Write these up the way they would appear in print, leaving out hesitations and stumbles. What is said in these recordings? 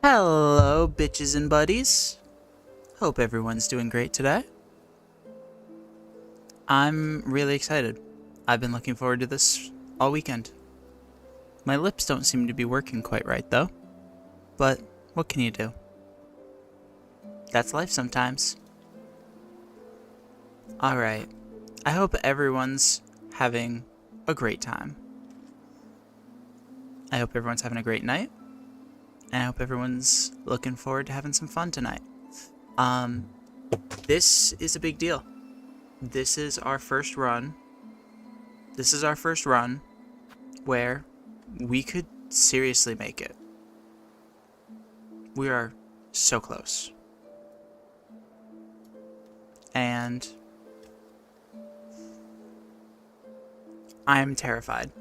Hello, bitches and buddies. Hope everyone's doing great today. I'm really excited. I've been looking forward to this all weekend. My lips don't seem to be working quite right, though. But what can you do? That's life sometimes. Alright. I hope everyone's having a great time. I hope everyone's having a great night. And I hope everyone's looking forward to having some fun tonight. This is a big deal. This is our first run. This is our first run where we could seriously make it. We are so close. And I'm terrified.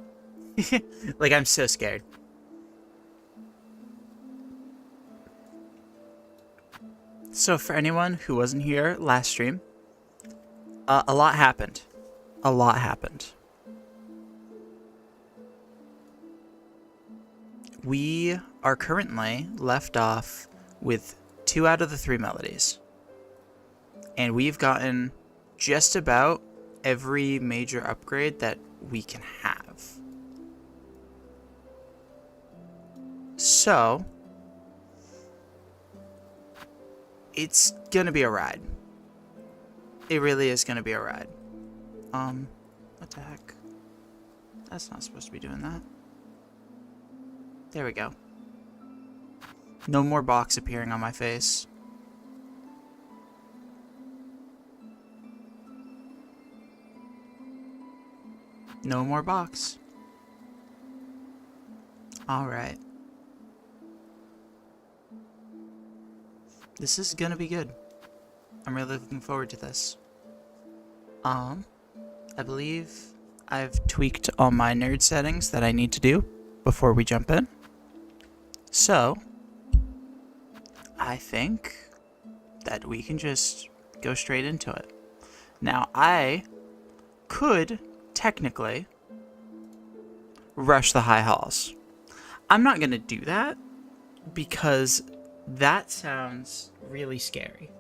Like, I'm so scared. So for anyone who wasn't here last stream, a lot happened. A lot happened. We are currently left off with 2 out of the 3 melodies. And we've gotten just about every major upgrade that we can have. So it's gonna be a ride. It really is gonna be a ride. What the heck? That's not supposed to be doing that. There we go. No more box appearing on my face. No more box. Alright. This is gonna be good. I'm really looking forward to this. I believe I've tweaked all my nerd settings that I need to do before we jump in. So, I think that we can just go straight into it. Now, I could technically rush the high halls. I'm not gonna do that because that sounds really scary.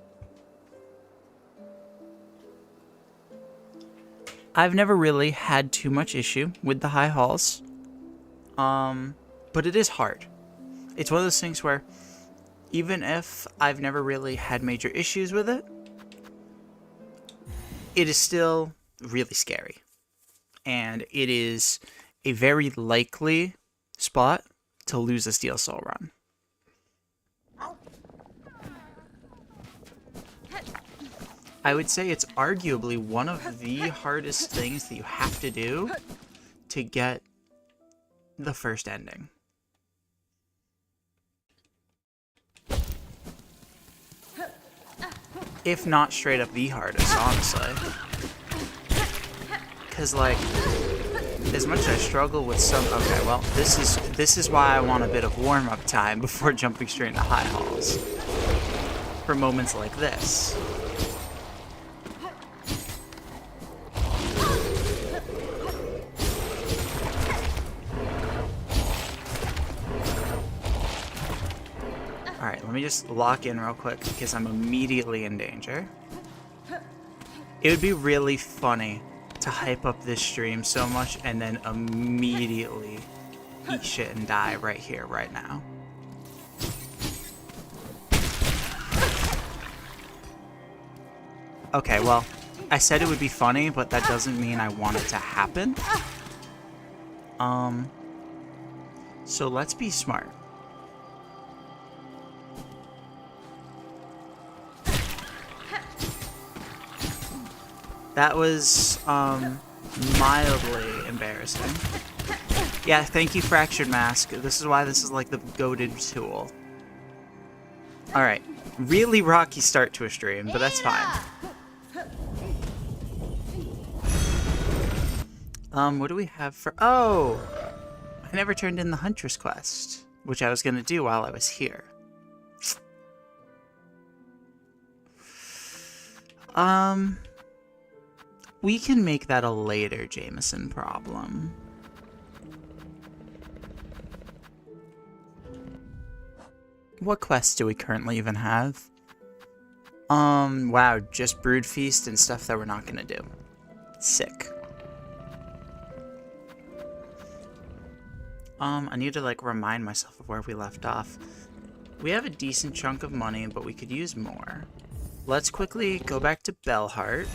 I've never really had too much issue with the high halls. But it is hard. It's one of those things where even if I've never really had major issues with it, it is still really scary. And it is a very likely spot to lose a Steel Soul run. I would say it's arguably one of the hardest things that you have to do to get the first ending. If not straight up the hardest, honestly. Because, like, as much as I struggle with some... Okay, well, this is why I want a bit of warm-up time before jumping straight into high halls. For moments like this. Alright, let me just lock in real quick because I'm immediately in danger. It would be really funny to hype up this stream so much and then immediately eat shit and die right here, right now. Okay, well, I said it would be funny, but that doesn't mean I want it to happen. So let's be smart. That was, mildly embarrassing. Yeah, thank you, Fractured Mask. This is why this is like the goated tool. Alright. Really rocky start to a stream, but that's fine. What do we have for... Oh! I never turned in the Huntress quest, which I was gonna do while I was here. We can make that a later Jameson problem. What quests do we currently even have? Wow, just Brood Feast and stuff that we're not gonna do. Sick. I need to, like, remind myself of where we left off. We have a decent chunk of money, but we could use more. Let's quickly go back to Bellheart.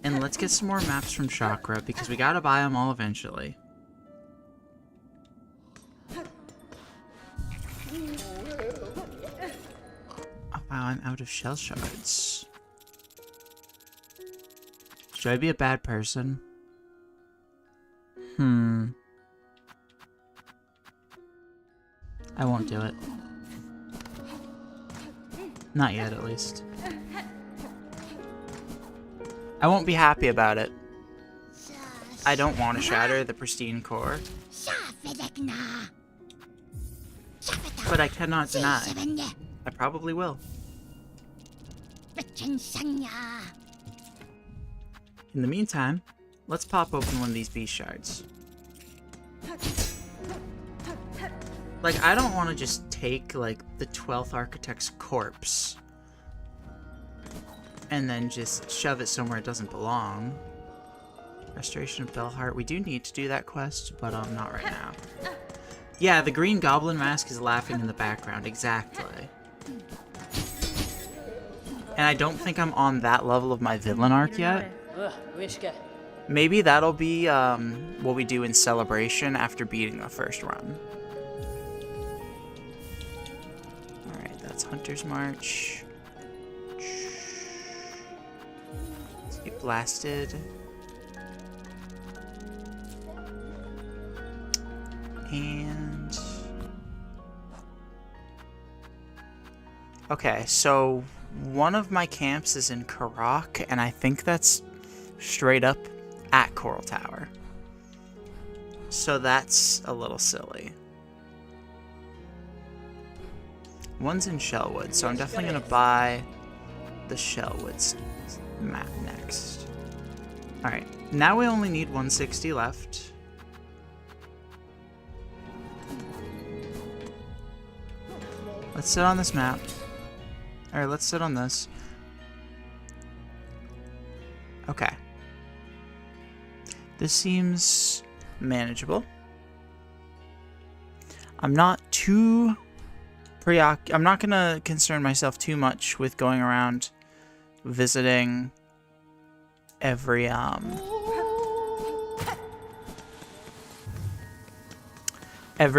And let's get some more maps from Chakra, because we gotta buy them all eventually. Oh wow, I'm out of shell shards. Should I be a bad person? I won't do it. Not yet, at least. I won't be happy about it. I don't want to shatter the pristine core. But I cannot deny. I probably will. In the meantime, let's pop open one of these beast shards. Like, I don't want to just take, like, the 12th Architect's corpse and then just shove it somewhere it doesn't belong. Restoration of Bellheart. We do need to do that quest, but not right now. Yeah, the green goblin mask is laughing in the background. Exactly. And I don't think I'm on that level of my villain arc yet. Maybe that'll be what we do in Celebration after beating the first run. Alright, that's Hunter's March. Let's get blasted. And... okay, so one of my camps is in Karak, and I think that's straight up at Coral Tower. So that's a little silly. One's in Shellwood, so I'm definitely going to buy the Shellwoods map next. Alright, now we only need 160 left. Let's sit on this map. Alright, let's sit on this. Okay. This seems manageable. I'm not too I'm not gonna concern myself too much with going around visiting every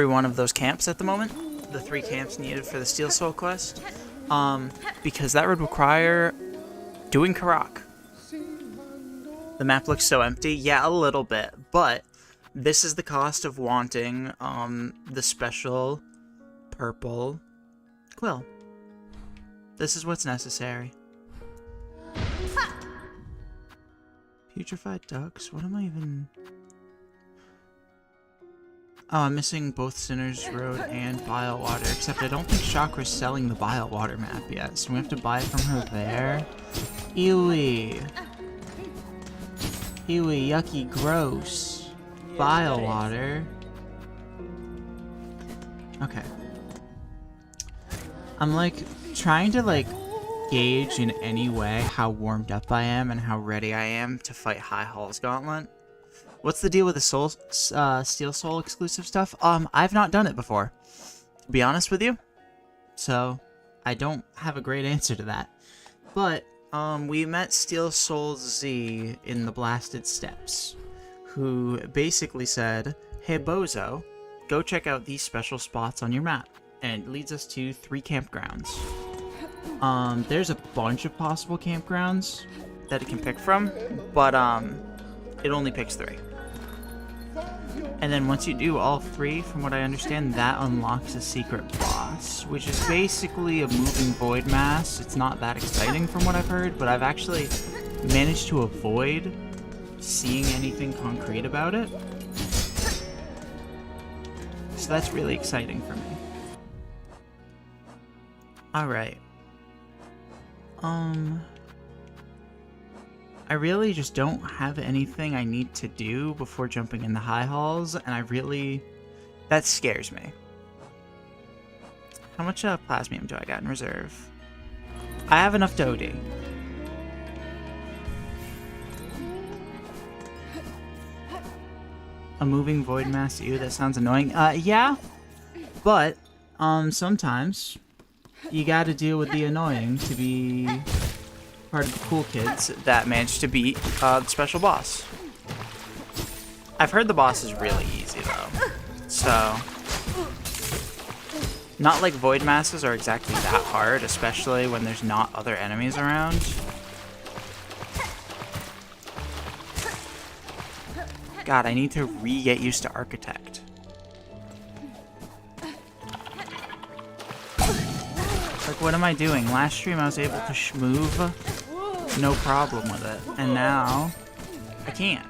one of those camps at the moment. The 3 camps needed for the Steel Soul quest. Because that would require doing Karak. The map looks so empty. Yeah, a little bit. But this is the cost of wanting the special purple quill. This is what's necessary. Putrefied ducks? What am I even... oh, I'm missing both Sinner's Road and Bile Water, except I don't think Chakra's selling the Bile Water map yet, so we have to buy it from her there. Ewy. Ewy, yucky, gross. Bile Water. Okay. I'm, like, trying to, like, gauge in any way how warmed up I am and how ready I am to fight High Hall's Gauntlet. What's the deal with the Steel Soul exclusive stuff? I've not done it before, to be honest with you. So, I don't have a great answer to that. But, we met Steel Soul Z in the Blasted Steppes, who basically said, hey Bozo, go check out these special spots on your map. And it leads us to 3 campgrounds. There's a bunch of possible campgrounds that it can pick from, but, it only picks 3. And then once you do all 3, from what I understand, that unlocks a secret boss, which is basically a moving void mass. It's not that exciting from what I've heard, but I've actually managed to avoid seeing anything concrete about it. So that's really exciting for me. Alright. I really just don't have anything I need to do before jumping in the high halls, and that scares me. How much plasmium do I got in reserve? I have enough to OD. A moving void mass, ew, that sounds annoying. Yeah, but, sometimes you gotta deal with the annoying to be part of the cool kids that managed to beat the special boss. I've heard the boss is really easy though, so not like void masses are exactly that hard, especially when there's not other enemies around. God, I need to re-get used to Architect. Like, what am I doing? Last stream I was able to schmoove, no problem with it, and now I can't.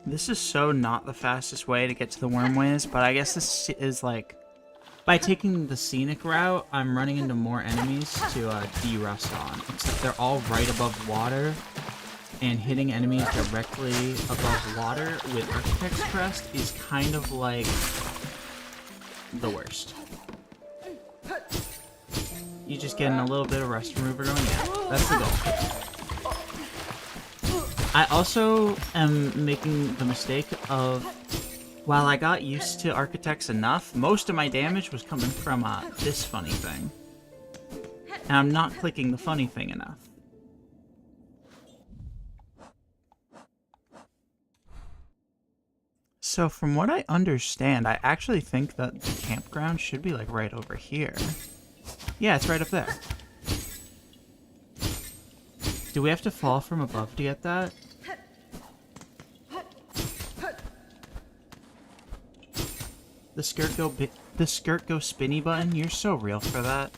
This is so not the fastest way to get to the Wormways, but I guess this is like, by taking the scenic route, I'm running into more enemies to de-rust on. Except they're all right above water, and hitting enemies directly above water with Architect's Crest is kind of like the worst. You just getting a little bit of rust remover going, yeah, that's the goal. I also am making the mistake of, while I got used to Architects enough, most of my damage was coming from this funny thing. And I'm not clicking the funny thing enough. So from what I understand, I actually think that the campground should be like right over here. Yeah, it's right up there. Do we have to fall from above to get that? The skirt go spinny button? You're so real for that.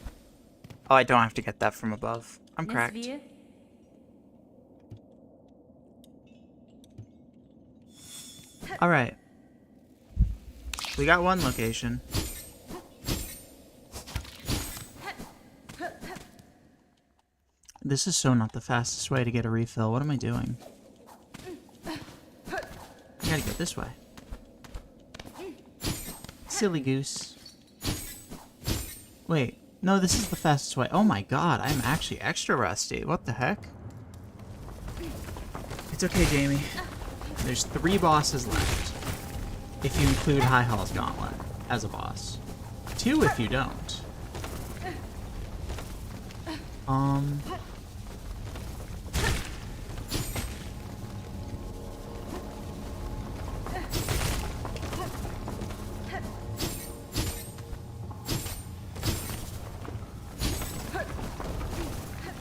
Oh, I don't have to get that from above. I'm cracked. Alright. We got one location. This is so not the fastest way to get a refill. What am I doing? I gotta go this way. Silly goose. Wait. No, this is the fastest way. Oh my god, I'm actually extra rusty. What the heck? It's okay, Jamie. There's 3 bosses left. If you include High Hall's Gauntlet as a boss. 2 if you don't.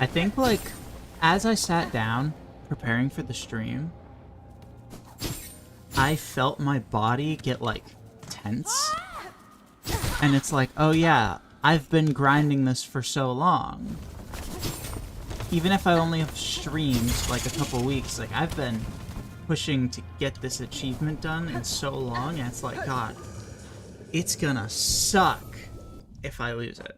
I think, like, as I sat down preparing for the stream, I felt my body get, like, tense. And it's like, oh yeah, I've been grinding this for so long. Even if I only have streamed, like, a couple weeks, like, I've been pushing to get this achievement done in so long, and it's like, God, it's gonna suck if I lose it.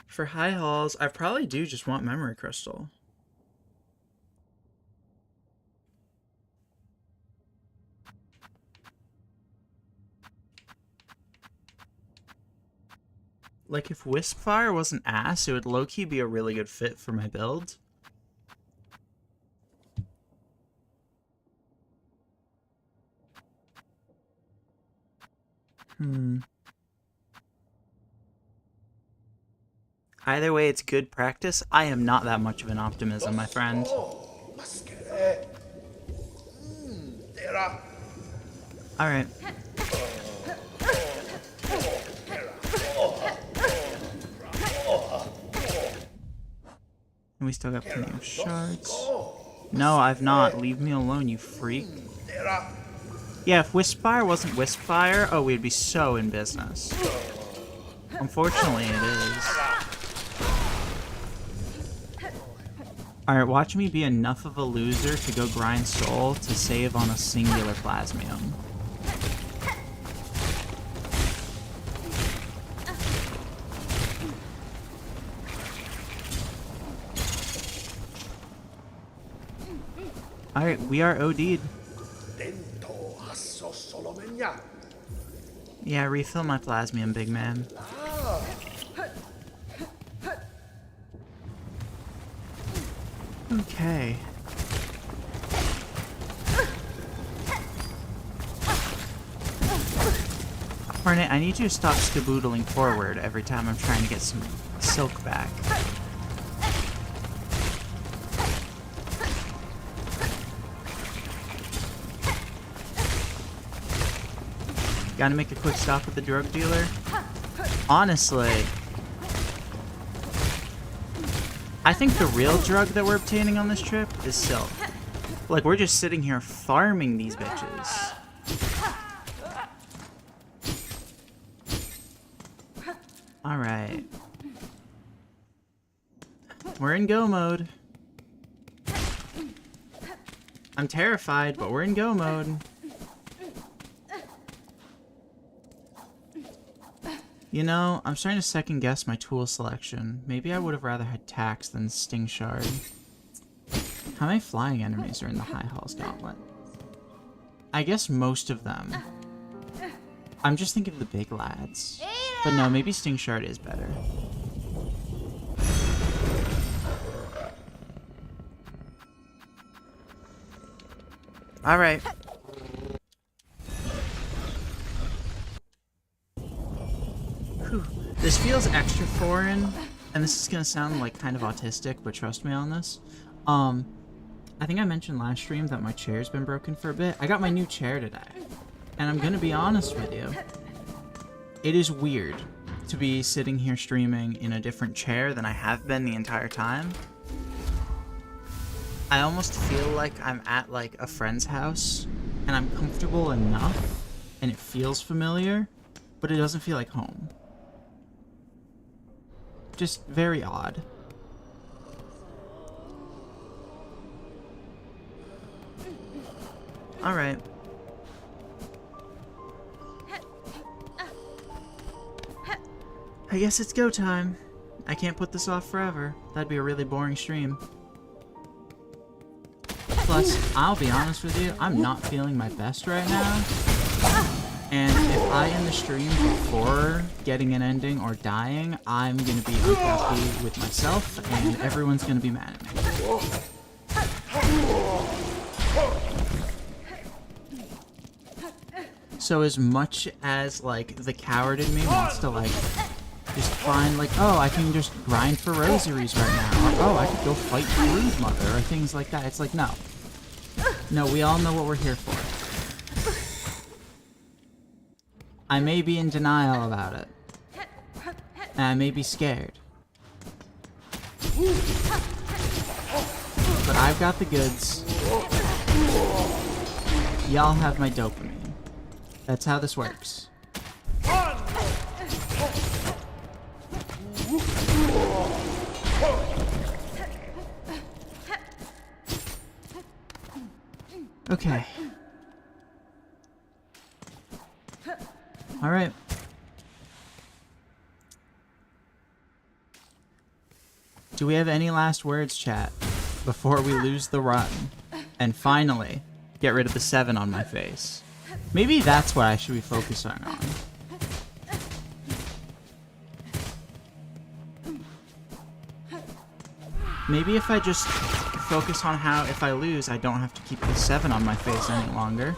For High Halls, I probably do just want Memory Crystal. Like, if Wispfire wasn't ass, it would low-key be a really good fit for my build. Either way, it's good practice. I am not that much of an optimism, my friend. Alright. And we still got plenty of shards. No, I've not. Leave me alone, you freak. Yeah, if Wispfire wasn't Wispfire, oh, we'd be so in business. Unfortunately, it is. Alright, watch me be enough of a loser to go grind soul to save on a singular plasmium. Alright, we are OD'd. Yeah, refill my plasmium, big man. Okay. Hornet, I need you to stop skaboodling forward every time I'm trying to get some silk back. Gotta make a quick stop with the drug dealer. Honestly, I think the real drug that we're obtaining on this trip is silk. Like, we're just sitting here farming these bitches. Alright. We're in go mode. I'm terrified, but we're in go mode. You know, I'm starting to second guess my tool selection. Maybe I would have rather had Tax than Sting Shard. How many flying enemies are in the High Halls Gauntlet? I guess most of them. I'm just thinking of the big lads. But no, maybe Sting Shard is better. Alright. This feels extra foreign, and this is gonna sound like kind of autistic, but trust me on this. I think I mentioned last stream that my chair's been broken for a bit. I got my new chair today, and I'm gonna be honest with you. It is weird to be sitting here streaming in a different chair than I have been the entire time. I almost feel like I'm at like a friend's house, and I'm comfortable enough, and it feels familiar, but it doesn't feel like home. Just very odd. Alright. I guess it's go time. I can't put this off forever. That'd be a really boring stream. Plus, I'll be honest with you, I'm not feeling my best right now. And if I end the stream before getting an ending or dying, I'm gonna be unhappy with myself, and everyone's gonna be mad at me. So as much as, like, the coward in me wants to, like, just find, like, oh, I can just grind for rosaries right now, or, oh, I could go fight the Brood Mother, or things like that. It's like, no. No, we all know what we're here for. I may be in denial about it. And I may be scared. But I've got the goods. Y'all have my dopamine. That's how this works. Okay. Alright. Do we have any last words, chat, before we lose the run and finally get rid of the 7 on my face? Maybe that's what I should be focusing on. Maybe if I just focus on how if I lose, I don't have to keep the 7 on my face any longer.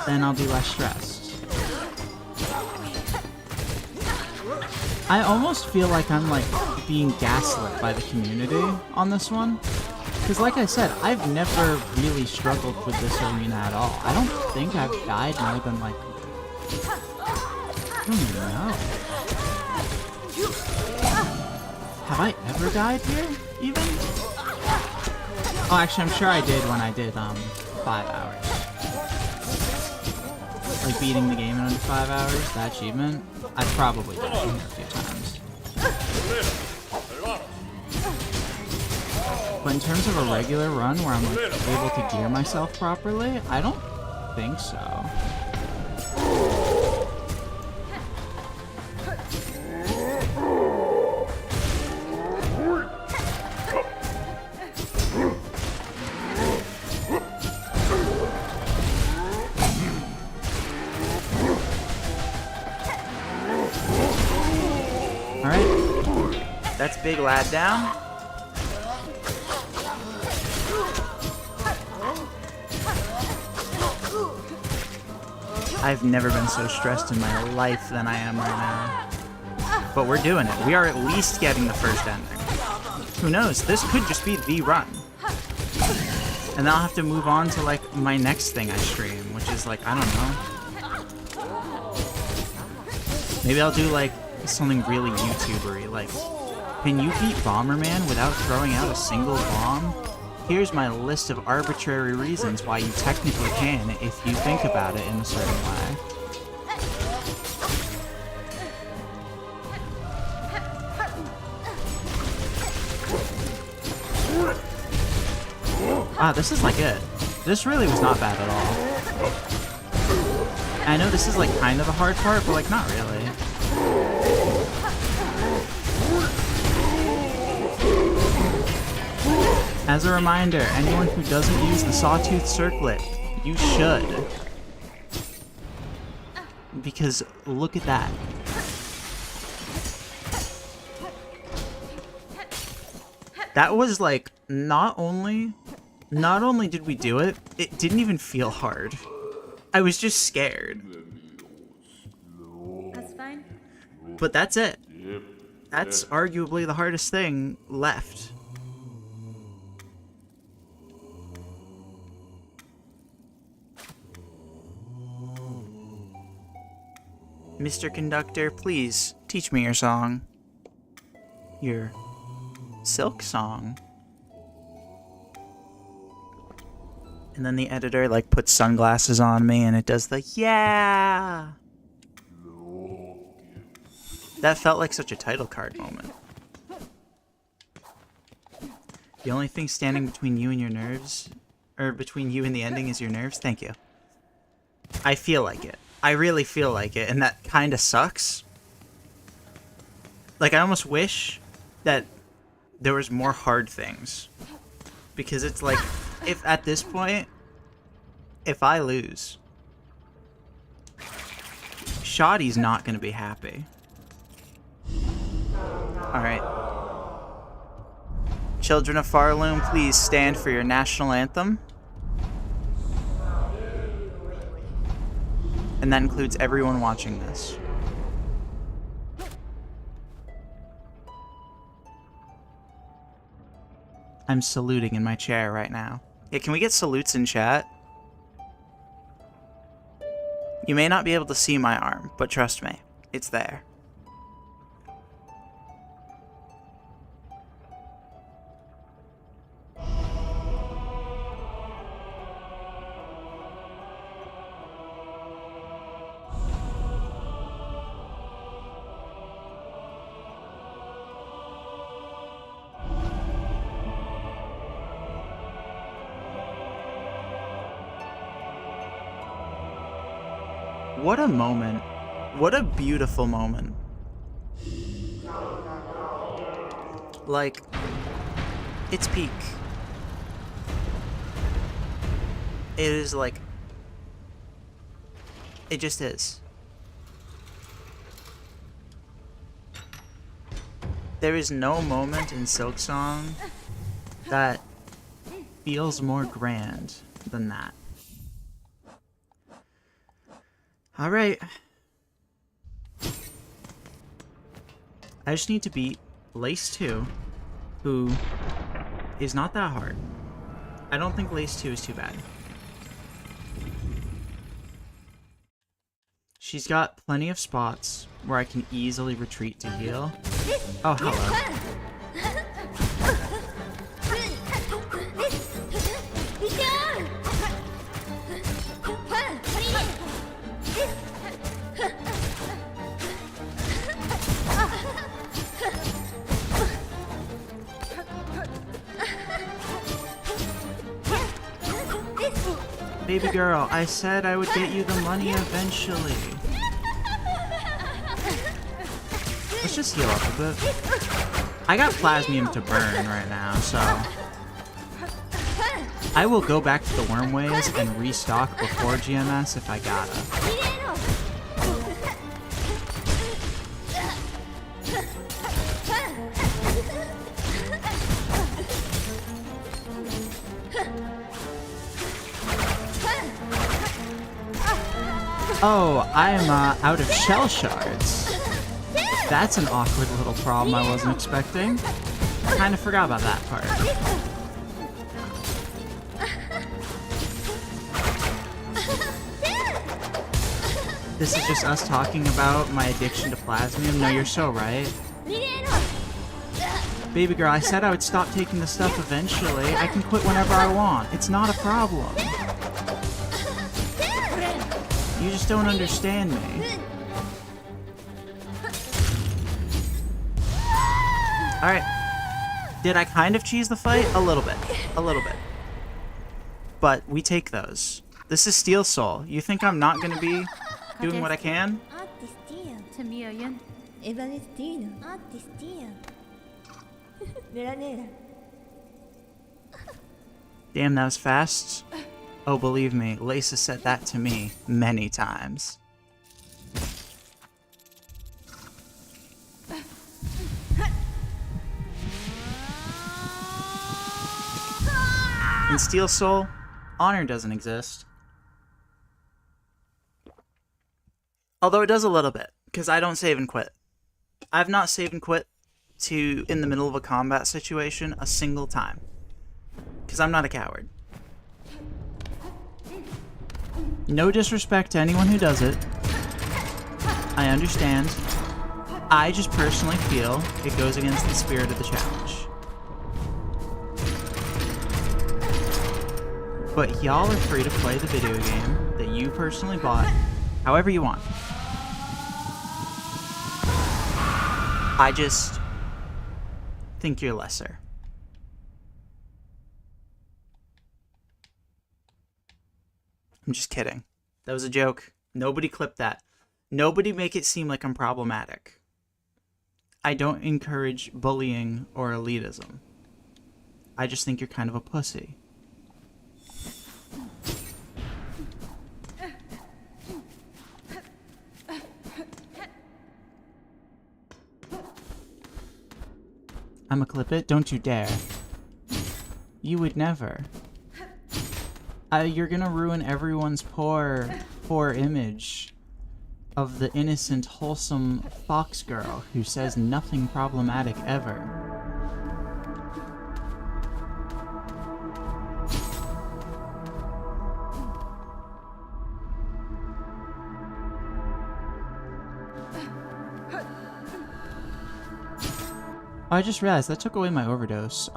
Then I'll be less stressed. I almost feel like I'm like being gaslit by the community on this one. Because like I said, I've never really struggled with this arena at all. I don't think I've died more than like... I don't even know. Have I ever died here, even? Oh, actually, I'm sure I did when I did, 5 hours. Like, beating the game in under 5 hours, that achievement, I've probably done it here a few times. But in terms of a regular run where I'm, like, able to gear myself properly, I don't think so. That's big lad down. I've never been so stressed in my life than I am right now. But we're doing it. We are at least getting the first ending. Who knows? This could just be the run. And then I'll have to move on to, like, my next thing I stream, which is, like, I don't know. Maybe I'll do, like, something really YouTuber-y, like, can you beat Bomberman without throwing out a single bomb? Here's my list of arbitrary reasons why you technically can if you think about it in a certain way. Wow, this is like it. This really was not bad at all. I know this is like kind of a hard part, but like not really. As a reminder, anyone who doesn't use the sawtooth circlet, you should. Because look at that. That was like, not only did we do it, it didn't even feel hard. I was just scared. That's fine. But that's it. That's arguably the hardest thing left. Mr. Conductor, please teach me your song. Your Silksong. And then the editor like puts sunglasses on me and it does the yeah. That felt like such a title card moment. The only thing standing between you and your nerves, or between you and the ending, is your nerves? Thank you. I feel like it. I really feel like it, and that kind of sucks. Like, I almost wish that there was more hard things. Because it's like, if at this point, if I lose, Shoddy's not going to be happy. Alright. Children of Farloom, please stand for your national anthem. And that includes everyone watching this. I'm saluting in my chair right now. Yeah, can we get salutes in chat? You may not be able to see my arm, but trust me, it's there. What a moment. What a beautiful moment. Like, it's peak. It is like, it just is. There is no moment in Silksong that feels more grand than that. Alright. I just need to beat Lace 2, who is not that hard. I don't think Lace 2 is too bad. She's got plenty of spots where I can easily retreat to heal. Oh, hello. Baby girl, I said I would get you the money eventually. Let's just heal up a bit. I got Plasmium to burn right now, so I will go back to the worm ways and restock before GMS if I gotta. Oh, I'm out of shell shards. That's an awkward little problem I wasn't expecting. I kind of forgot about that part. This is just us talking about my addiction to plasmium? No, you're so right. Baby girl, I said I would stop taking the stuff eventually. I can quit whenever I want. It's not a problem. You just don't understand me. Alright. Did I kind of cheese the fight? A little bit. A little bit. But we take those. This is Steel Soul. You think I'm not going to be doing what I can? Damn, that was fast. Oh, believe me, Lisa said that to me many times. In Steel Soul, honor doesn't exist. Although it does a little bit, because I don't save and quit. I've not saved and quit in the middle of a combat situation a single time. Because I'm not a coward. No disrespect to anyone who does it. I understand. I just personally feel it goes against the spirit of the challenge. But y'all are free to play the video game that you personally bought however you want. I just think you're lesser. I'm just kidding. That was a joke. Nobody clip that. Nobody make it seem like I'm problematic. I don't encourage bullying or elitism. I just think you're kind of a pussy. I'ma clip it? Don't you dare. You would never. You're gonna ruin everyone's poor image of the innocent, wholesome fox girl who says nothing problematic ever. Oh, I just realized that took away my overdose.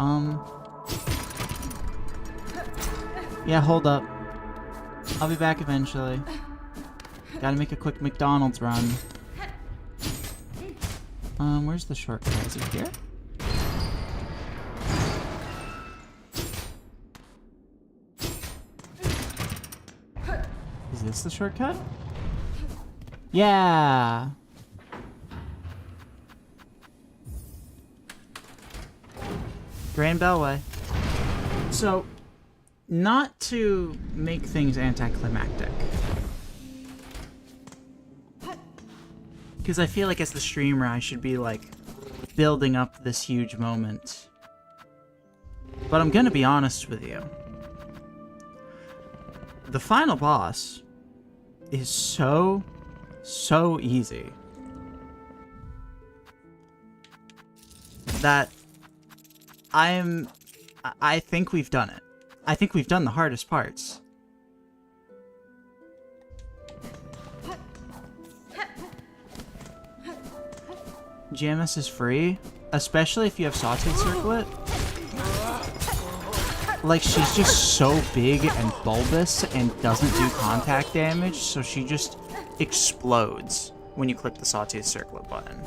Yeah, hold up. I'll be back eventually. Gotta make a quick McDonald's run. Where's the shortcut? Is it here? Is this the shortcut? Yeah! Grand Bellway. So, not to make things anticlimactic, because I feel like as the streamer I should be like building up this huge moment, but I'm gonna be honest with you. The final boss is so easy that I think we've done it. I think we've done the hardest parts. GMS is free, especially if you have Sauteed Circlet. Like, she's just so big and bulbous and doesn't do contact damage, so she just explodes when you click the Sauteed Circlet button.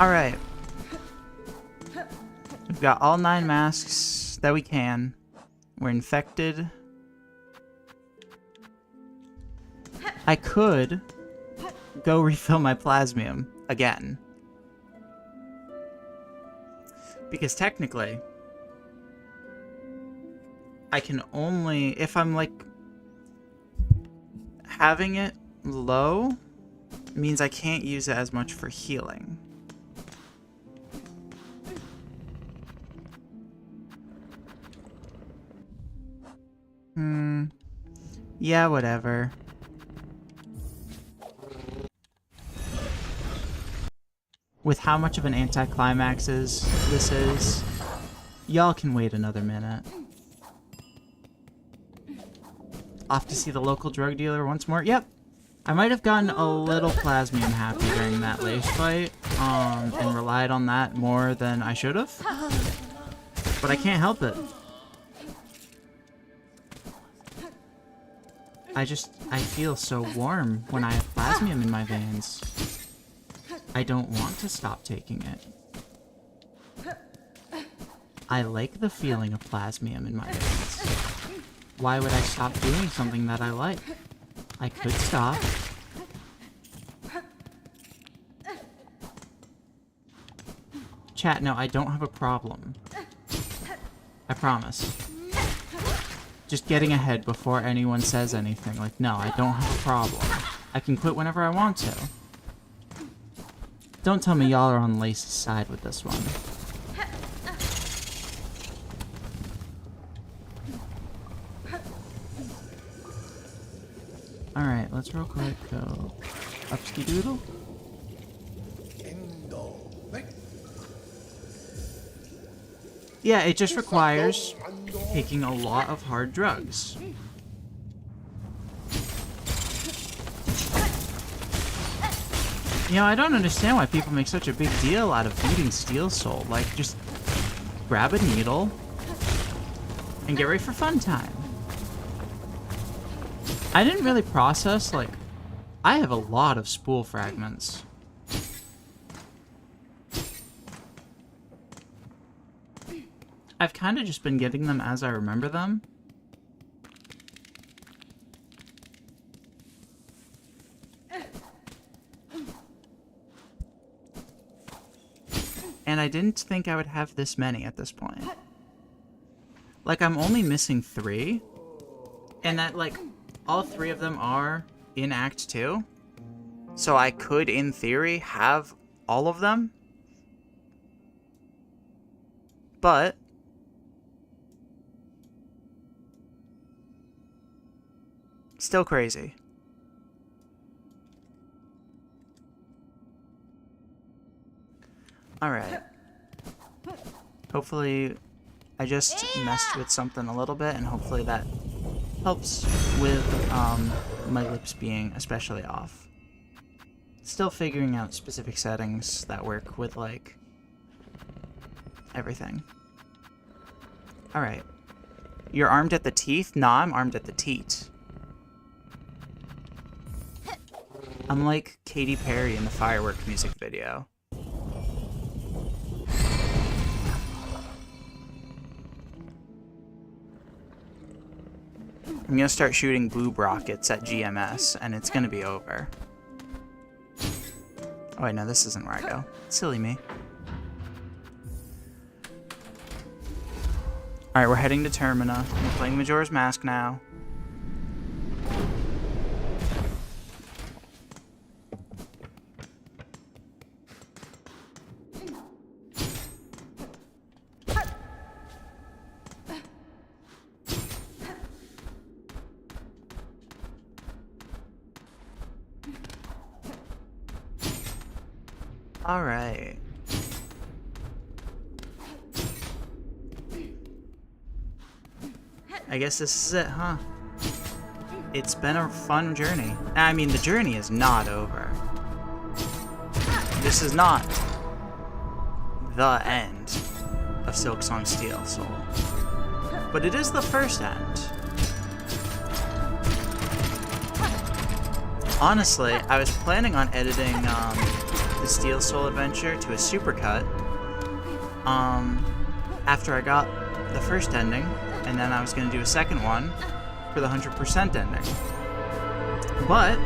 Alright. We've got all 9 masks that we can. We're infected. I could go refill my plasmium again. Because technically, I can only... If I'm, like, having it low, means I can't use it as much for healing. Yeah, whatever. With how much of an anticlimax this is, y'all can wait another minute. Off to see the local drug dealer once more. Yep. I might have gotten a little plasmium happy during that Lace fight, and relied on that more than I should have. But I can't help it. I feel so warm when I have plasmium in my veins. I don't want to stop taking it. I like the feeling of plasmium in my veins. Why would I stop doing something that I like? I could stop. Chat, no, I don't have a problem. I promise. Just getting ahead before anyone says anything. Like, no, I don't have a problem. I can quit whenever I want to. Don't tell me y'all are on Lace's side with this one. Alright, let's real quick go upski doodle. Yeah, it just requires taking a lot of hard drugs. You know, I don't understand why people make such a big deal out of beating Steel Soul. Like, just grab a needle and get ready for fun time. I didn't really process, like, I have a lot of spool fragments. I've kind of just been getting them as I remember them. And I didn't think I would have this many at this point. Like, I'm only missing 3. And that, like, all 3 of them are in Act 2. So I could, in theory, have all of them. But still crazy. Alright. Hopefully, I just messed with something a little bit, and hopefully that helps with my lips being especially off. Still figuring out specific settings that work with, like, everything. Alright. You're armed at the teeth? Nah, I'm armed at the teat. I'm like Katy Perry in the firework music video. I'm gonna start shooting boob rockets at GMS, and it's gonna be over. Oh wait, no, this isn't where I go. Silly me. Alright, we're heading to Termina. We're playing Majora's Mask now. Alright. I guess this is it, huh? It's been a fun journey. I mean, the journey is not over. This is not the end of Silksong Steel Soul. But it is the first end. Honestly, I was planning on editing the Steel Soul adventure to a supercut after I got the first ending, and then I was going to do a second one for the 100% ending. But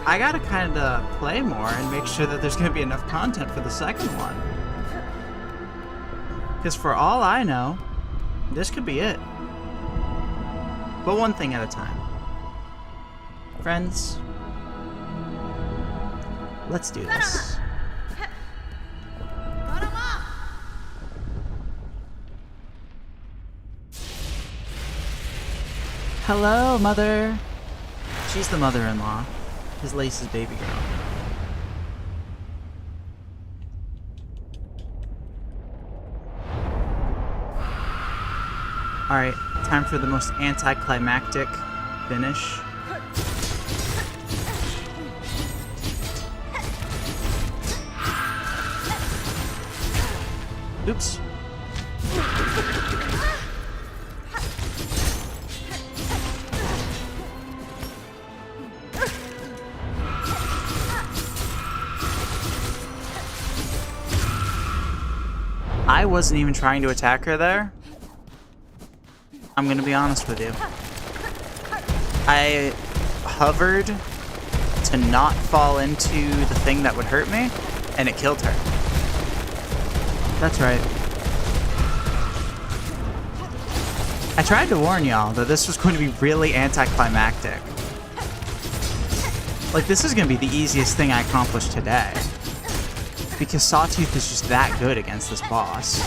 I gotta kind of play more and make sure that there's going to be enough content for the second one. Because for all I know, this could be it. But one thing at a time. Friends, let's do this. Hello, Mother. She's the mother-in-law. His Lace's baby girl. Alright, time for the most anticlimactic finish. Oops. I wasn't even trying to attack her there. I'm gonna be honest with you. I hovered to not fall into the thing that would hurt me, and it killed her. That's right. I tried to warn y'all that this was going to be really anticlimactic. Like, this is gonna be the easiest thing I accomplished today. Because Sawtooth is just that good against this boss.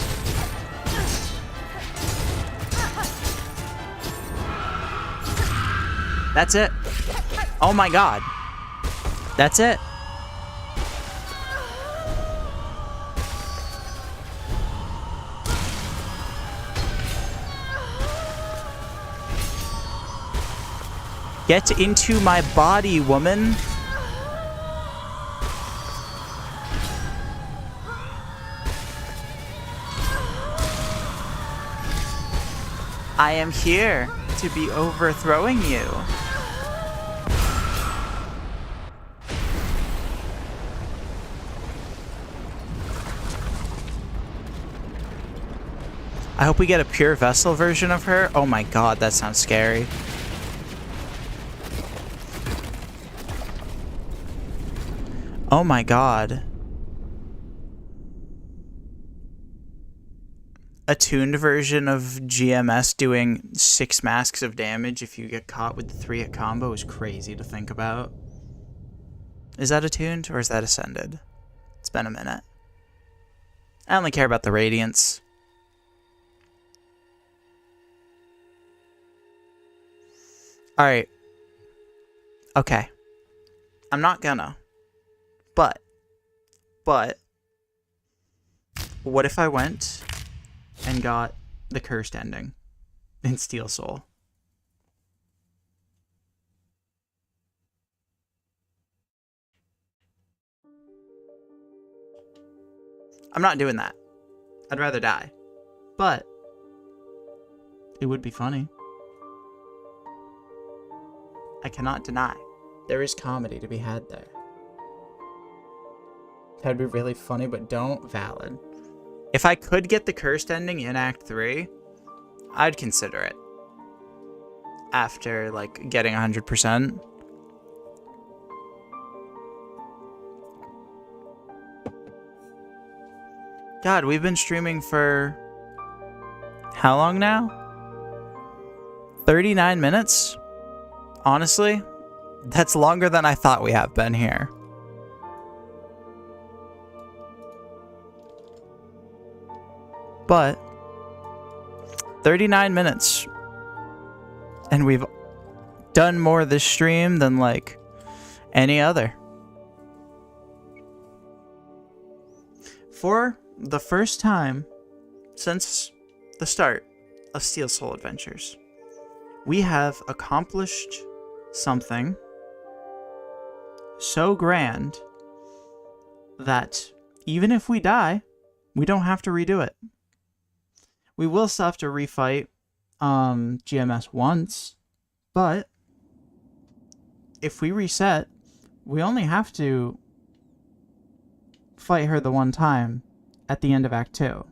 That's it. Oh my god. That's it. Get into my body, woman. I am here to be overthrowing you. I hope we get a pure vessel version of her. Oh my god, that sounds scary. Oh my god. A tuned version of GMS doing 6 masks of damage if you get caught with the 3-hit combo is crazy to think about. Is that attuned or is that ascended? It's been a minute. I only care about the radiance. Alright. Okay. I'm not gonna. But. What if I went and got the cursed ending in Steel Soul? I'm not doing that. I'd rather die. But it would be funny. I cannot deny. There is comedy to be had there. That'd be really funny, but don't. Valid. If I could get the cursed ending in Act 3, I'd consider it. After, like, getting 100%. God, we've been streaming for... how long now? 39 minutes? Honestly, that's longer than I thought we have been here. But 39 minutes. And we've done more this stream than, like, any other. For the first time since the start of Steel Soul Adventures, we have accomplished something so grand that even if we die, we don't have to redo it. We will still have to refight GMS once, but if we reset, we only have to fight her the one time at the end of Act 2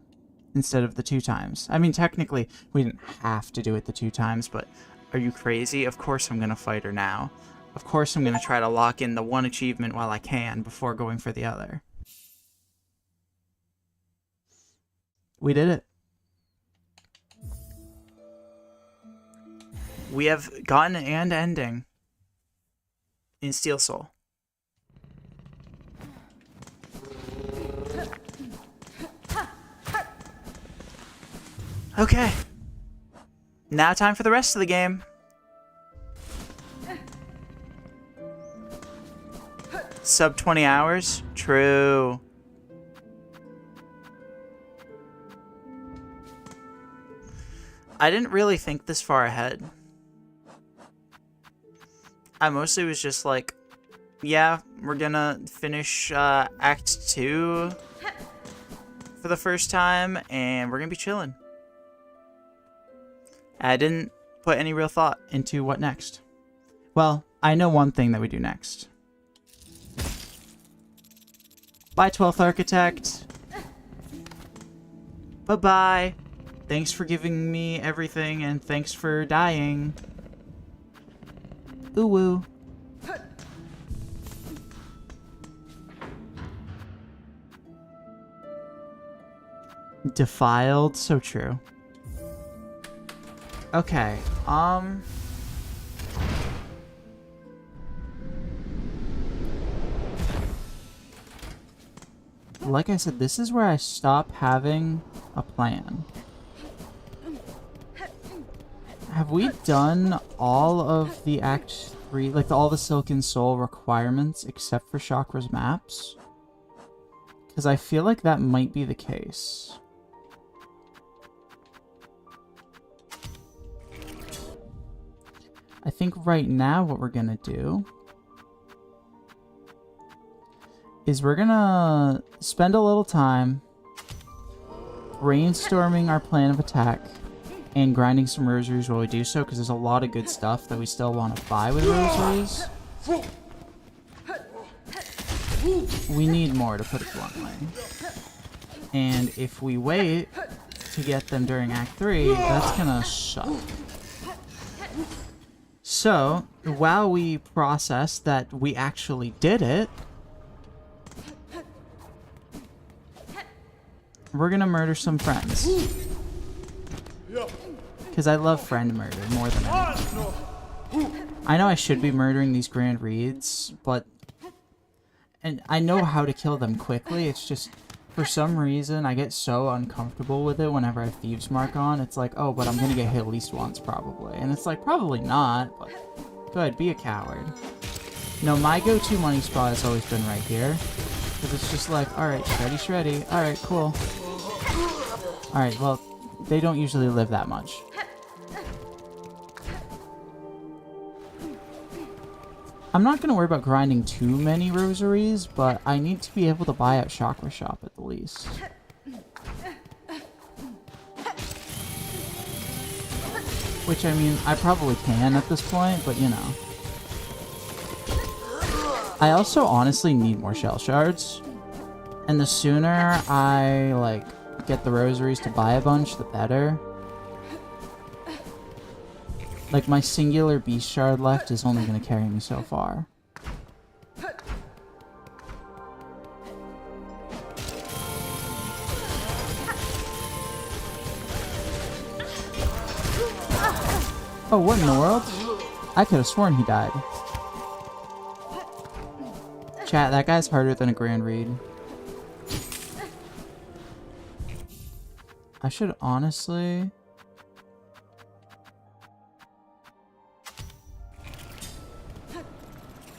instead of the 2 times. I mean, technically, we didn't have to do it the 2 times, but are you crazy? Of course I'm going to fight her now. Of course I'm going to try to lock in the one achievement while I can before going for the other. We did it. we have gotten an ending in Steel Soul. Okay. Now time for the rest of the game. Sub 20 hours? True. I didn't really think this far ahead. I mostly was just like, yeah, we're gonna finish Act 2 for the first time, and we're gonna be chilling. I didn't put any real thought into what next. Well, I know one thing that we do next. Bye, 12th Architect. Bye-bye. Thanks for giving me everything, and thanks for dying. Ooh woo. Defiled, so true. Okay, like I said, this is where I stop having a plan. Have we done all of the Act 3, like all the Silken Soul requirements except for Chakra's maps? Because I feel like that might be the case. I think right now what we're gonna do is we're gonna spend a little time brainstorming our plan of attack and grinding some rosaries while we do so, because there's a lot of good stuff that we still want to buy with rosaries. We need more, to put it bluntly. And if we wait to get them during Act 3, that's gonna suck. So, while we process that we actually did it, we're gonna murder some friends. Because I love friend murder more than anything. I know I should be murdering these Grand Reeds, but... And I know how to kill them quickly, it's just... For some reason, I get so uncomfortable with it whenever I have Thieves Mark on. It's like, oh, but I'm gonna get hit at least once, probably. And it's like, probably not, but... Good, be a coward. No, my go-to money spot has always been right here. Because it's just like, alright, shreddy. Alright, cool. Alright, well, they don't usually live that much. I'm not going to worry about grinding too many rosaries, but I need to be able to buy out Chakra Shop at the least. Which, I mean, I probably can at this point, but you know. I also honestly need more shell shards. And the sooner I, like, get the rosaries to buy a bunch, the better. Like, my singular beast shard left is only going to carry me so far. Oh, what in the world? I could have sworn he died. Chat, that guy's harder than a Grand Reed. I should honestly...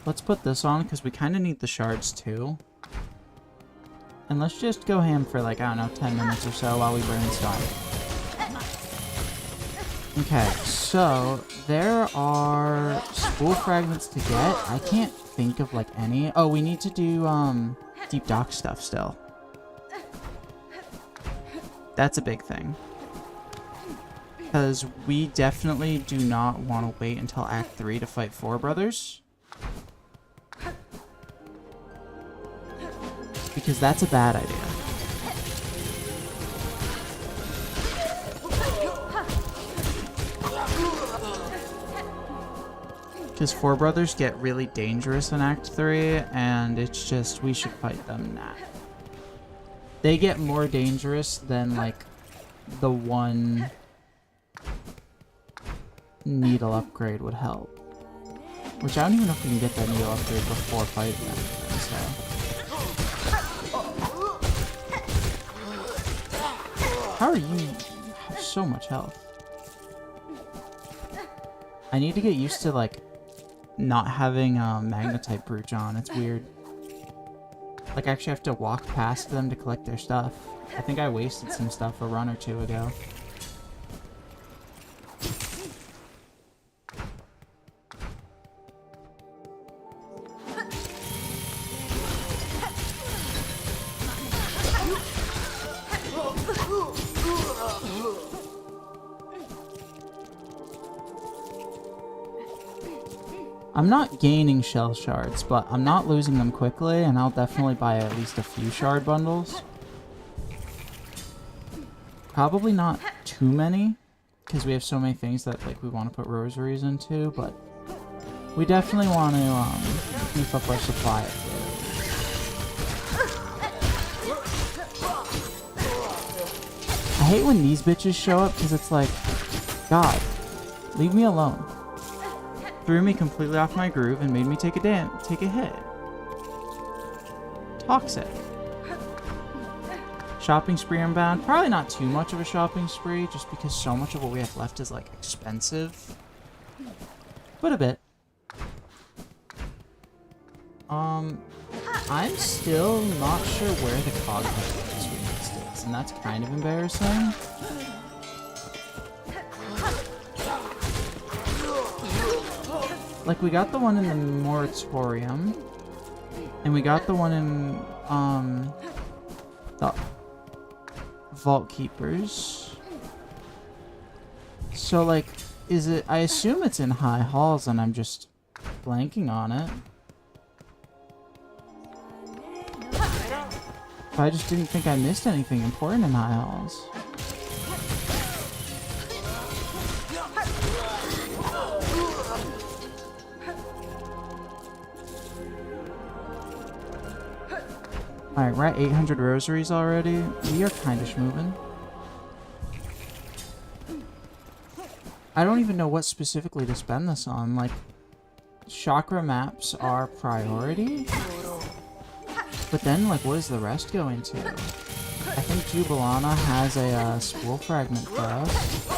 Let's put this on, because we kind of need the shards too. And let's just go ham for like, I don't know, 10 minutes or so while we brainstorm. Okay, so there are spool fragments to get. I can't think of like any. Oh, we need to do deep dock stuff still. That's a big thing. Because we definitely do not want to wait until Act 3 to fight Four Brothers. Because that's a bad idea. Because Four Brothers get really dangerous in Act 3, and it's just, we should fight them now. They get more dangerous than, like, the one needle upgrade would help. Which I don't even know if we can get that needle upgrade before fighting them. So. How are you? You have so much health. I need to get used to, like, not having Magnetite Brooch on. It's weird. Like, I actually have to walk past them to collect their stuff. I think I wasted some stuff a run or two ago. I'm not gaining shell shards, but I'm not losing them quickly, and I'll definitely buy at least a few shard bundles. Probably not too many, because we have so many things that like we want to put rosaries into, but we definitely want to beef up our supply of food. I hate when these bitches show up, because it's like, God, leave me alone. Threw me completely off my groove and made me take a hit. Toxic. Shopping spree unbound. Probably not too much of a shopping spree, just because so much of what we have left is like expensive. But a bit. I'm still not sure where the cognitive is, and that's kind of embarrassing. Like, we got the one in the moratorium, and we got the one in, the Vault Keepers. So, like, is it, I assume it's in High Halls, and I'm just blanking on it. But I just didn't think I missed anything important in High Halls. Alright, we're at 800 rosaries already. We are kind of schmoving. I don't even know what specifically to spend this on. Like, chakra maps are priority. But then, like, what does the rest go into? I think Jubilana has a spool fragment for us.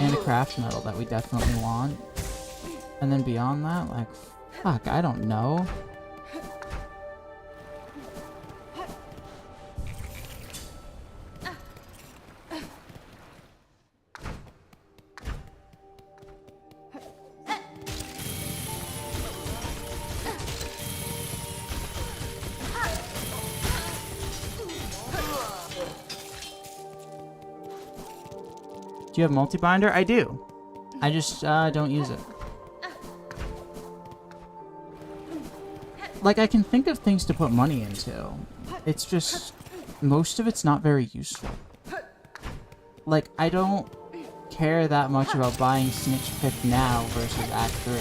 And a craft medal that we definitely want. And then beyond that, like, fuck, I don't know. Do you have multi-binder? I do. I just don't use it. Like, I can think of things to put money into. It's just, most of it's not very useful. Like, I don't care that much about buying Snitch Pick now versus Act 3.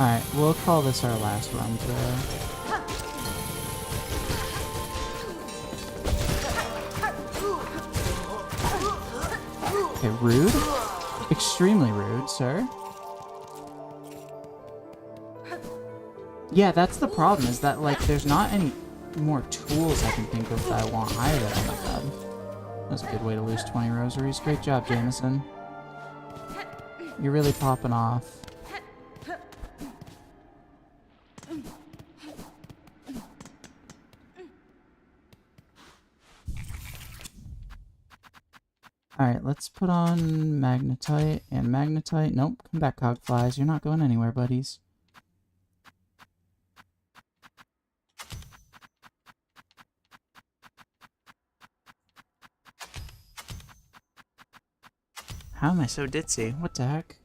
Alright, we'll call this our last run through. Okay, rude? Extremely rude, sir. Yeah, that's the problem, is that, like, there's not any more tools I can think of that I want either. Oh my god. That was a good way to lose 20 rosaries. Great job, Jameson. You're really popping off. Alright, let's put on Magnetite and Magnetite. Nope, come back, Cogflies. You're not going anywhere, buddies. How am I so ditzy? What the heck?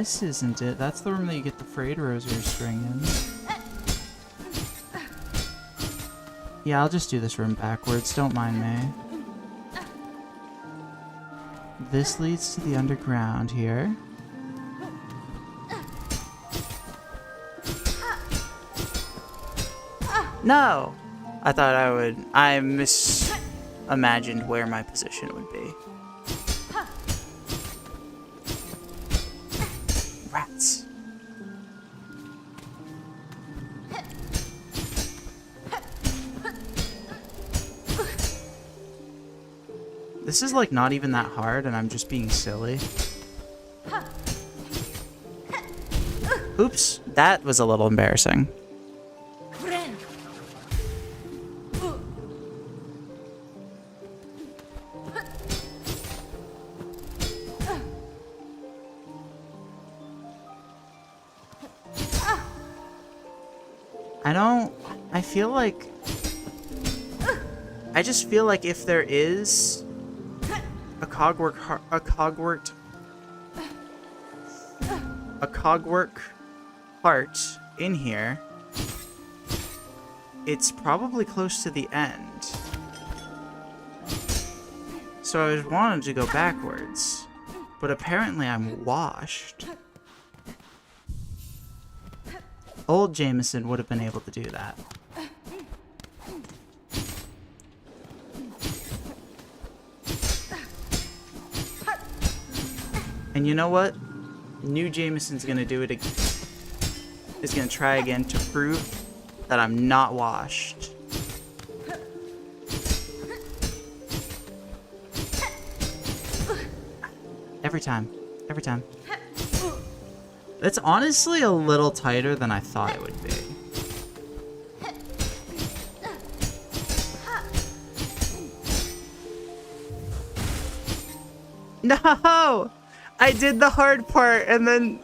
this isn't it. That's the room that you get the frayed rosary string in. Yeah, I'll just do this room backwards. Don't mind me. This leads to the underground here. No! I thought I imagined where my position would be. Rats. This is like not even that hard and I'm just being silly. Oops, that was a little embarrassing. I just feel like if there is a cogwork part in here, it's probably close to the end. So I wanted to go backwards, but apparently I'm washed. Old Jameson would have been able to do that. And you know what? New Jameson's gonna do it again. Is gonna try again to prove that I'm not washed. Every time. Every time. It's honestly a little tighter than I thought it would be. No! I did the hard part and then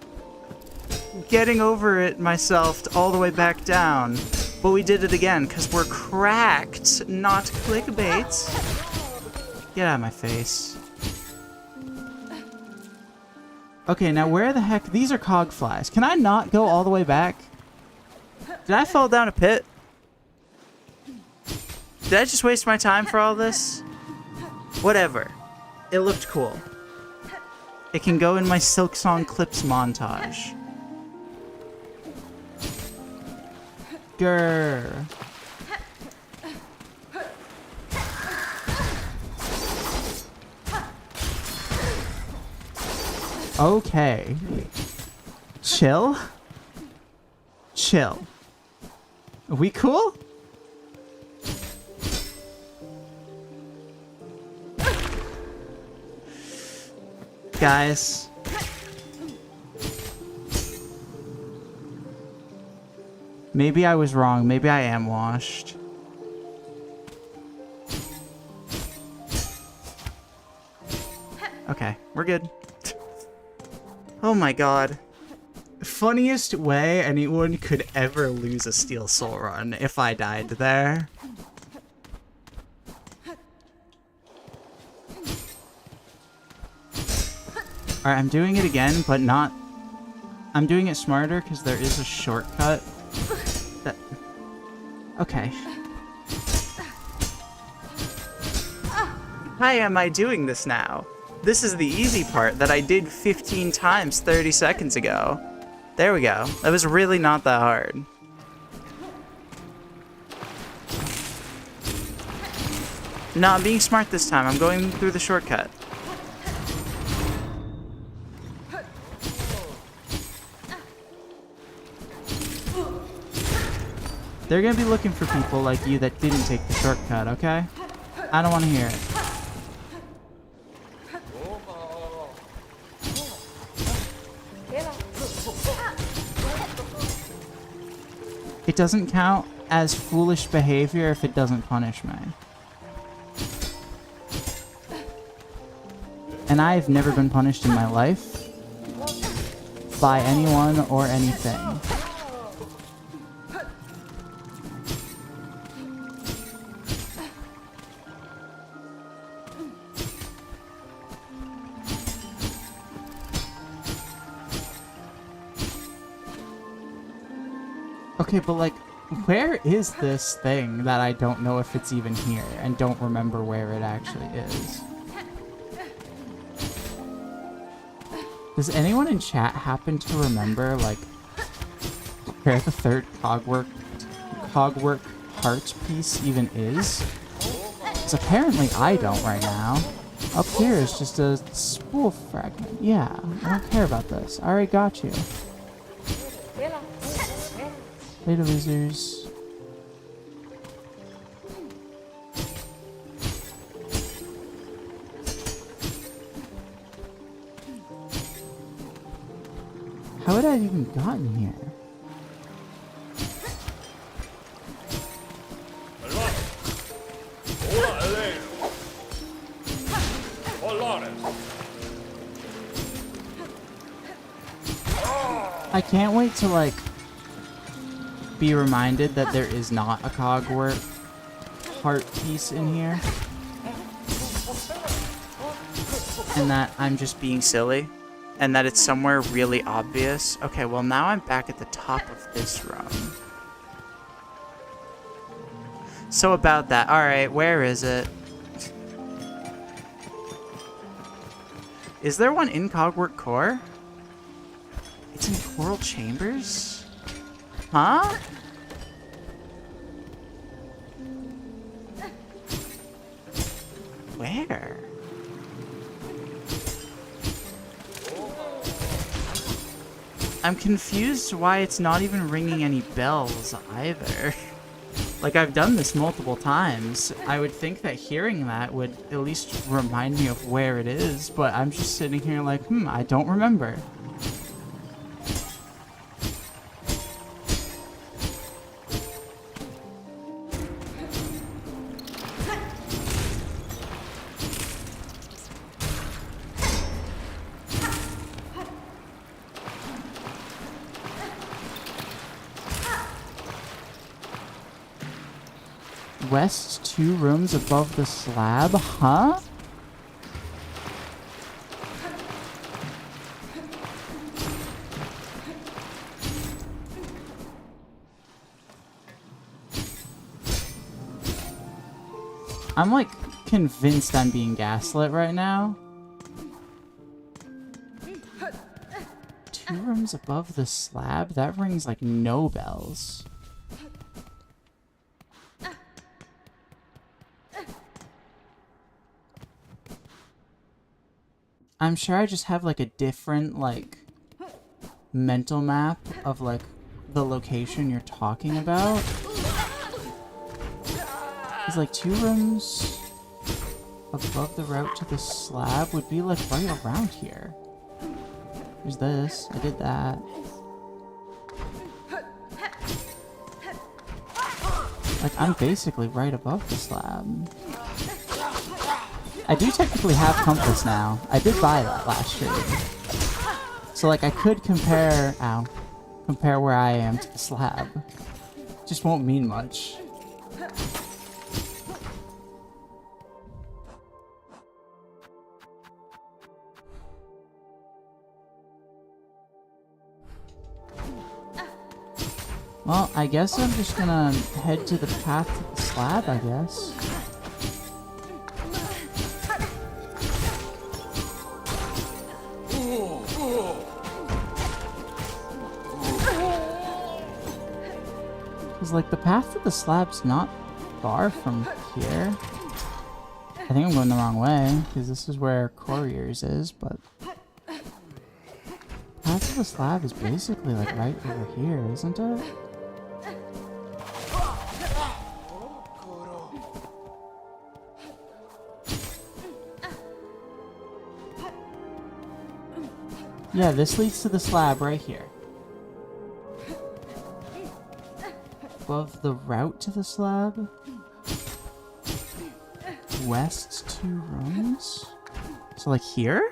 getting over it myself all the way back down. But we did it again because we're cracked, not clickbait. Get out of my face. Okay, now where the heck? These are cog flies. Can I not go all the way back? Did I fall down a pit? Did I just waste my time for all this? Whatever. It looked cool. It can go in my Silksong clips montage. Grr. Okay. Chill? Chill. Are we cool? Guys. Maybe I was wrong. Maybe I am washed. Okay, we're good. Oh my god. Funniest way anyone could ever lose a Steel Soul run if I died there. Alright, I'm doing it again, but not... I'm doing it smarter because there is a shortcut. That... Okay. Why am I doing this now? This is the easy part that I did 15 times 30 seconds ago. There we go. That was really not that hard. No, I'm being smart this time. I'm going through the shortcut. They're gonna be looking for people like you that didn't take the shortcut, okay? I don't want to hear it. It doesn't count as foolish behavior if it doesn't punish me. And I've never been punished in my life by anyone or anything. Okay, but like, where is this thing that I don't know if it's even here and don't remember where it actually is? Does anyone in chat happen to remember, like, where the third cogwork heart piece even is? Because apparently I don't right now. Up here is just a spool fragment. Yeah, I don't care about this. I already got you. Later, losers. How would I have even gotten here? I can't wait to, like, be reminded that there is not a cogwork heart piece in here. And that I'm just being silly. And that it's somewhere really obvious. Okay, well now I'm back at the top of this room. So about that. Alright, where is it? Is there one in Cogwork Core? It's in Coral Chambers? Huh? Where? I'm confused why it's not even ringing any bells either. Like, I've done this multiple times. I would think that hearing that would at least remind me of where it is, but I'm just sitting here like, I don't remember. West 2 rooms above the slab, huh? I'm like convinced I'm being gaslit right now. 2 rooms above the slab? That rings like no bells. I'm sure I just have like a different like mental map of like the location you're talking about. It's like 2 rooms above the route to the slab would be like right around here. There's this. I did that. Like I'm basically right above the slab. I do technically have compass now. I did buy that last stream. So like I could compare where I am to the slab. Just won't mean much. Well, I guess I'm just gonna head to the path to the slab, I guess. Because, like, the path to the slab's not far from here. I think I'm going the wrong way, because this is where Courier's is, but... path to the slab is basically, like, right over here, isn't it? Yeah, this leads to the slab right here. Above the route to the slab. West 2 rooms. So like here?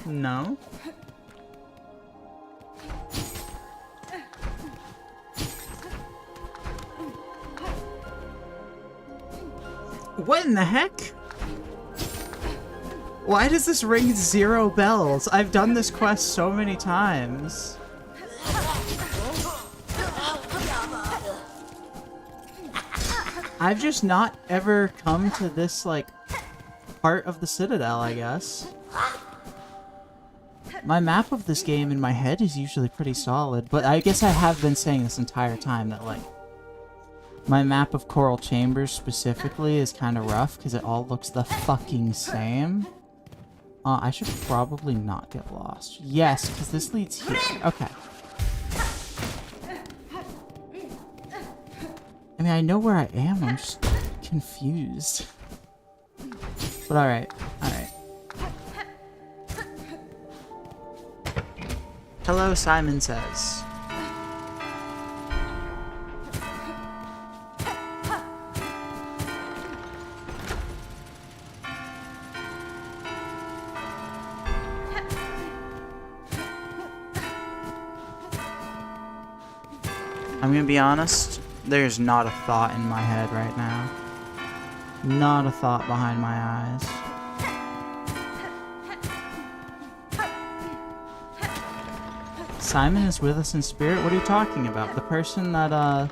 No. What in the heck? Why does this ring 0 bells? I've done this quest so many times. I've just not ever come to this, like, part of the Citadel, I guess. My map of this game in my head is usually pretty solid, but I guess I have been saying this entire time that, like, my map of Coral Chambers specifically is kind of rough because it all looks the fucking same. I should probably not get lost. Yes, because this leads here. Okay. I mean, I know where I am, I'm just confused. But alright, alright. Hello, Simon says. I'm gonna be honest, there's not a thought in my head right now. Not a thought behind my eyes. Simon is with us in spirit? What are you talking about? The person that,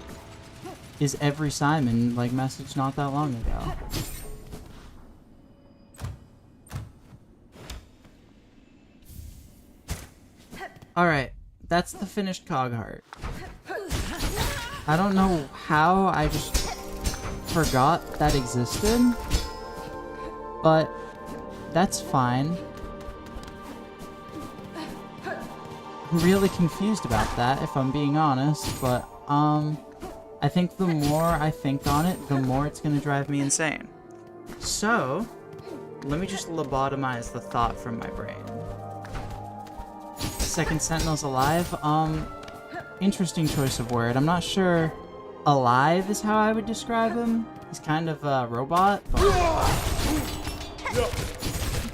is every Simon, like, messaged not that long ago. Alright, that's the finished cog heart. I don't know how I just forgot that existed, but that's fine. I'm really confused about that, if I'm being honest, but, I think the more I think on it, the more it's gonna drive me insane. So, let me just lobotomize the thought from my brain. Second Sentinel's alive? Interesting choice of word. I'm not sure alive is how I would describe him. He's kind of a robot, but...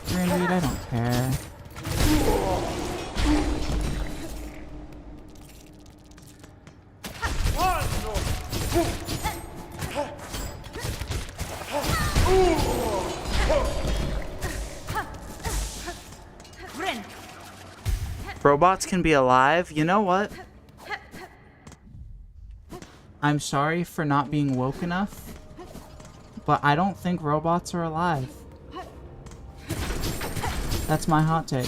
Greenweed, I don't care. Robots can be alive? You know what? I'm sorry for not being woke enough, but I don't think robots are alive. That's my hot take.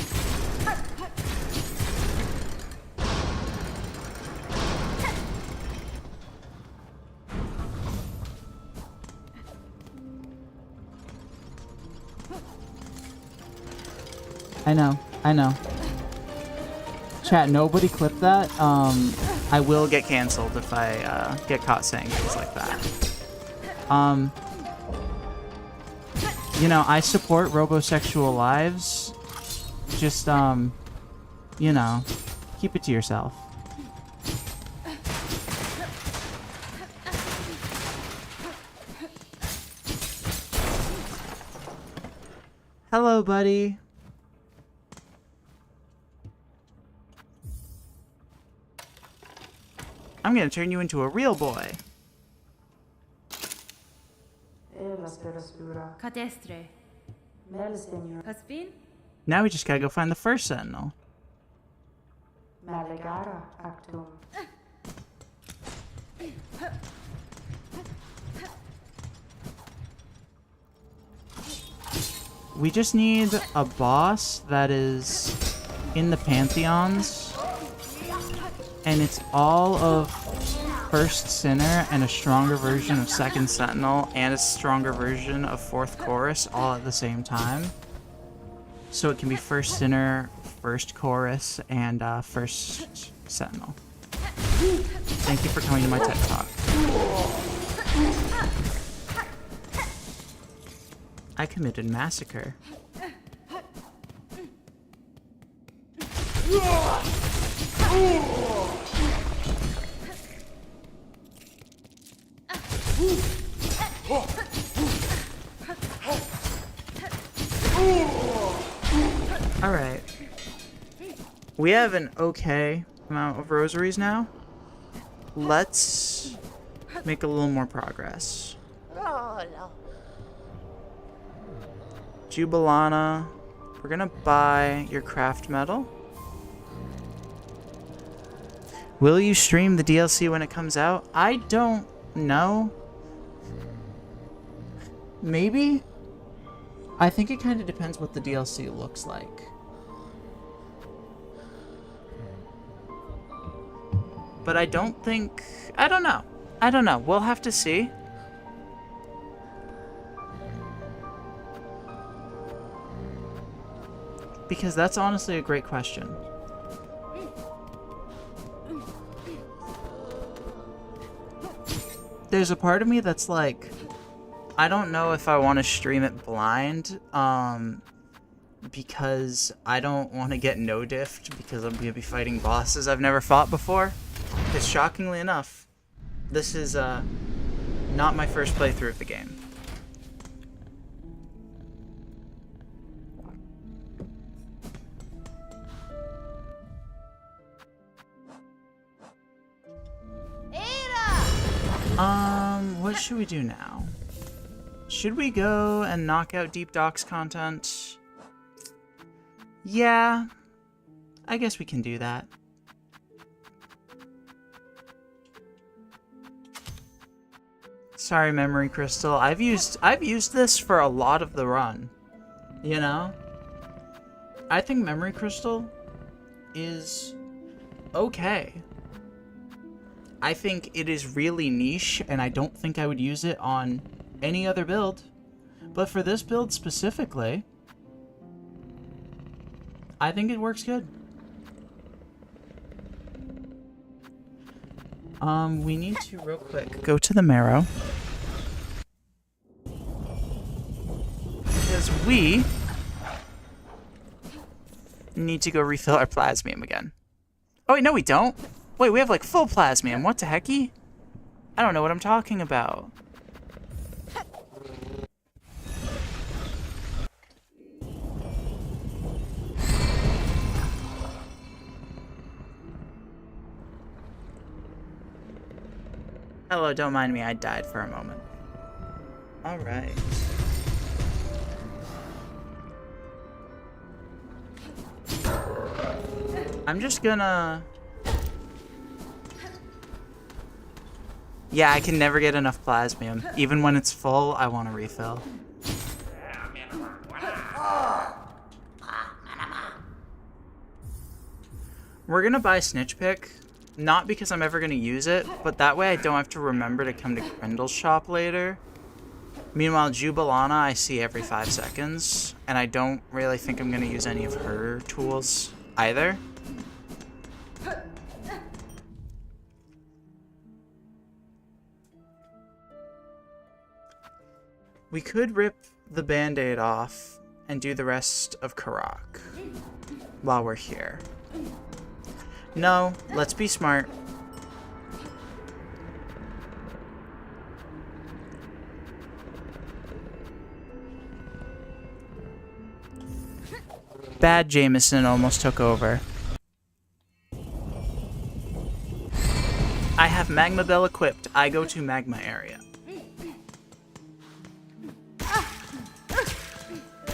I know. Chat, nobody clip that. I will get canceled if I get caught saying things like that. You know, I support robosexual lives. Just, you know, keep it to yourself. Hello, buddy. I'm gonna turn you into a real boy. Cadestre. Caspin? Now we just gotta go find the first Sentinel. We just need a boss that is in the Pantheons, and it's all of First Sinner and a stronger version of Second Sentinel and a stronger version of Fourth Chorus all at the same time. So it can be First Sinner, First Chorus, and First Sentinel. Thank you for coming to my TED Talk. I committed massacre. Alright. We have an okay amount of rosaries now. Let's make a little more progress. Jubilana, we're gonna buy your craft medal. Will you stream the DLC when it comes out? I don't know. Maybe? I think it kind of depends what the DLC looks like. But I don't think... I don't know. I don't know. We'll have to see. Because that's honestly a great question. There's a part of me that's like, I don't know if I want to stream it blind, because I don't want to get no-diffed because I'm going to be fighting bosses I've never fought before. Because shockingly enough, this is not my first playthrough of the game. What should we do now? Should we go and knock out Deep Docks content? Yeah, I guess we can do that. Sorry, Memory Crystal. I've used this for a lot of the run. You know? I think Memory Crystal is okay. I think it is really niche, and I don't think I would use it on any other build. But for this build specifically, I think it works good. We need to, real quick, go to the marrow. Because we need to go refill our plasmium again. Oh, wait, no, we don't. Wait, we have, like, full plasmium. What the hecky? I don't know what I'm talking about. Hello, don't mind me. I died for a moment. Alright. I'm just gonna... Yeah, I can never get enough plasmium. Even when it's full, I want to refill. We're gonna buy Snitch Pick, not because I'm ever gonna use it, but that way I don't have to remember to come to Grendel's shop later. Meanwhile, Jubilana I see every 5 seconds, and I don't really think I'm gonna use any of her tools either. We could rip the band-aid off and do the rest of Karak while we're here. No, let's be smart. Bad Jameson almost took over. I have Magma Bell equipped. I go to Magma area.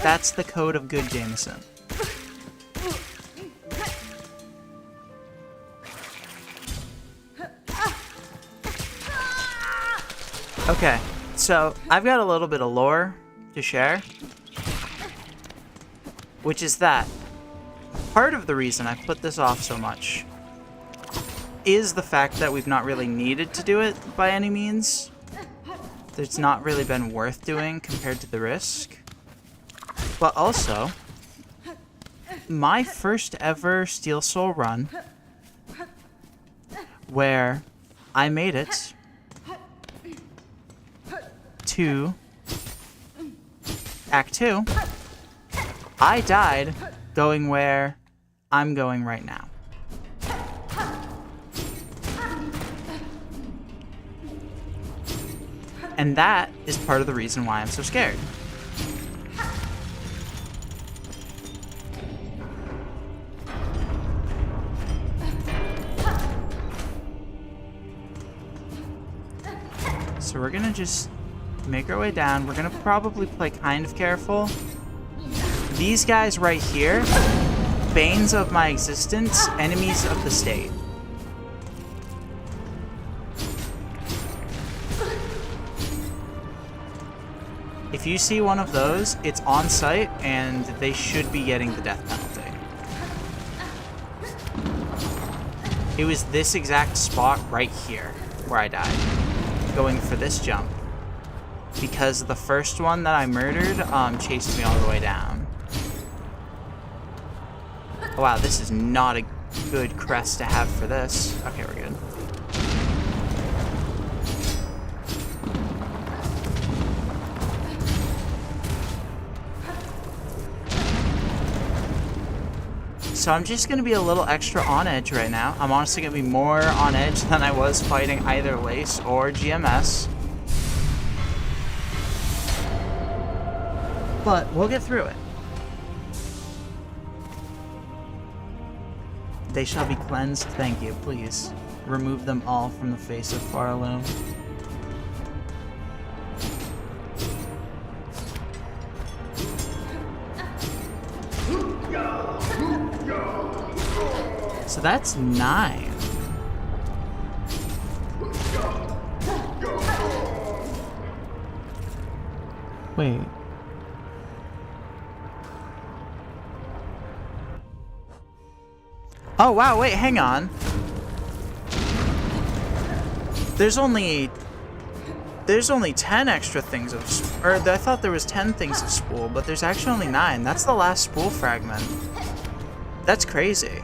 That's the code of good Jameson. Okay, so I've got a little bit of lore to share, which is that part of the reason I put this off so much is the fact that we've not really needed to do it by any means. It's not really been worth doing compared to the risk. But also, my first ever Steel Soul run, where I made it to Act 2, I died going where I'm going right now. And that is part of the reason why I'm so scared. So we're gonna just make our way down. We're gonna probably play kind of careful. These guys right here, banes of my existence, enemies of the state. If you see one of those, it's on site and they should be getting the death penalty. It was this exact spot right here where I died, going for this jump, because the first one that I murdered chased me all the way down. Oh, wow, this is not a good crest to have for this. Okay, we're good. So I'm just going to be a little extra on edge right now. I'm honestly going to be more on edge than I was fighting either Lace or GMS. But we'll get through it. They shall be cleansed. Thank you, please. Remove them all from the face of Farloom. So that's 9. Wait. Oh, wow, wait, hang on. There's only 10 extra things of... Or I thought there was 10 things of spool, but there's actually only 9. That's the last spool fragment. That's crazy.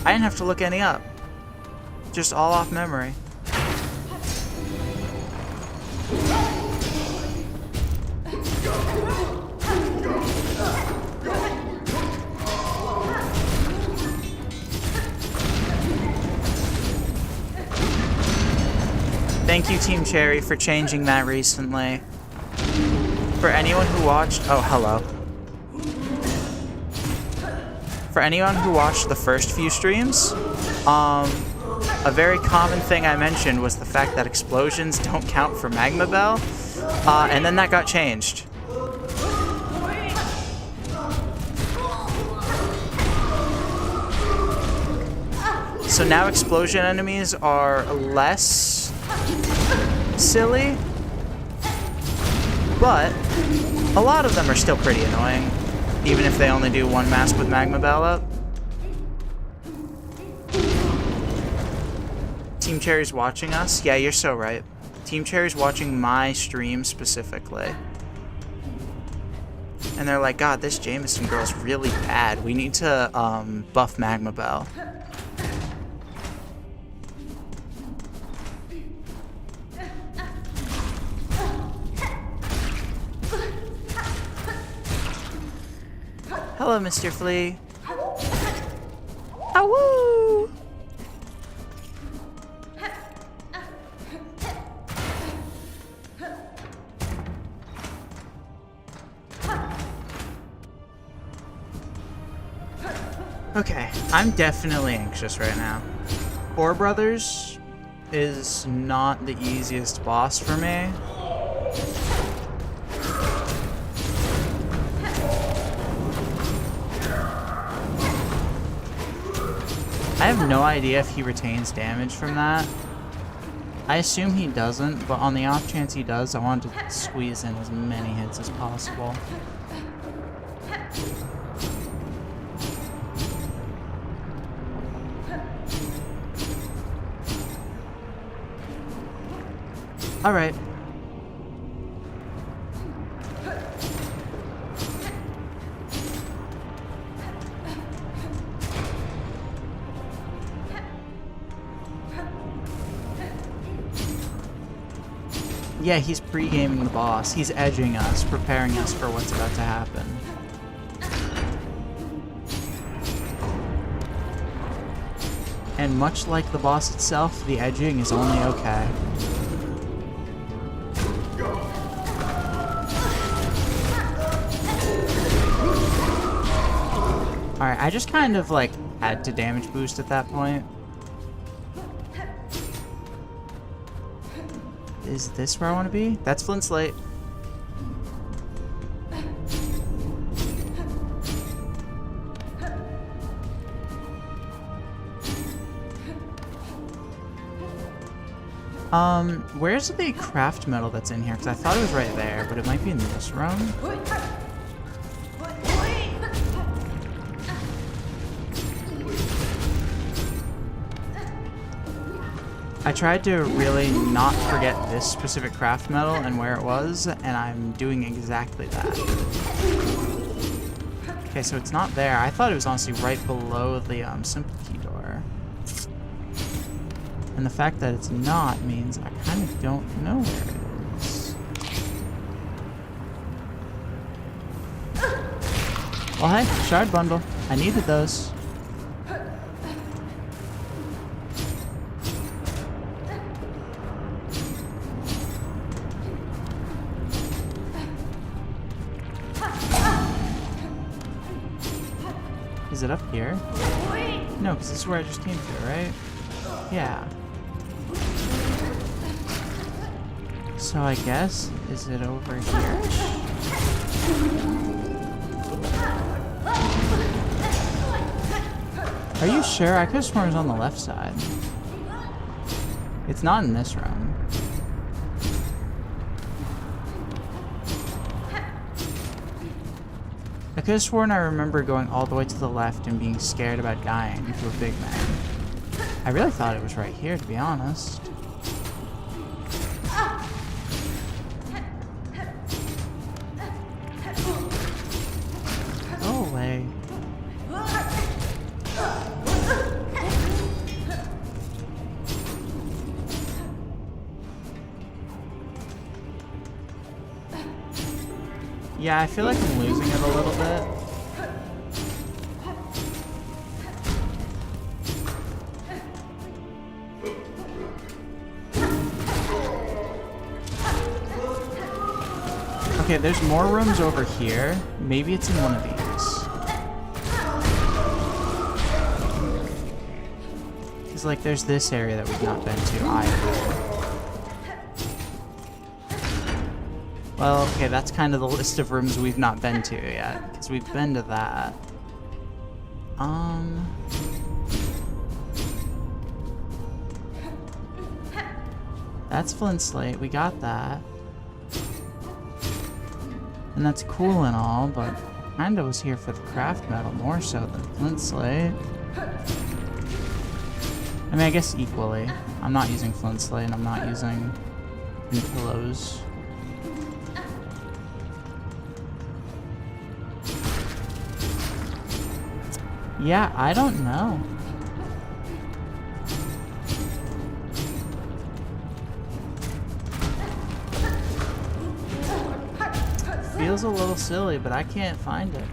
I didn't have to look any up. Just all off memory. Thank you, Team Cherry, for changing that recently. For anyone who watched... Oh, hello. For anyone who watched the first few streams, a very common thing I mentioned was the fact that explosions don't count for Magma Bell, and then that got changed. So now explosion enemies are less silly, but a lot of them are still pretty annoying. Even if they only do one mask with Magma Bell up. Team Cherry's watching us? Yeah, you're so right. Team Cherry's watching my stream specifically. And they're like, God, this Jameson girl's really bad. We need to buff Magma Bell. Hello, Mr. Flea. Awoo! Okay, I'm definitely anxious right now. Four Brothers is not the easiest boss for me. I have no idea if he retains damage from that. I assume he doesn't, but on the off chance he does, I want to squeeze in as many hits as possible. Alright. Yeah, he's pre-gaming the boss. He's edging us, preparing us for what's about to happen. And much like the boss itself, the edging is only okay. Alright, I just kind of like had to damage boost at that point. Is this where I want to be? That's Flint Slate. Where's the craft metal that's in here? Because I thought it was right there, but it might be in this room. I tried to really not forget this specific craft metal and where it was, and I'm doing exactly that. Okay, so it's not there. I thought it was honestly right below the simple key door. And the fact that it's not means I kind of don't know where it is. Well, hey, shard bundle. I needed those. Is it up here? No, because this is where I just came through, right? Yeah. So I guess, is it over here? Are you sure? I could have sworn it was on the left side. It's not in this room. I could have sworn I remember going all the way to the left and being scared about dying to a big man. I really thought it was right here, to be honest. Go away. Yeah, I feel like I'm losing it a little bit. Okay, there's more rooms over here. Maybe it's in one of these. Because, like, there's this area that we've not been to either. Well, okay, that's kind of the list of rooms we've not been to yet, because we've been to that. That's flint slate, we got that. And that's cool and all, but kinda was here for the craft metal more so than flint slate. I mean, I guess equally. I'm not using flint slate, and I'm not using pillows. Yeah, I don't know. Feels a little silly, but I can't find it.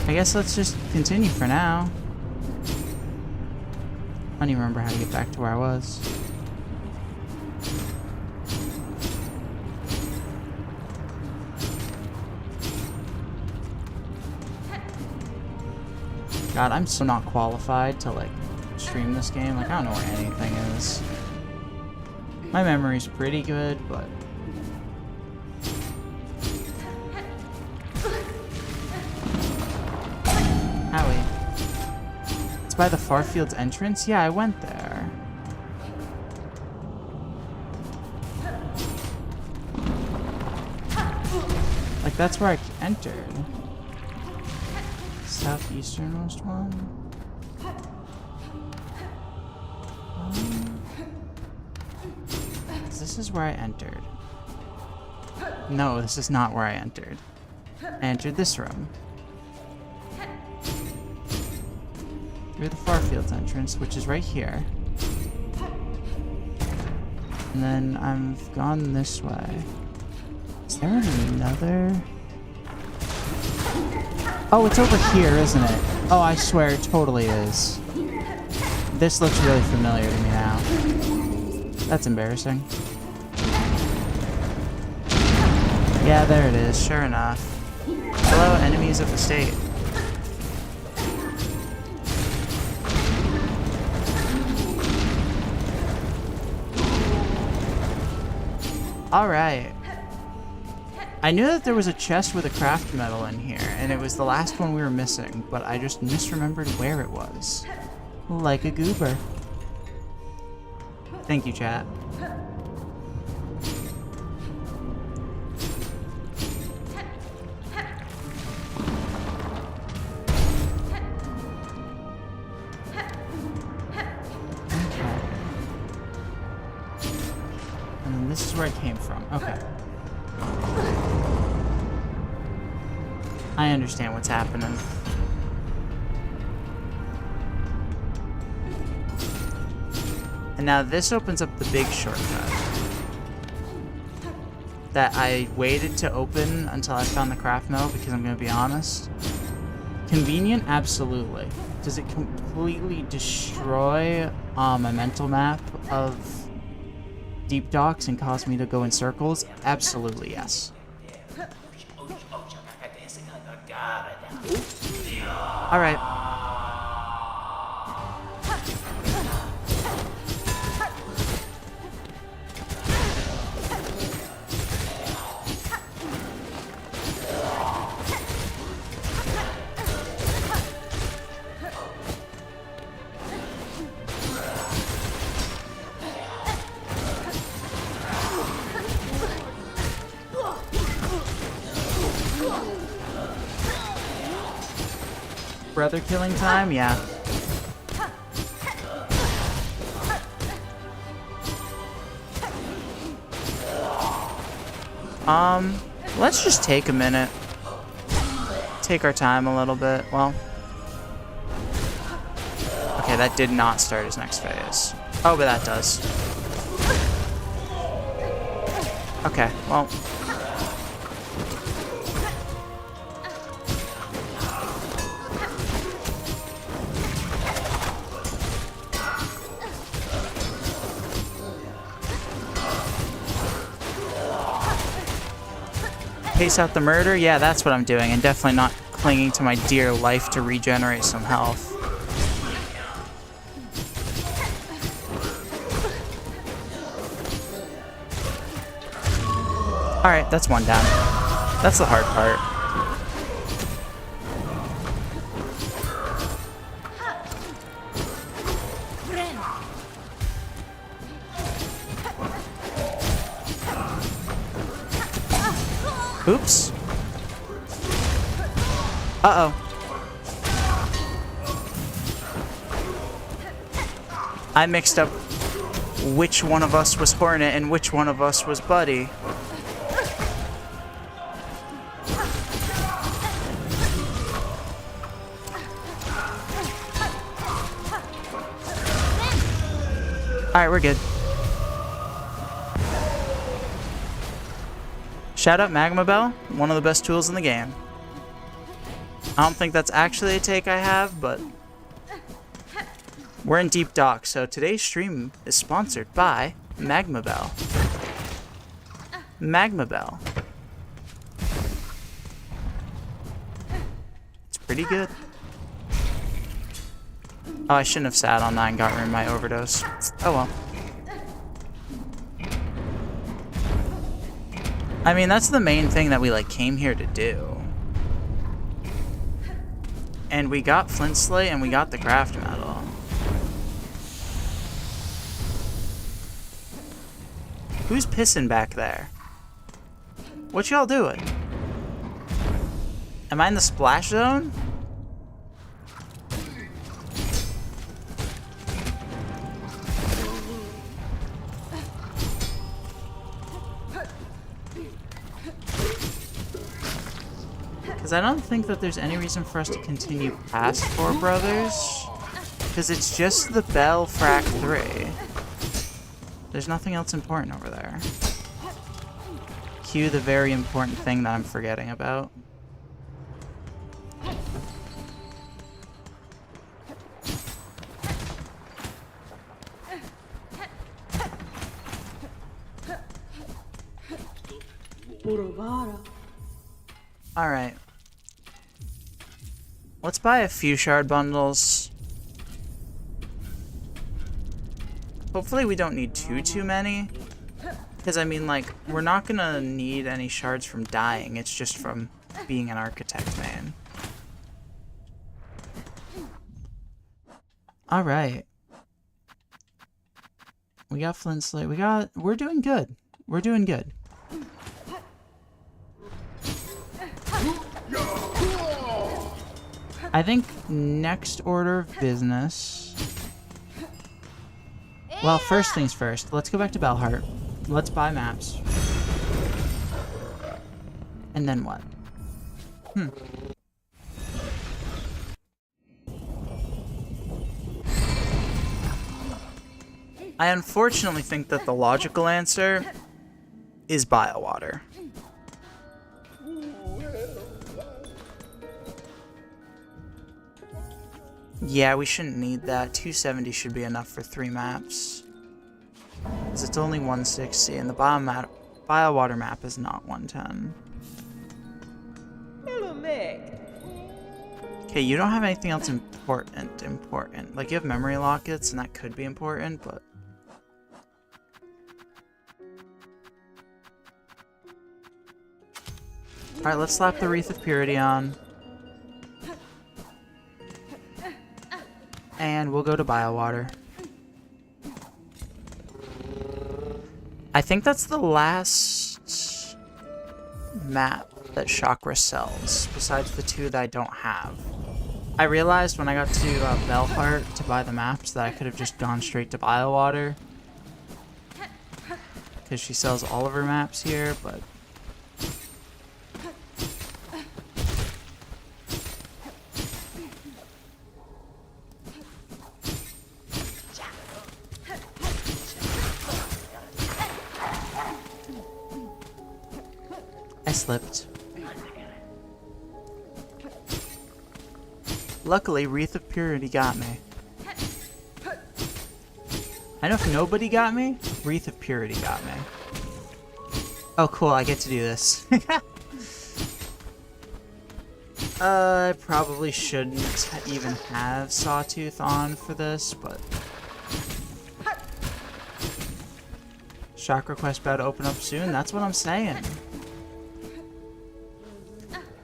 I guess let's just continue for now. I don't even remember how to get back to where I was. God, I'm so not qualified to, like, stream this game. Like, I don't know where anything is. My memory's pretty good, but... Howie. It's by the Farfield's entrance? Yeah, I went there. Like, that's where I entered. Southeasternmost one? This is where I entered. No, this is not where I entered. I entered this room. Through the Farfield's entrance, which is right here. And then I've gone this way. Is there another... Oh, it's over here, isn't it? Oh, I swear it totally is. This looks really familiar to me now. That's embarrassing. Yeah, there it is, sure enough. Hello, enemies of the state. Alright. I knew that there was a chest with a craft metal in here, and it was the last one we were missing, but I just misremembered where it was. Like a goober. Thank you, chat. And this is where it came from. Okay. I understand what's happening. And now this opens up the big shortcut that I waited to open until I found the craft metal, because I'm going to be honest. Convenient? Absolutely. Does it completely destroy my mental map of deep docks and cause me to go in circles? Absolutely, yes. Alright. Brother killing time? Yeah. Let's just take a minute. Take our time a little bit. Well. Okay, that did not start his next phase. Oh, but that does. Okay, well. Pace out the murder? Yeah, that's what I'm doing, and definitely not clinging to my dear life to regenerate some health. Alright, that's one down. That's the hard part. Oops. Uh-oh. I mixed up which one of us was Hornet and which one of us was Buddy. Alright, we're good. Shout out Magma Bell, one of the best tools in the game. I don't think that's actually a take I have, but we're in deep dock, so today's stream is sponsored by Magma Bell. Magma Bell. It's pretty good. Oh, I shouldn't have sat on that and got rid of my overdose. Oh well. I mean, that's the main thing that we, like, came here to do. And we got Flint Slate and we got the craft metal. Who's pissing back there? What y'all doing? Am I in the splash zone? Because I don't think that there's any reason for us to continue past Four Brothers. Because it's just the Bell Frac 3. There's nothing else important over there. Cue the very important thing that I'm forgetting about. Alright. Let's buy a few shard bundles. Hopefully we don't need too many. Because, I mean, like, we're not gonna need any shards from dying. It's just from being an architect main. Alright. We got flint slate. We're doing good. We're doing good. I think next order of business... Well, first things first. Let's go back to Bellheart. Let's buy maps. And then what? I unfortunately think that the logical answer is biowater. Yeah, we shouldn't need that. 270 should be enough for 3 maps. Because it's only 160, and the biowater map is not 110. Okay, you don't have anything else important. Like, you have memory lockets, and that could be important, but... Alright, let's slap the Wreath of Purity on. And we'll go to Biowater. I think that's the last map that Chakra sells, besides the 2 that I don't have. I realized when I got to Bellheart to buy the maps that I could have just gone straight to Biowater. Because she sells all of her maps here, but... I slipped. Luckily, Wreath of Purity got me. I know if nobody got me, Wreath of Purity got me. Oh cool, I get to do this. I probably shouldn't even have Sawtooth on for this, but... Chakra Quest about to open up soon, that's what I'm saying.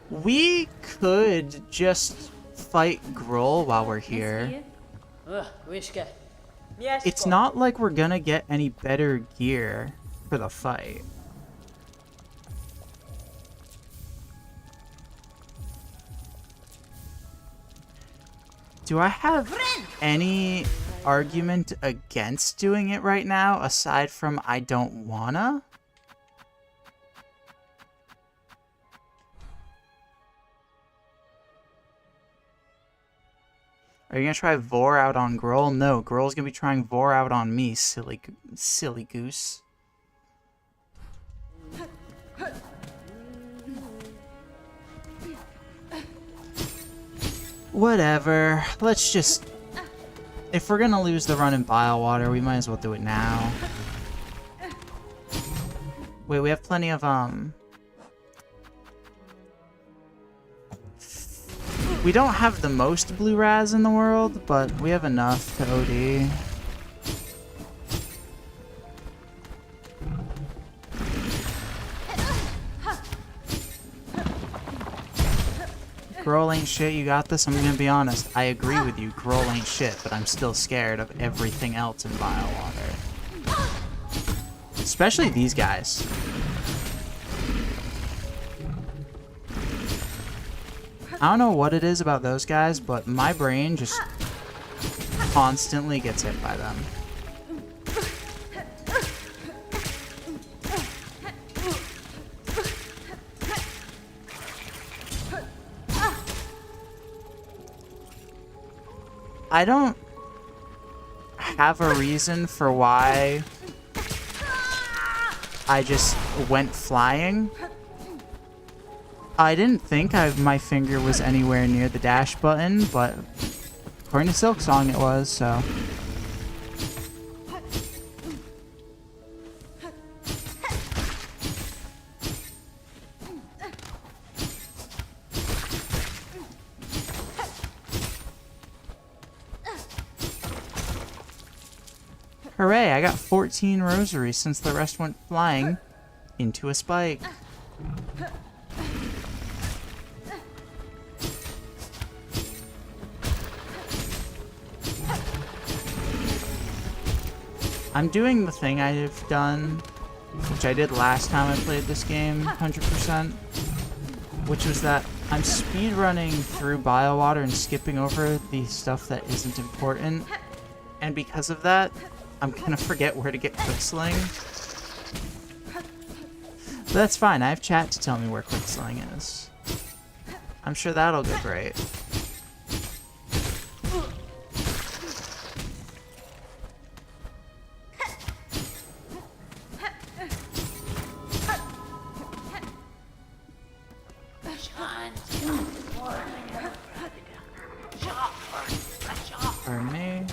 We could just fight Grohl while we're here. It's not like we're gonna get any better gear for the fight. Do I have any argument against doing it right now, aside from I don't wanna? Are you gonna try Vor out on Grohl? No, Grohl's gonna be trying Vor out on me, silly goose. Whatever. Let's just... If we're gonna lose the run in Biowater, we might as well do it now. Wait, we have plenty of, We don't have the most blue raz in the world, but we have enough to OD. Grohl ain't shit, you got this? I'm gonna be honest, I agree with you, Grohl ain't shit, but I'm still scared of everything else in Biowater. Especially these guys. I don't know what it is about those guys, but my brain just constantly gets hit by them. I don't have a reason for why I just went flying. I didn't think my finger was anywhere near the dash button, but according to Silksong it was, so... Hooray, I got 14 rosaries since the rest went flying into a spike. I'm doing the thing I've done, which I did last time I played this game 100%, which was that I'm speedrunning through Biowater and skipping over the stuff that isn't important, and because of that, I'm gonna forget where to get Quicksling. But that's fine, I have chat to tell me where Quicksling is. I'm sure that'll go great. Pardon me.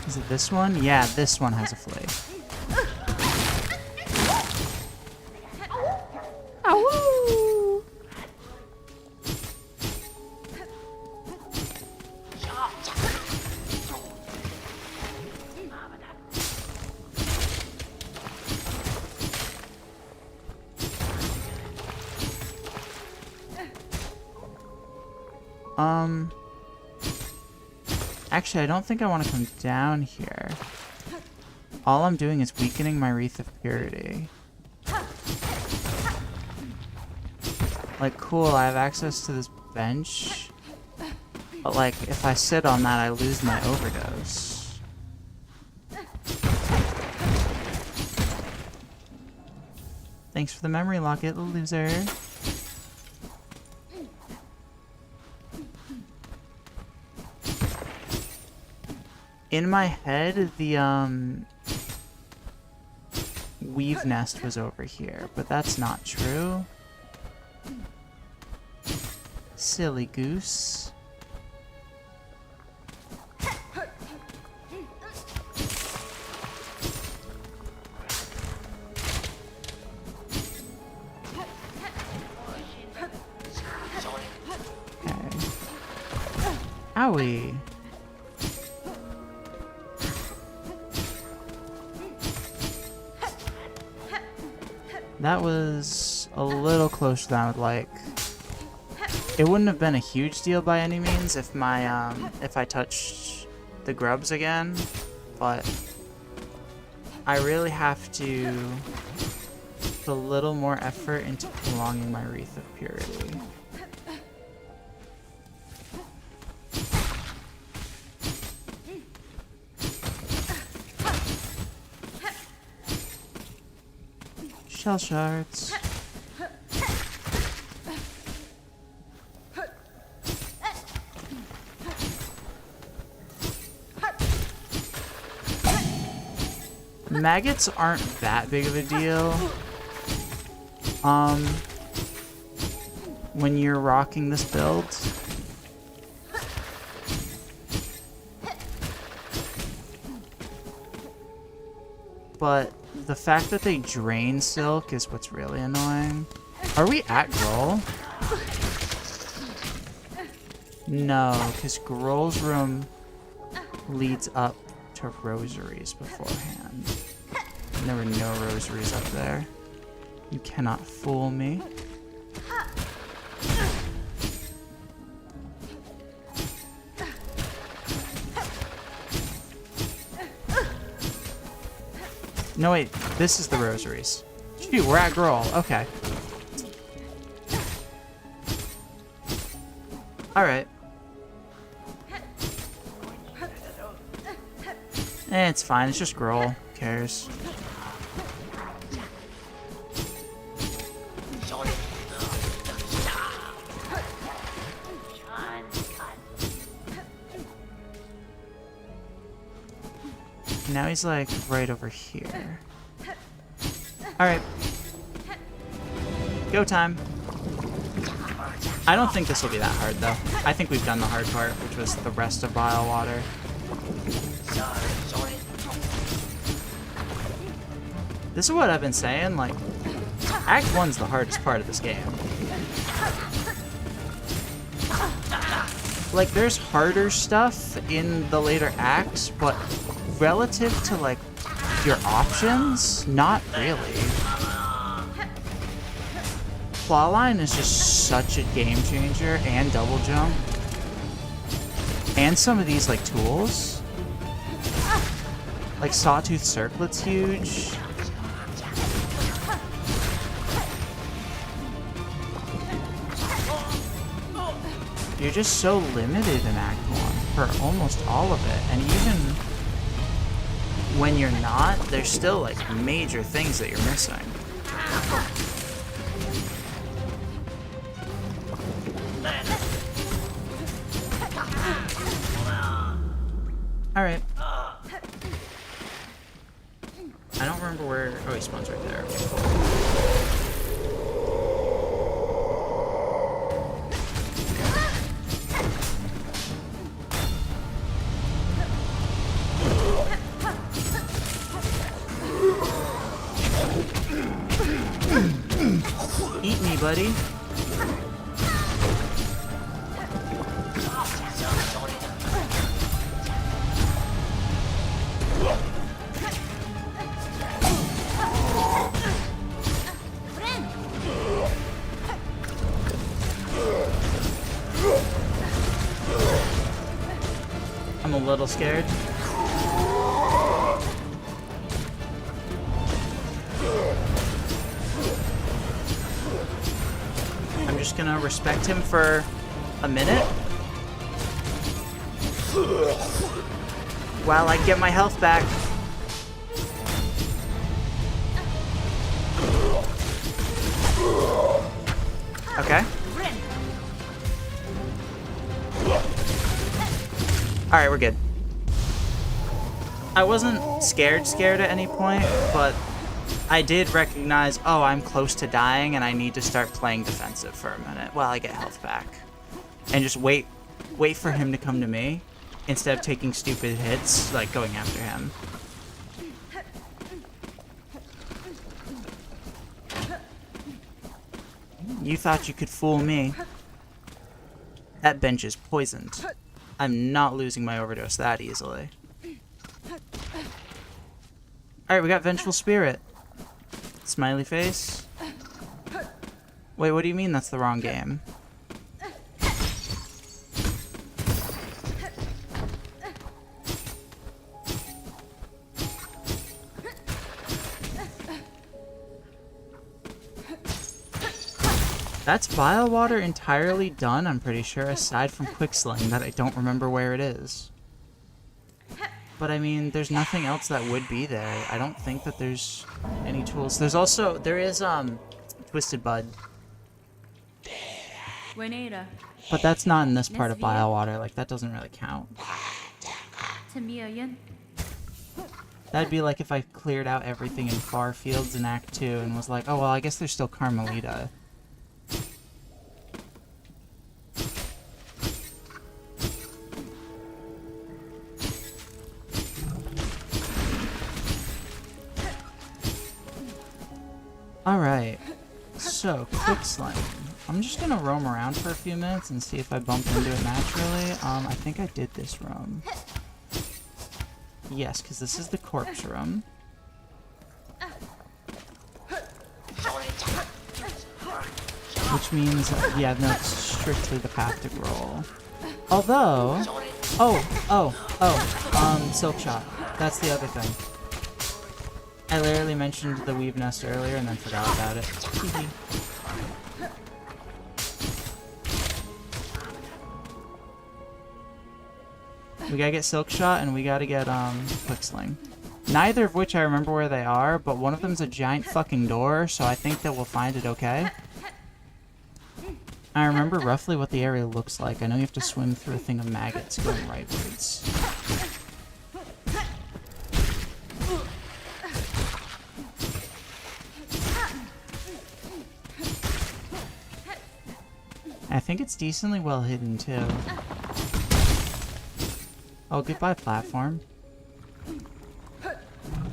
Is it this one? Yeah, this one has a flake. Ow! Actually, I don't think I want to come down here. All I'm doing is weakening my Wreath of Purity. Like, cool, I have access to this bench. But, like, if I sit on that, I lose my overdose. Thanks for the memory locket, loser. In my head, the, weave nest was over here, but that's not true. Silly goose. Okay. Owie. That was a little closer than I would like. It wouldn't have been a huge deal by any means if my if I touched the grubs again, but I really have to put a little more effort into prolonging my Wreath of Purity. Shell shards. Maggots aren't that big of a deal. When you're rocking this build. But the fact that they drain silk is what's really annoying. Are we at Groll? No, because Groll's room leads up to rosaries beforehand. And there were no rosaries up there. You cannot fool me. No, wait, this is the rosaries. Shoot, we're at Groll. Okay. Alright. It's fine, it's just Groll. Who cares? Now he's like right over here. Alright. Go time. I don't think this will be that hard though. I think we've done the hard part, which was the rest of Biowater. This is what I've been saying, like, Act 1's the hardest part of this game. Like, there's harder stuff in the later acts, but relative to, like, your options, not really. Clawline is just such a game changer, and double jump. And some of these, like, tools. Like, Sawtooth Circlet's huge. You're just so limited in Act 1 for almost all of it. And even when you're not, there's still, like, major things that you're missing. Alright. I don't remember where... Oh, he spawns right there. Okay, cool. Eat me, buddy. I'm a little scared. I'm just gonna respect him for a minute while I get my health back. Okay. Alright, we're good. I wasn't scared at any point, but I did recognize, oh, I'm close to dying and I need to start playing defensive for a minute while I get health back. And just wait for him to come to me instead of taking stupid hits, like going after him. You thought you could fool me. That bench is poisoned. I'm not losing my overdose that easily. Alright, we got Vengeful Spirit. Smiley face. Wait, what do you mean that's the wrong game? That's Vile Water entirely done, I'm pretty sure, aside from Quicksling that I don't remember where it is. But I mean, there's nothing else that would be there. I don't think that there's any tools. There is Twisted Bud. But that's not in this part of Vile Water, like that doesn't really count. That'd be like if I cleared out everything in Far Fields in Act 2 and was like, oh well, I guess there's still Carmelita. Alright, so, Quicksling. I'm just gonna roam around for a few minutes and see if I bump into it naturally. I think I did this room. Yes, because this is the corpse room. Which means, yeah, no, it's strictly the path to Grohl. Although... Silk Shot. That's the other thing. I literally mentioned the Weave Nest earlier and then forgot about it. We gotta get Silk Shot and we gotta get Quicksling. Neither of which I remember where they are, but one of them's a giant fucking door, so I think that we'll find it okay. I remember roughly what the area looks like. I know you have to swim through a thing of maggots going rightwards. I think it's decently well hidden, too. Oh, goodbye, platform.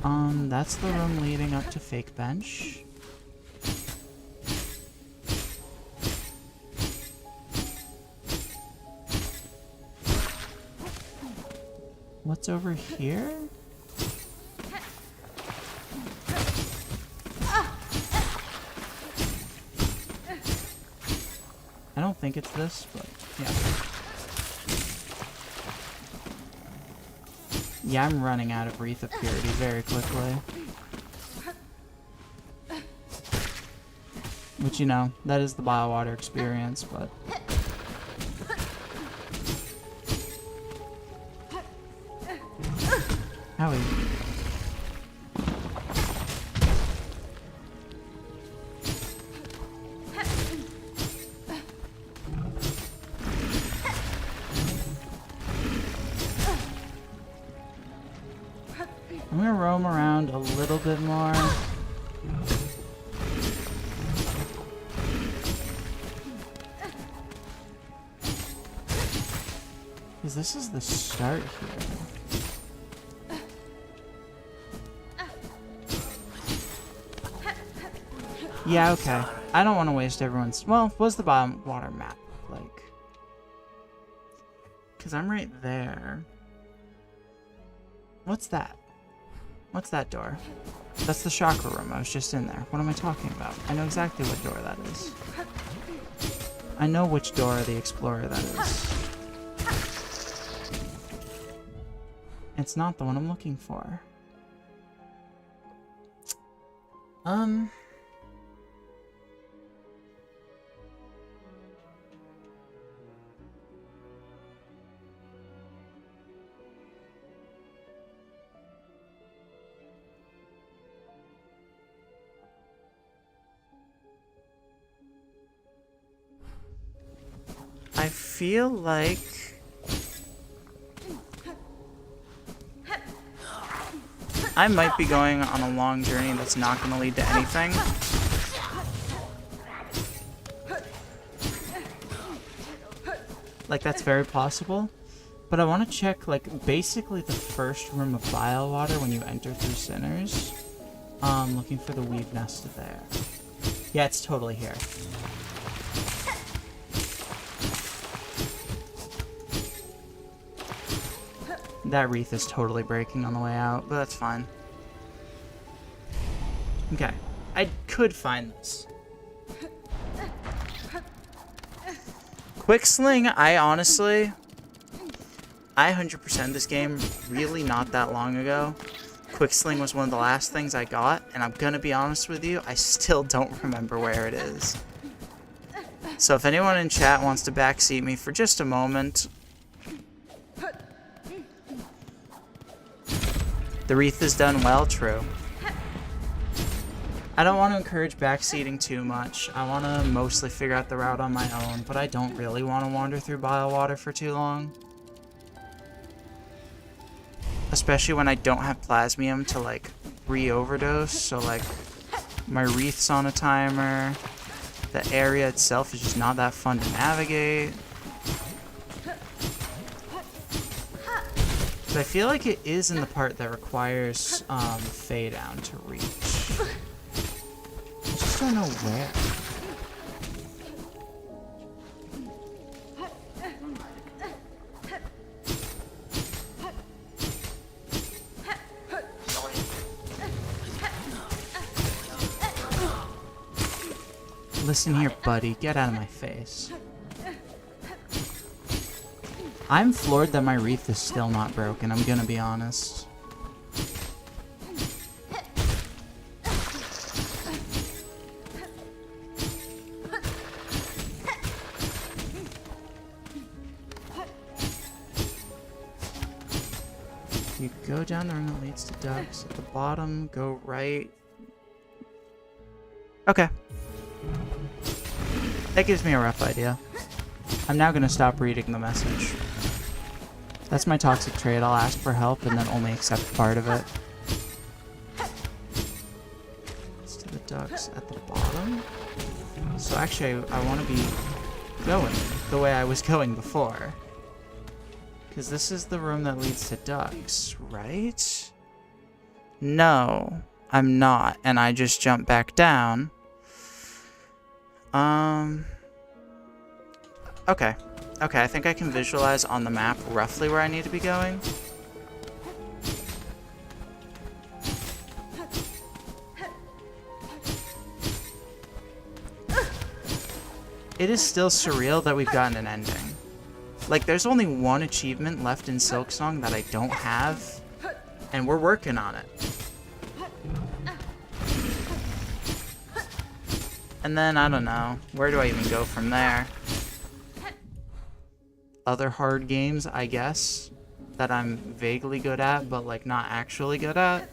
That's the room leading up to Fake Bench. What's over here? I don't think it's this, but yeah. Yeah, I'm running out of Wreath of Purity very quickly. Which, you know, that is the Biowater experience, but... Howie. I'm gonna roam around a little bit more. Because this is the start here. Yeah, okay. I don't want to waste everyone's... Well, what's the bottom water map like? Because I'm right there. What's that? What's that door? That's the chakra room. I was just in there. What am I talking about? I know exactly what door that is. I know which door of the Explorer that is. It's not the one I'm looking for. I feel like... I might be going on a long journey that's not going to lead to anything. Like, that's very possible. But I want to check, like, basically the first room of Biowater when you enter through Sinners. Looking for the Weave Nest there. Yeah, it's totally here. That wreath is totally breaking on the way out, but that's fine. Okay. I could find this. Quick Sling, I 100% this game really not that long ago. Quick Sling was one of the last things I got, and I'm gonna be honest with you, I still don't remember where it is. So if anyone in chat wants to backseat me for just a moment... The wreath is done well, true. I don't want to encourage backseating too much. I want to mostly figure out the route on my own, but I don't really want to wander through Biowater for too long. Especially when I don't have Plasmium to, like, re-overdose, so, like, my wreath's on a timer. The area itself is just not that fun to navigate. I feel like it is in the part that requires Fey down to reach. I just don't know where. Listen here, buddy. Get out of my face. I'm floored that my wreath is still not broken, I'm gonna be honest. You go down the room that leads to ducks. At the bottom, go right. Okay. That gives me a rough idea. I'm now gonna stop reading the message. That's my toxic trait. I'll ask for help and then only accept part of it. It's to the ducks at the bottom. So actually, I want to be going the way I was going before. Because this is the room that leads to ducks, right? No, I'm not. And I just jump back down. Okay. Okay, I think I can visualize on the map roughly where I need to be going. It is still surreal that we've gotten an ending. Like, there's only one achievement left in Silksong that I don't have, and we're working on it. And then, I don't know, where do I even go from there? Other hard games, I guess, that I'm vaguely good at, but, like, not actually good at.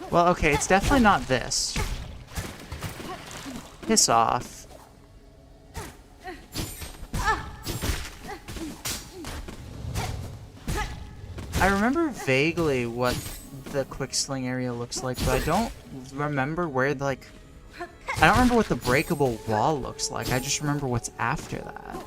Well, okay, it's definitely not this. Piss off. I remember vaguely what the quick sling area looks like, but I don't remember where, like... I don't remember what the breakable wall looks like. I just remember what's after that.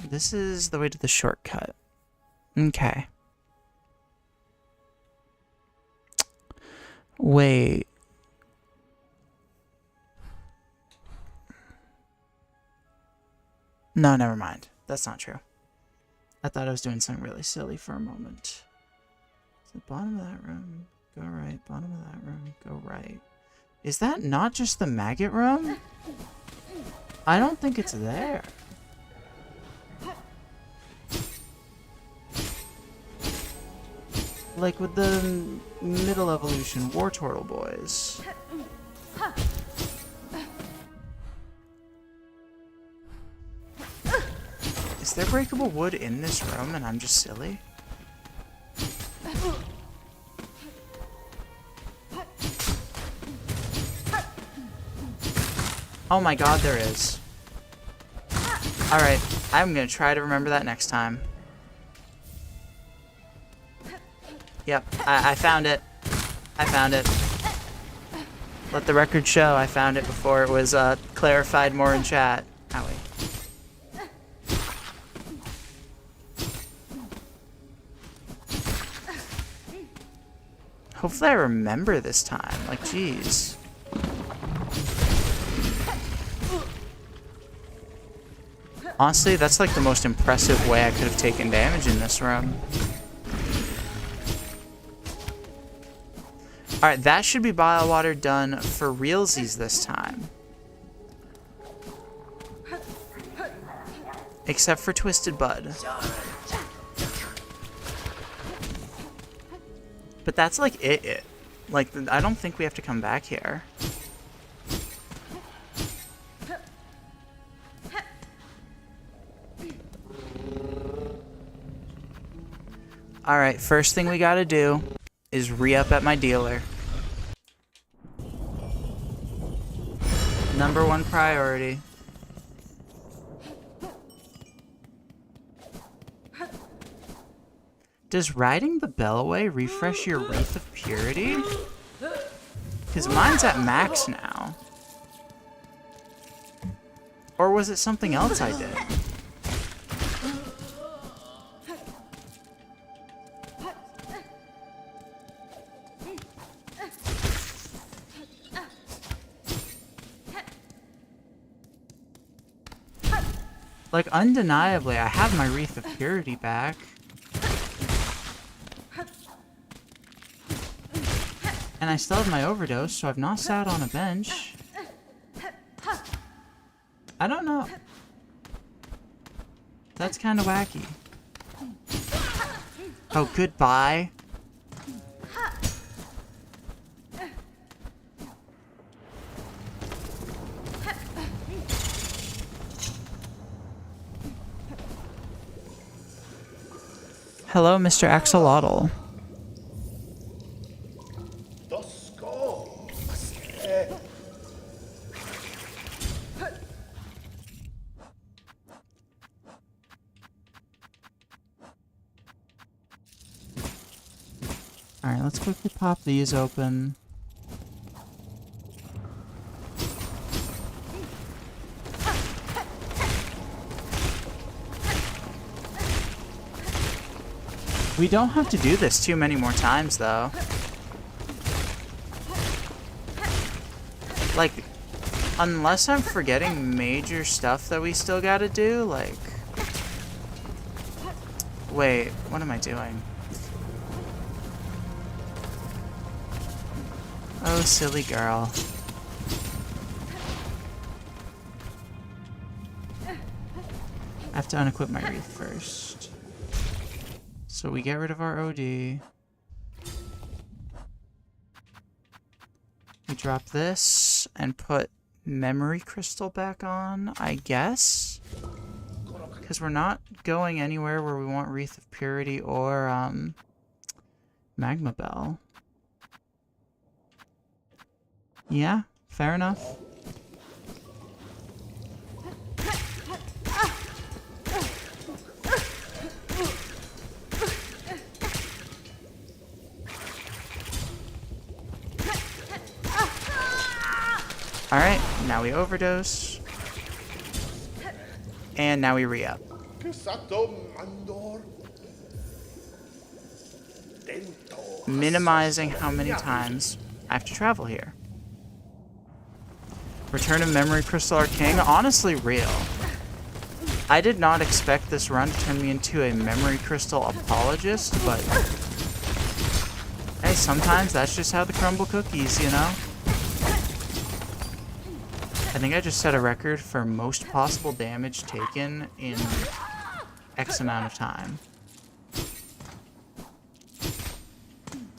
This is the way to the shortcut. Okay. Wait. No, never mind. That's not true. I thought I was doing something really silly for a moment. So bottom of that room, go right. Bottom of that room, go right. Is that not just the maggot room? I don't think it's there. Like with the middle evolution, War Turtle Boys. Is there breakable wood in this room and I'm just silly? Oh my god, there is. Alright, I'm gonna try to remember that next time. Yep, I found it. I found it. Let the record show I found it before it was clarified more in chat. Owie. Hopefully I remember this time. Like, jeez. Honestly, that's like the most impressive way I could have taken damage in this room. Alright, that should be bile water done for realsies this time. Except for Twisted Bud. But that's like it. Like, I don't think we have to come back here. Alright, first thing we gotta do is re-up at my dealer. Number one priority. Does riding the Bellaway refresh your Wreath of Purity? Because mine's at max now. Or was it something else I did? Like, undeniably, I have my Wreath of Purity back. And I still have my overdose, so I've not sat on a bench. I don't know. That's kind of wacky. Oh, goodbye. Hello, Mr. Axolotl. Alright, let's quickly pop these open. We don't have to do this too many more times, though. Like, unless I'm forgetting major stuff that we still gotta do, like... Wait, what am I doing? Oh, silly girl. I have to unequip my wreath first. So we get rid of our OD. We drop this and put memory crystal back on, I guess? Because we're not going anywhere where we want Wreath of Purity or Magma Bell. Yeah, fair enough. Alright, now we overdose. And now we re-up. Minimizing how many times I have to travel here. Return of Memory Crystal Arcane, honestly real. I did not expect this run to turn me into a Memory Crystal apologist, but... hey, sometimes that's just how the crumble cookies, you know? I think I just set a record for most possible damage taken in X amount of time.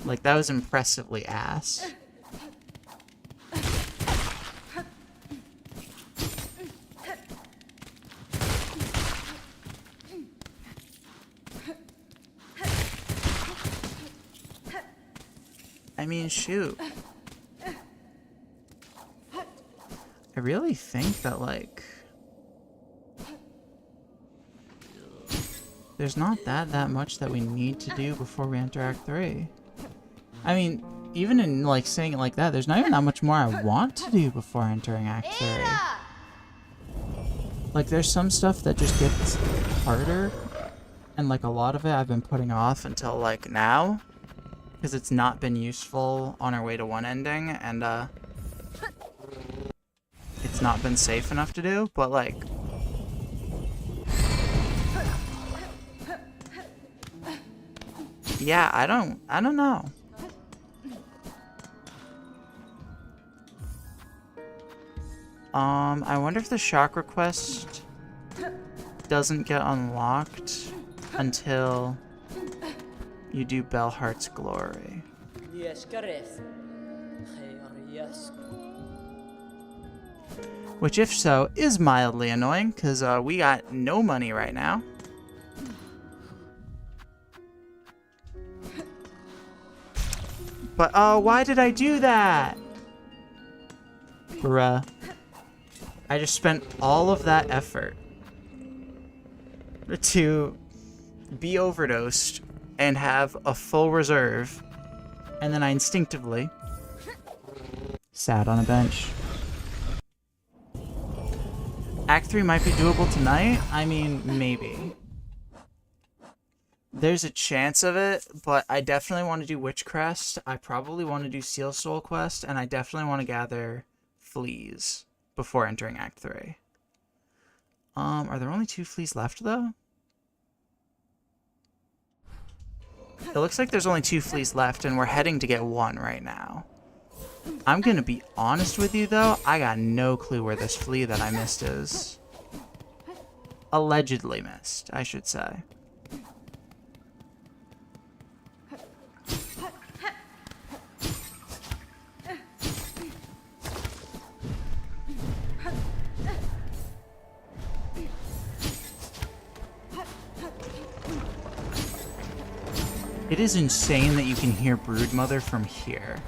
Like, that was impressively ass. I mean, shoot. I really think that, like, there's not that much that we need to do before we enter Act 3. I mean, even in, like, saying it like that, there's not even that much more I want to do before entering Act 3. Like, there's some stuff that just gets harder, and, like, a lot of it I've been putting off until, like, now, because it's not been useful on our way to one ending, and, it's not been safe enough to do, but, like... yeah, I don't know. I wonder if the chakra quest doesn't get unlocked until you do Bellheart's Glory. Which, if so, is mildly annoying, because we got no money right now. But, why did I do that? Bruh. I just spent all of that effort to be overdosed and have a full reserve, and then I instinctively sat on a bench. Act 3 might be doable tonight. I mean, maybe. There's a chance of it, but I definitely want to do Witchcrest. I probably want to do Seal Soul Quest, and I definitely want to gather fleas before entering Act 3. Are there only 2 fleas left, though? It looks like there's only 2 fleas left, and we're heading to get 1 right now. I'm gonna be honest with you, though. I got no clue where this flea that I missed is. Allegedly missed, I should say. It is insane that you can hear Broodmother from here.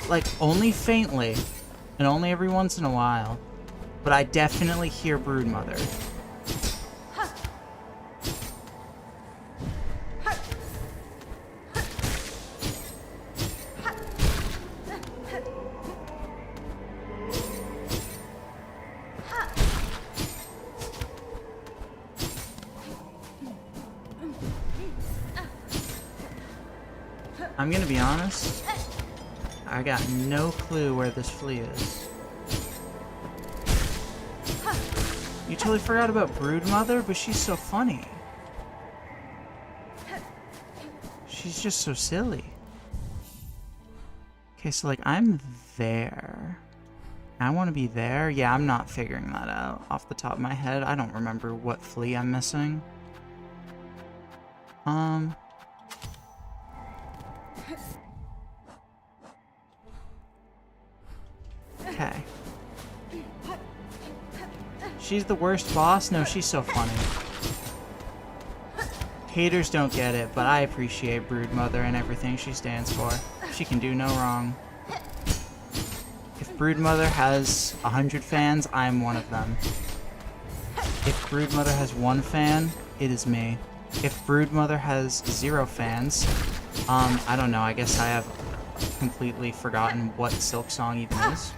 Like, only faintly, and only every once in a while, but I definitely hear Broodmother. I'm gonna be honest. I got no clue where this flea is. You totally forgot about Broodmother, but she's so funny. She's just so silly. Okay, so like I'm there. I want to be there. Yeah, I'm not figuring that out off the top of my head. I don't remember what flea I'm missing. Okay. She's the worst boss? No, she's so funny. Haters don't get it, but I appreciate Broodmother and everything she stands for. She can do no wrong. If Broodmother has 100 fans, I'm one of them. If Broodmother has 1 fan, it is me. If Broodmother has 0 fans, I don't know, I guess I have completely forgotten what Silksong even is.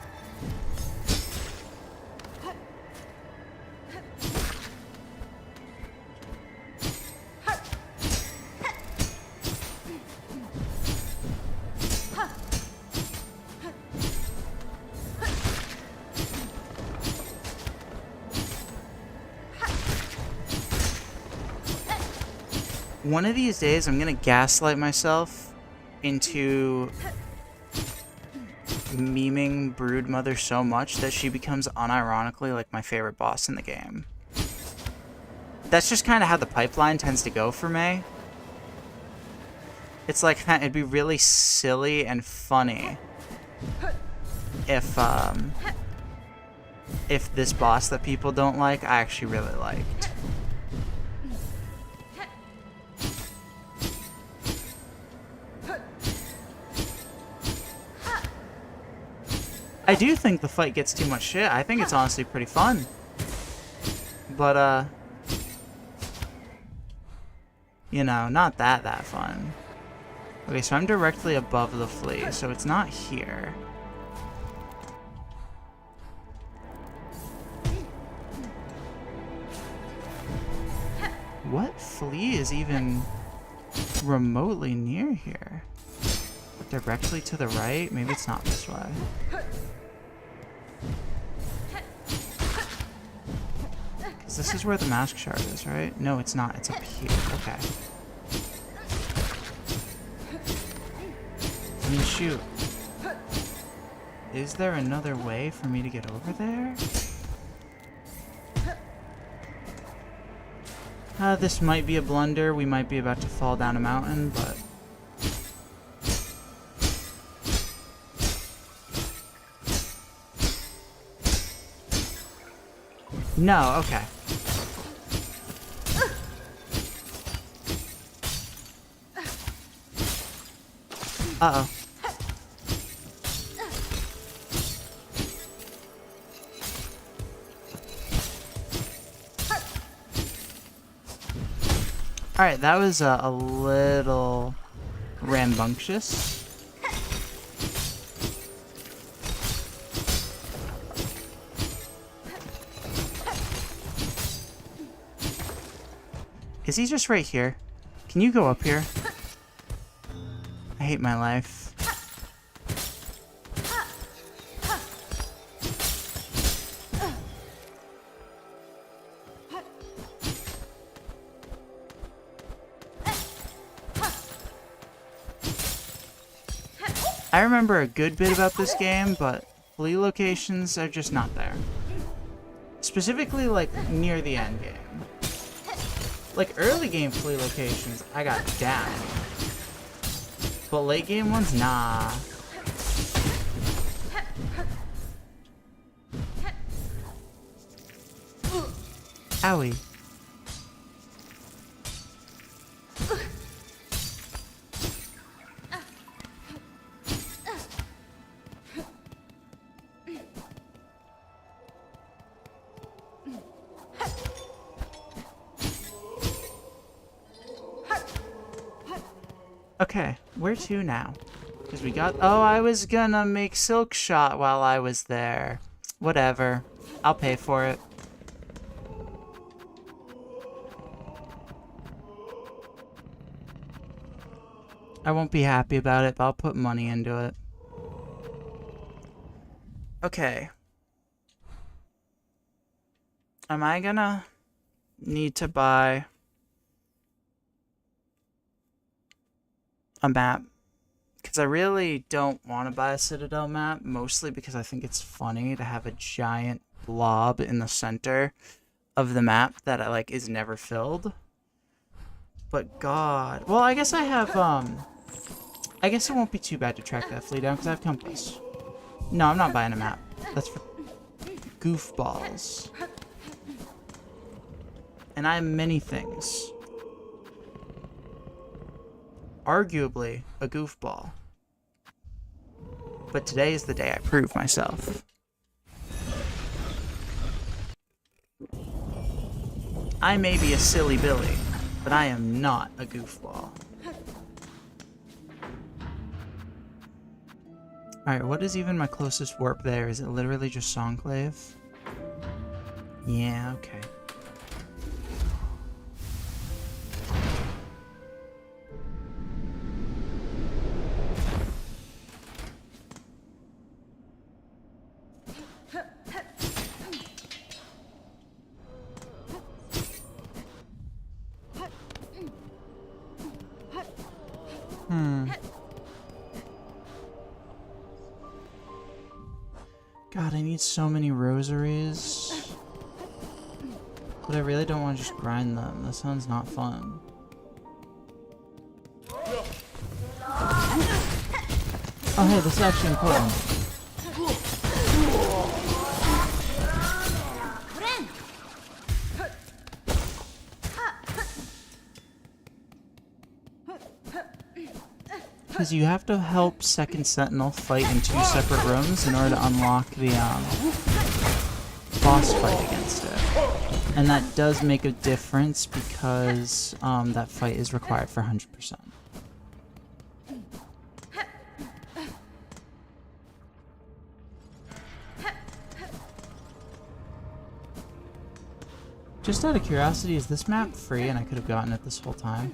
One of these days, I'm gonna gaslight myself into memeing Broodmother so much that she becomes unironically like my favorite boss in the game. That's just kind of how the pipeline tends to go for me. It's like, it'd be really silly and funny if this boss that people don't like, I actually really liked. I do think the fight gets too much shit. I think it's honestly pretty fun. But, you know, not that fun. Okay, so I'm directly above the flea, so it's not here. What flea is even remotely near here? Directly to the right? Maybe it's not this way. Because this is where the mask shard is, right? No, it's not. It's up here. Okay. I mean, shoot. Is there another way for me to get over there? This might be a blunder. We might be about to fall down a mountain, but... No, okay. Uh-oh. Alright, that was a little rambunctious. Is he just right here? Can you go up here? I hate my life. I remember a good bit about this game, but flea locations are just not there. Specifically, like, near the end game. Like, early game flea locations, I got down. But late game ones, nah. Owie. Okay, where to now? Because we got... Oh, I was gonna make Silk Shot while I was there. Whatever. I'll pay for it. I won't be happy about it, but I'll put money into it. Okay. Am I gonna need to buy a map? Because I really don't want to buy a Citadel map, mostly because I think it's funny to have a giant blob in the center of the map that like is never filled. But God, well, I guess I have I guess it won't be too bad to track that fleet down because I have compass. No, I'm not buying a map. That's for goofballs. And I am many things. Arguably a goofball. But today is the day I prove myself. I may be a silly Billy, but I am not a goofball. Alright, what is even my closest warp there? Is it literally just Songclave? Yeah, okay. God, I need so many rosaries. But I really don't want to just grind them. That sounds not fun. Oh hey, this is actually important. Because you have to help Second Sentinel fight in 2 separate rooms in order to unlock the boss fight against it. And that does make a difference because that fight is required for 100%. Just out of curiosity, is this map free and I could have gotten it this whole time?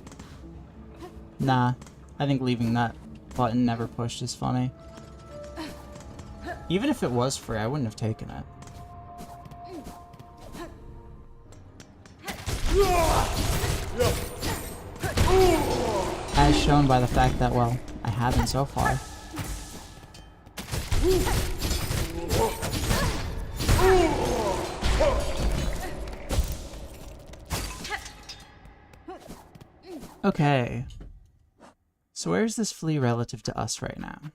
Nah. I think leaving that button never pushed is funny. Even if it was free, I wouldn't have taken it. As shown by the fact that, well, I haven't so far. Okay. So where's this flea relative to us right now?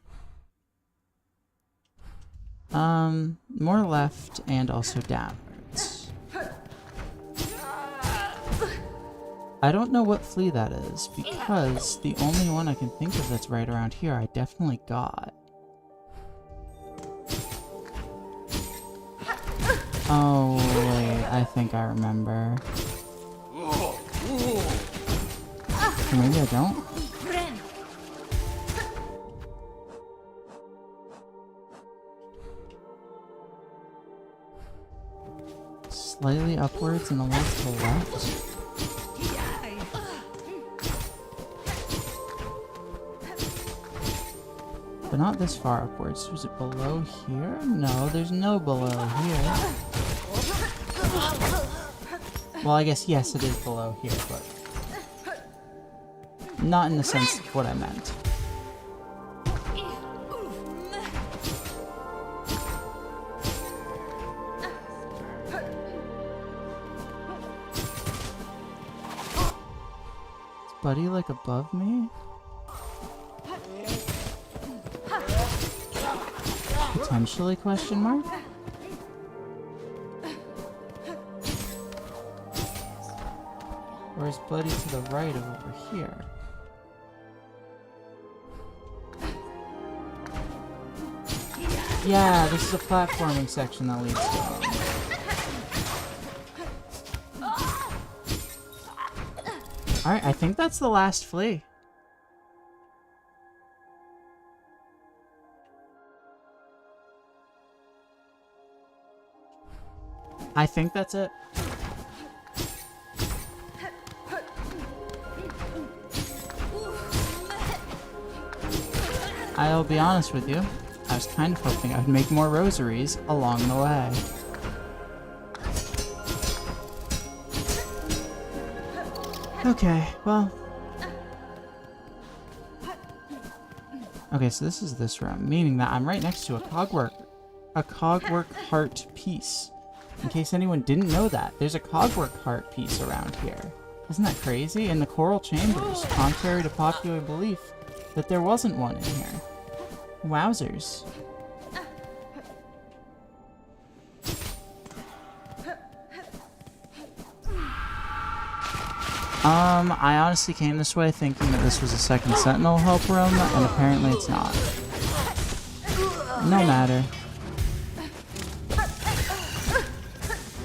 More left and also downwards. I don't know what flea that is, because the only one I can think of that's right around here I definitely got. Oh, wait, I think I remember. Or maybe I don't? Slightly upwards and a little to the left. But not this far upwards. Was it below here? No, there's no below here. Well, I guess, yes, it is below here, but not in the sense of what I meant. Is Buddy, like, above me? Potentially, question mark? Or is Buddy to the right of over here? Yeah, this is a platforming section that leads to him. Alright, I think that's the last flea. I think that's it. I'll be honest with you. I was kind of hoping I'd make more rosaries along the way. Okay, well. Okay, so this is this room, meaning that I'm right next to a cogwork heart piece. In case anyone didn't know that, there's a cogwork heart piece around here. Isn't that crazy? In the coral chambers, contrary to popular belief that there wasn't one in here. Wowzers. I honestly came this way thinking that this was a second Sentinel help room, and apparently it's not. No matter.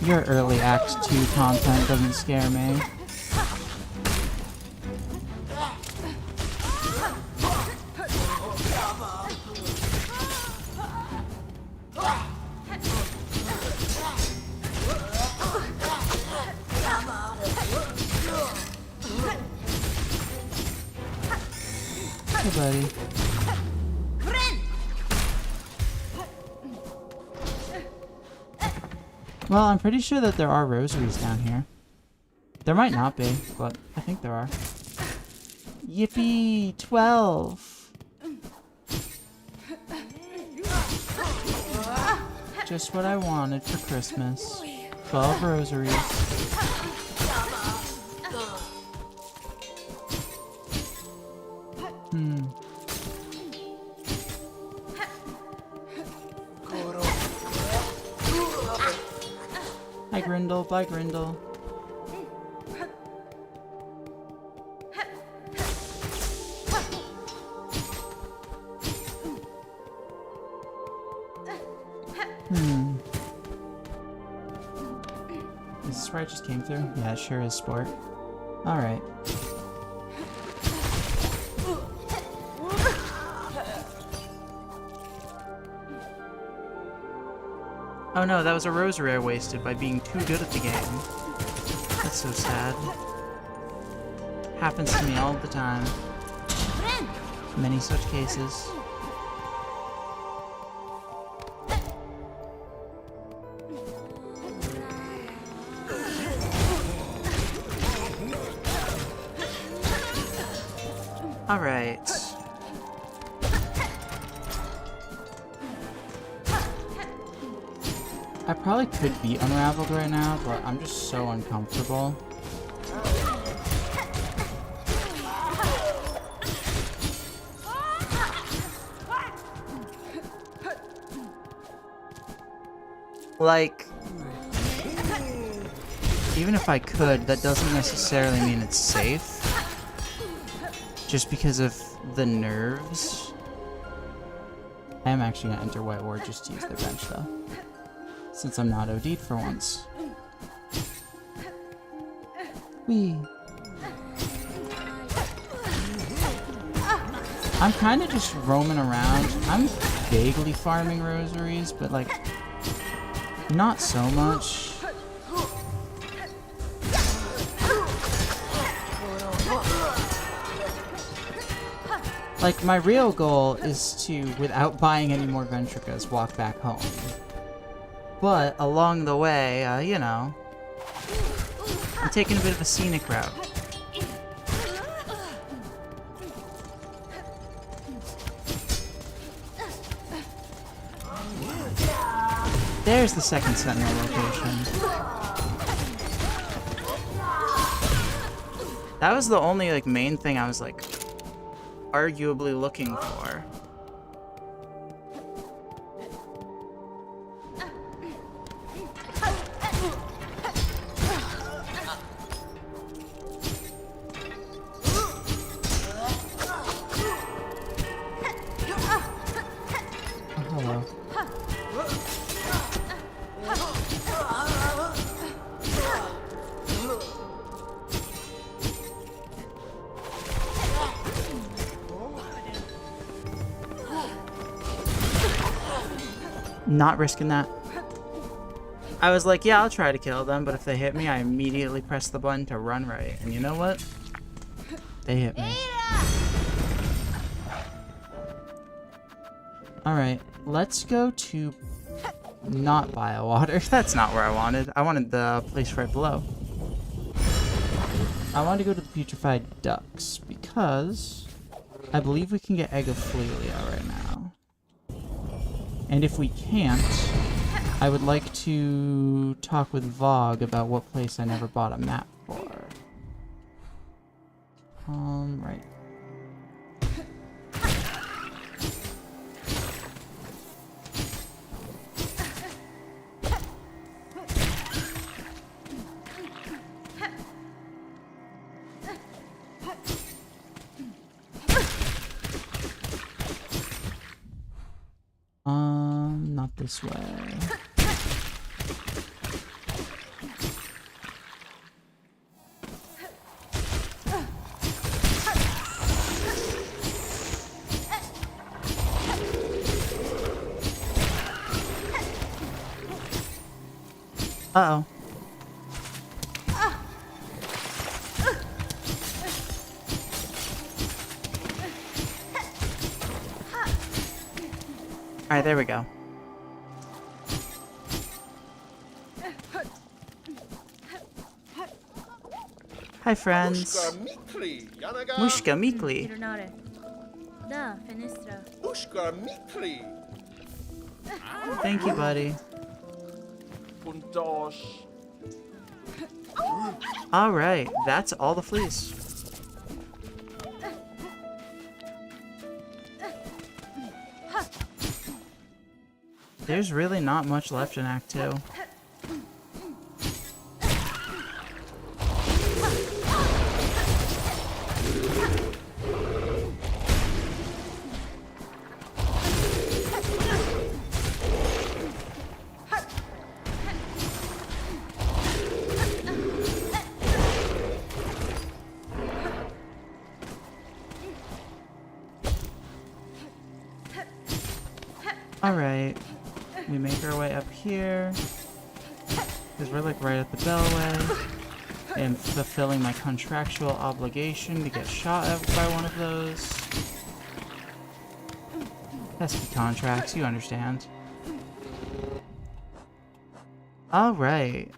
Your early Act 2 content doesn't scare me. Hey, buddy. Well, I'm pretty sure that there are rosaries down here. There might not be, but I think there are. Yippee! 12! Just what I wanted for Christmas. 12 rosaries. Hi, Grindel. Bye, Grindel. Is this where I just came through? Yeah, it sure is, sport. Alright. Oh no, that was a rosary I wasted by being too good at the game. That's so sad. Happens to me all the time. Many such cases. Alright. I probably could be unraveled right now, but I'm just so uncomfortable. Like, even if I could, that doesn't necessarily mean it's safe. Just because of the nerves. I am actually gonna enter White Ward just to use their bench though. Since I'm not OD'd for once. Whee. I'm kind of just roaming around. I'm vaguely farming rosaries, but like, not so much. Like, my real goal is to, without buying any more Ventricas, walk back home. But, along the way, you know, I'm taking a bit of a scenic route. There's the second Sentinel location. That was the only, like, main thing I was, like, arguably looking for. Oh, hello. Not risking that. I was like, yeah, I'll try to kill them, but if they hit me, I immediately press the button to run right. And you know what? They hit me. Alright, let's go to not Biowater. That's not where I wanted. I wanted the place right below. I want to go to the Putrefied Ducks because I believe we can get Egg of Flelia right now. And if we can't, I would like to talk with Vogue about what place I never bought a map for. Right. Not this way. Uh-oh. Alright, there we go. Hi, friends. Mushka Mikli. Tornare. Da, Fenestra. Thank you, buddy. Alright, that's all the fleas. There's really not much left in Act 2. Alright, we make our way up here, because we're like right at the bellway, and fulfilling my contractual obligation to get shot at by one of those. Pesky contracts, you understand. Alright.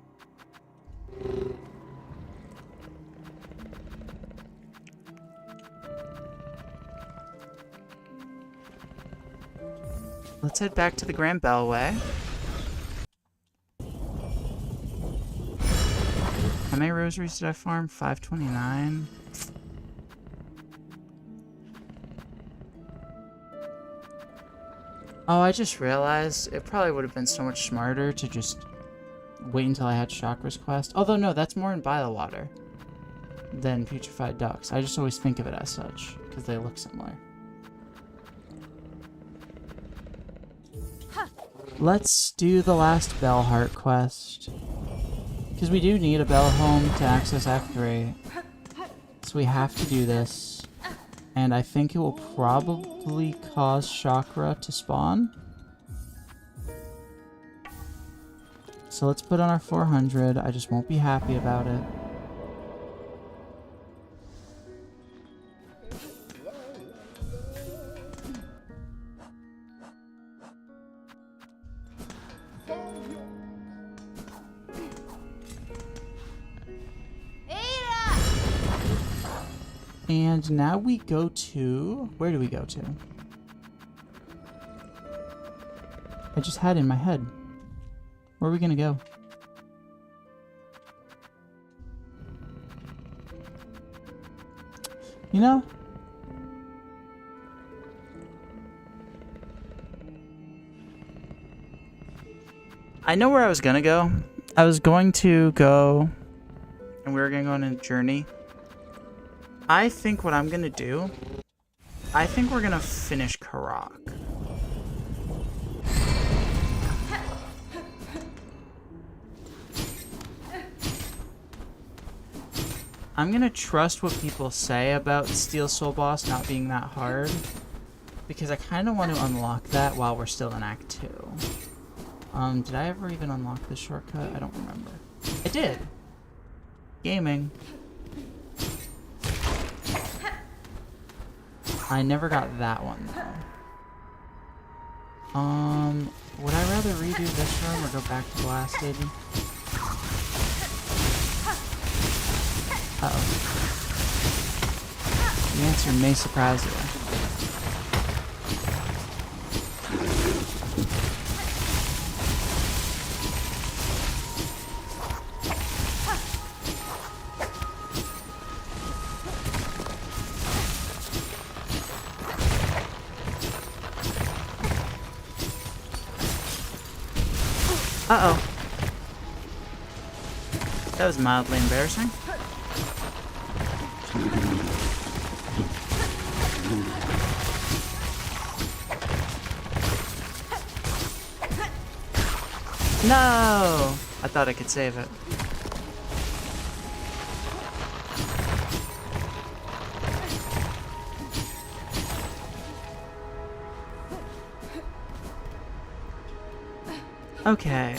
Let's head back to the Grand Bellway. How many rosaries did I farm? 529. Oh, I just realized it probably would have been so much smarter to just wait until I had Chakra's quest. Although, no, that's more in Biowater than Putrefied Ducks. I just always think of it as such, because they look similar. Let's do the last Bellheart quest. Because we do need a Bell Home to access Act 3. So we have to do this. And I think it will probably cause Chakra to spawn. So let's put on our 400. I just won't be happy about it. And now we go to... Where do we go to? I just had it in my head. Where are we gonna go? You know? I know where I was gonna go. I was going to go... And we were gonna go on a journey. I think what I'm gonna do, I think we're gonna finish Karak. I'm gonna trust what people say about Steel Soul Boss not being that hard, because I kind of want to unlock that while we're still in Act 2. Did I ever even unlock this shortcut? I don't remember. I did! Gaming. I never got that one, though. Would I rather redo this room or go back to Blasted? Uh-oh. The answer may surprise you. Uh-oh. That was mildly embarrassing. No! I thought I could save it. Okay.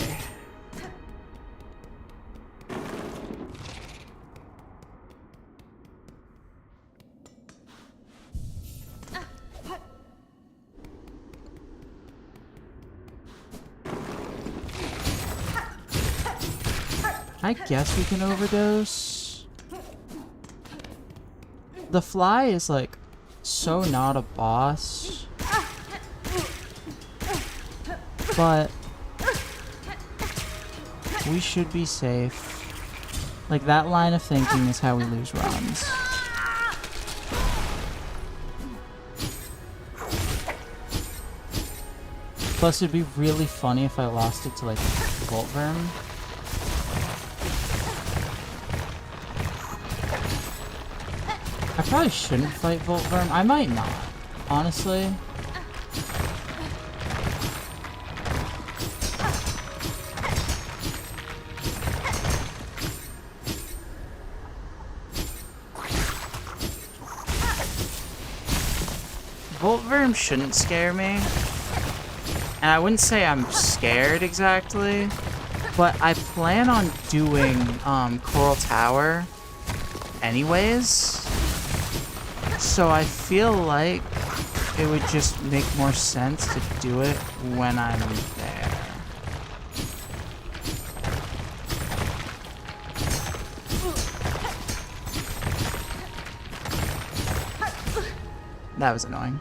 I guess we can overdose. The fly is like so not a boss. But we should be safe. Like, that line of thinking is how we lose runs. Plus, it'd be really funny if I lost it to, like, Voltverm. I probably shouldn't fight Voltverm. I might not, honestly. Voltverm shouldn't scare me. And I wouldn't say I'm scared exactly, but I plan on doing Coral Tower anyways. So I feel like it would just make more sense to do it when I'm there. That was annoying.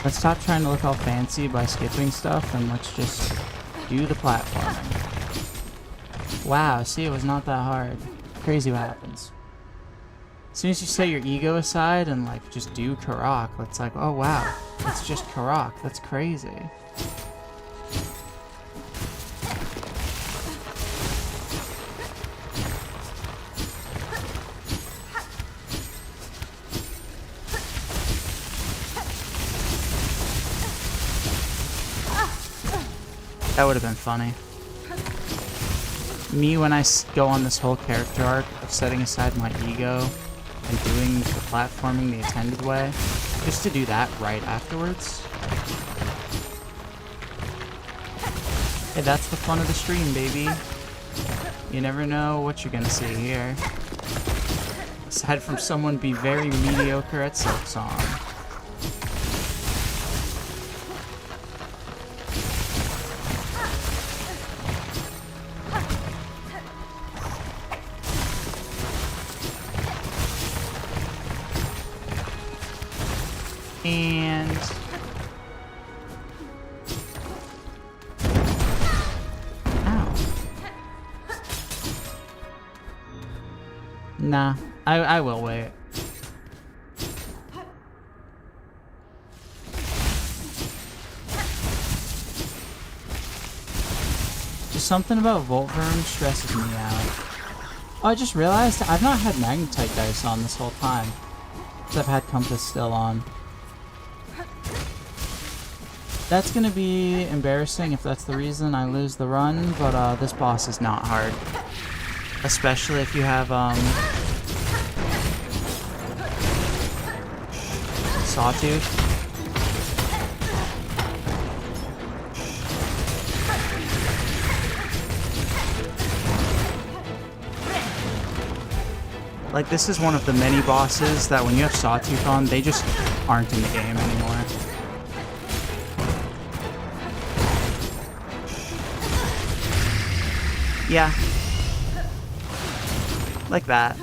Let's stop trying to look all fancy by skipping stuff and let's just do the platforming. Wow, see, it was not that hard. Crazy what happens. As soon as you set your ego aside and like just do Karak, it's like, oh wow, it's just Karak. That's crazy. That would have been funny. Me, when I go on this whole character arc of setting aside my ego and doing the platforming the attended way, just to do that right afterwards. Hey, that's the fun of the stream, baby. You never know what you're gonna see here. Aside from someone be very mediocre at Silksong. And ow. Nah, I will wait. Just something about Voltverm stresses me out. Oh, I just realized I've not had Magnetite dice on this whole time. Because I've had Compass still on. That's gonna be embarrassing if that's the reason I lose the run, but this boss is not hard. Especially if you have Sawtooth. Like, this is one of the many bosses that when you have Sawtooth on, they just aren't in the game anymore. Yeah. Like that.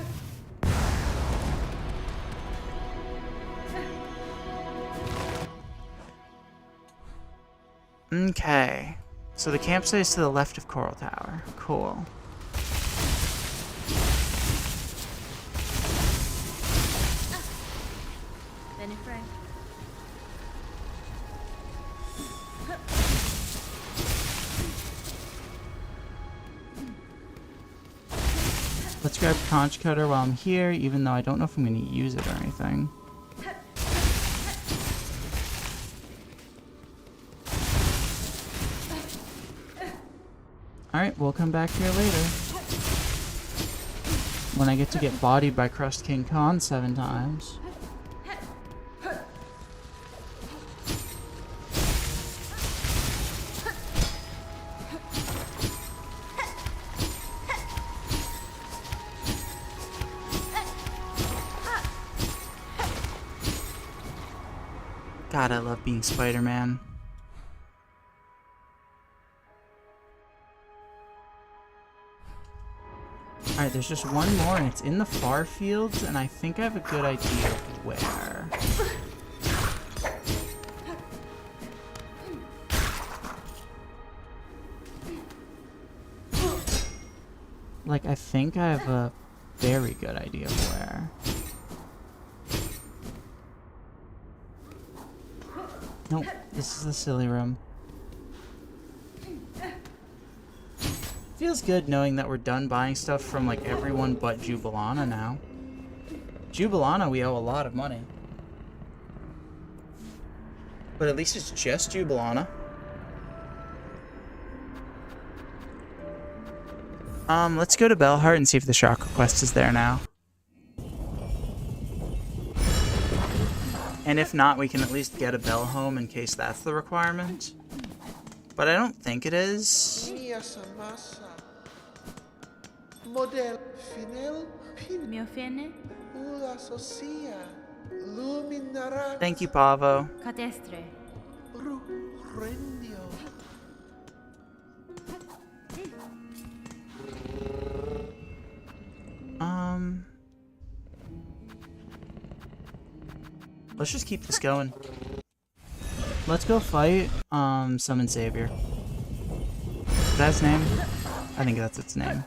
Okay. So the campsite is to the left of Coral Tower. Cool. Benny Frank. Let's grab Conch Cutter while I'm here, even though I don't know if I'm going to use it or anything. Alright, we'll come back here later. When I get to get bodied by Crust King Khan 7 times. God, I love being Spider-Man. Alright, there's just one more, and it's in the far fields, and I think I have a good idea of where. Like, I think I have a very good idea of where. Nope, this is the silly room. Feels good knowing that we're done buying stuff from, like, everyone but Jubilana now. Jubilana, we owe a lot of money. But at least it's just Jubilana. Let's go to Bellheart and see if the Chakra Quest is there now. And if not, we can at least get a bell home in case that's the requirement. But I don't think it is. Mio fene. Thank you, Pavo. Catestre. Let's just keep this going. Let's go fight, Summon Savior. Is that its name? I think that's its name.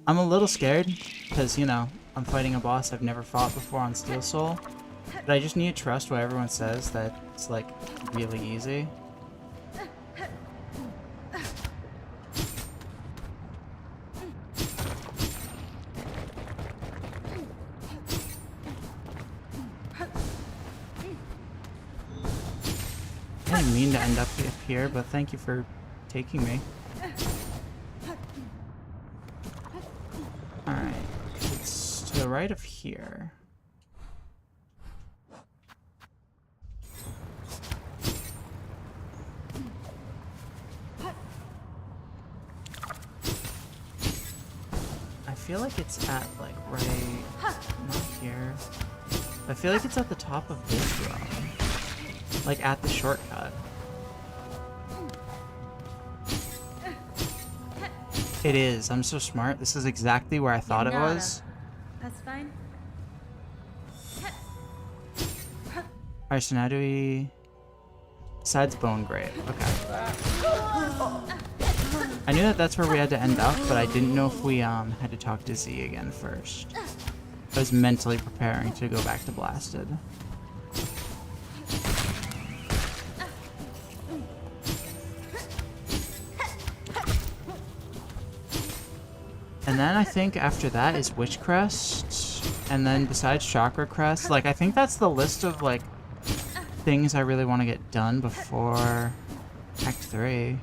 I'm a little scared, because, you know, I'm fighting a boss I've never fought before on Steel Soul. But I just need to trust what everyone says, that it's, like, really easy. I didn't mean to end up here, but thank you for taking me. Alright, it's to the right of here. I feel like it's at, like, right... not here. I feel like it's at the top of this row. Like, at the shortcut. It is. I'm so smart. This is exactly where I thought it was. That's fine. Alright, so now do we... Besides Bone Grave. Okay. I knew that that's where we had to end up, but I didn't know if we had to talk to Z again first. I was mentally preparing to go back to Blasted. And then I think after that is Witch Crest, and then besides Chakra Crest, like, I think that's the list of, like, things I really want to get done before Act 3.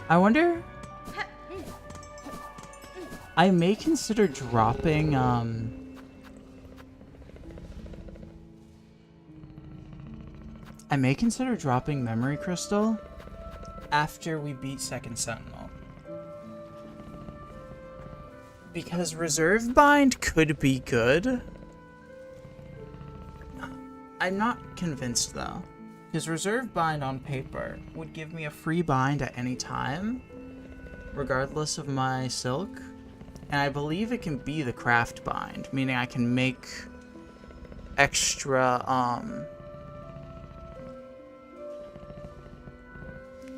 I wonder... I may consider dropping, Memory Crystal after we beat Second Sentinel. Because Reserve Bind could be good. I'm not convinced, though. Because Reserve Bind on paper would give me a free bind at any time, regardless of my silk. And I believe it can be the craft bind, meaning I can make extra,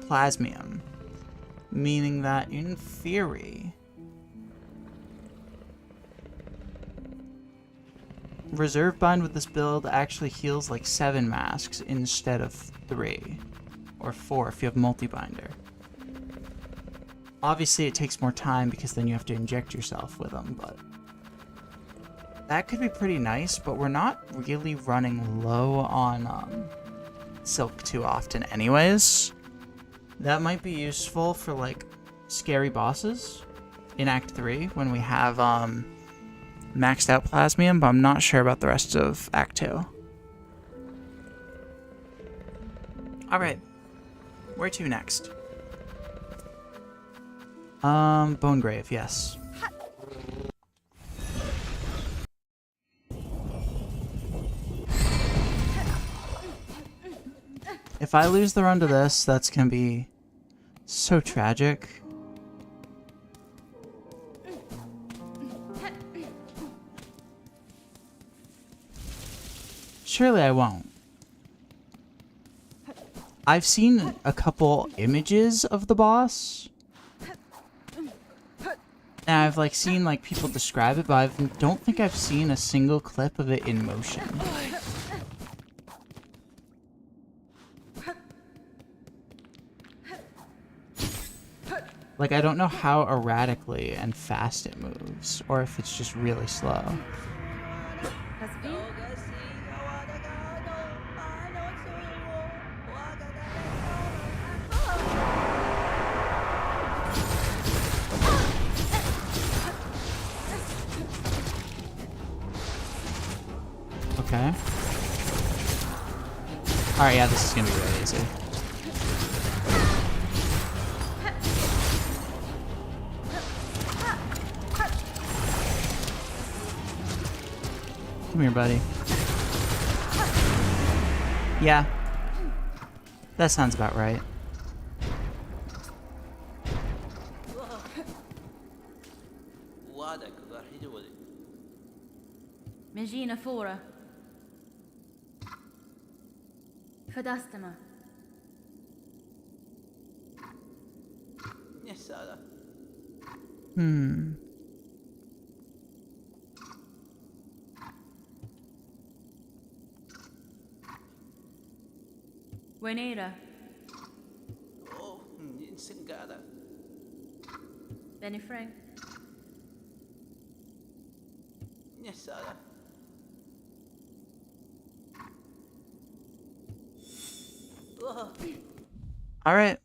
plasmium. Meaning that, in theory, Reserve Bind with this build actually heals like 7 masks instead of 3. Or 4 if you have multi-binder. Obviously it takes more time because then you have to inject yourself with them, but that could be pretty nice, but we're not really running low on silk too often anyways. That might be useful for like scary bosses in Act 3 when we have maxed out plasmium, but I'm not sure about the rest of Act 2. Alright, where to next? Bone Grave, yes. If I lose the run to this, that's gonna be so tragic. Surely I won't. I've seen a couple images of the boss. And I've like seen like people describe it, but I don't think I've seen a single clip of it in motion. Like I don't know how erratically and fast it moves, or if it's just really slow. Okay. Alright, yeah, this is gonna be really easy. Come here, buddy. Yeah. That sounds about right. Magina fora. Fadastama. Buenera. Benny Frank. Alright.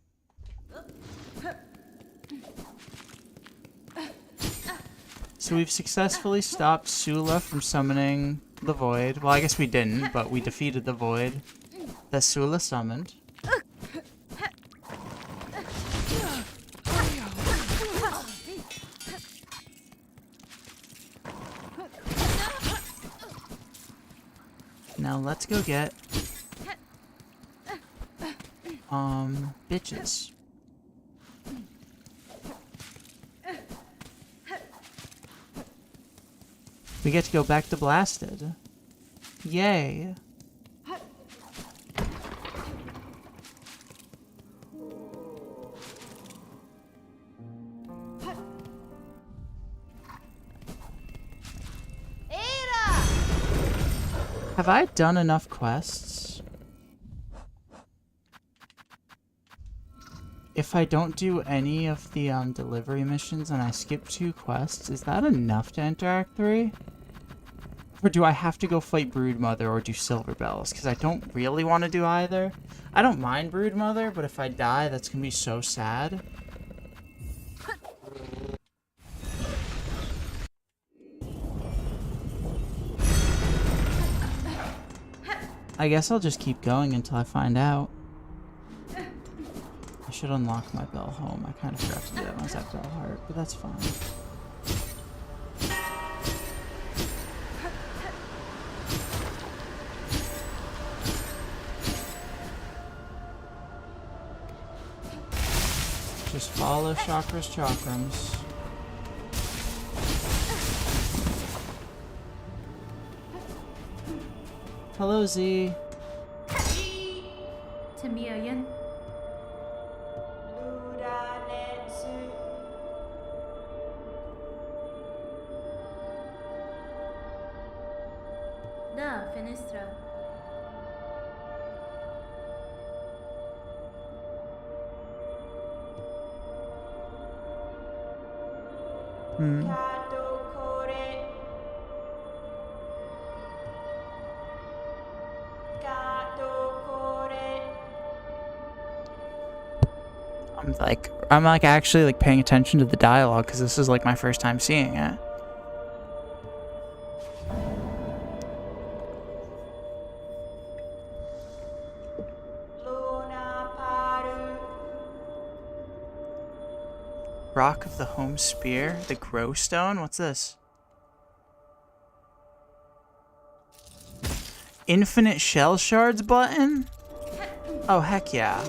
So we've successfully stopped Sula from summoning the Void. Well, I guess we didn't, but we defeated the Void that Sula summoned. Now let's go get bitches. We get to go back to Blasted. Yay. Have I done enough quests? If I don't do any of the delivery missions and I skip 2 quests, is that enough to enter Act 3? Or do I have to go fight Broodmother or do Silver Bells? Because I don't really want to do either. I don't mind Broodmother, but if I die, that's going to be so sad. I guess I'll just keep going until I find out. I should unlock my bell home. I kind of forgot to do that when I was at Bell Heart, but that's fine. Just follow Chakra's chakrams. Hello, Z. Tamiya Da, Fenestra. I'm like actually like paying attention to the dialogue because this is like my first time seeing it. Rock of the Home Spear, the Grow Stone. What's this? Infinite Shell Shards button? Oh, heck yeah.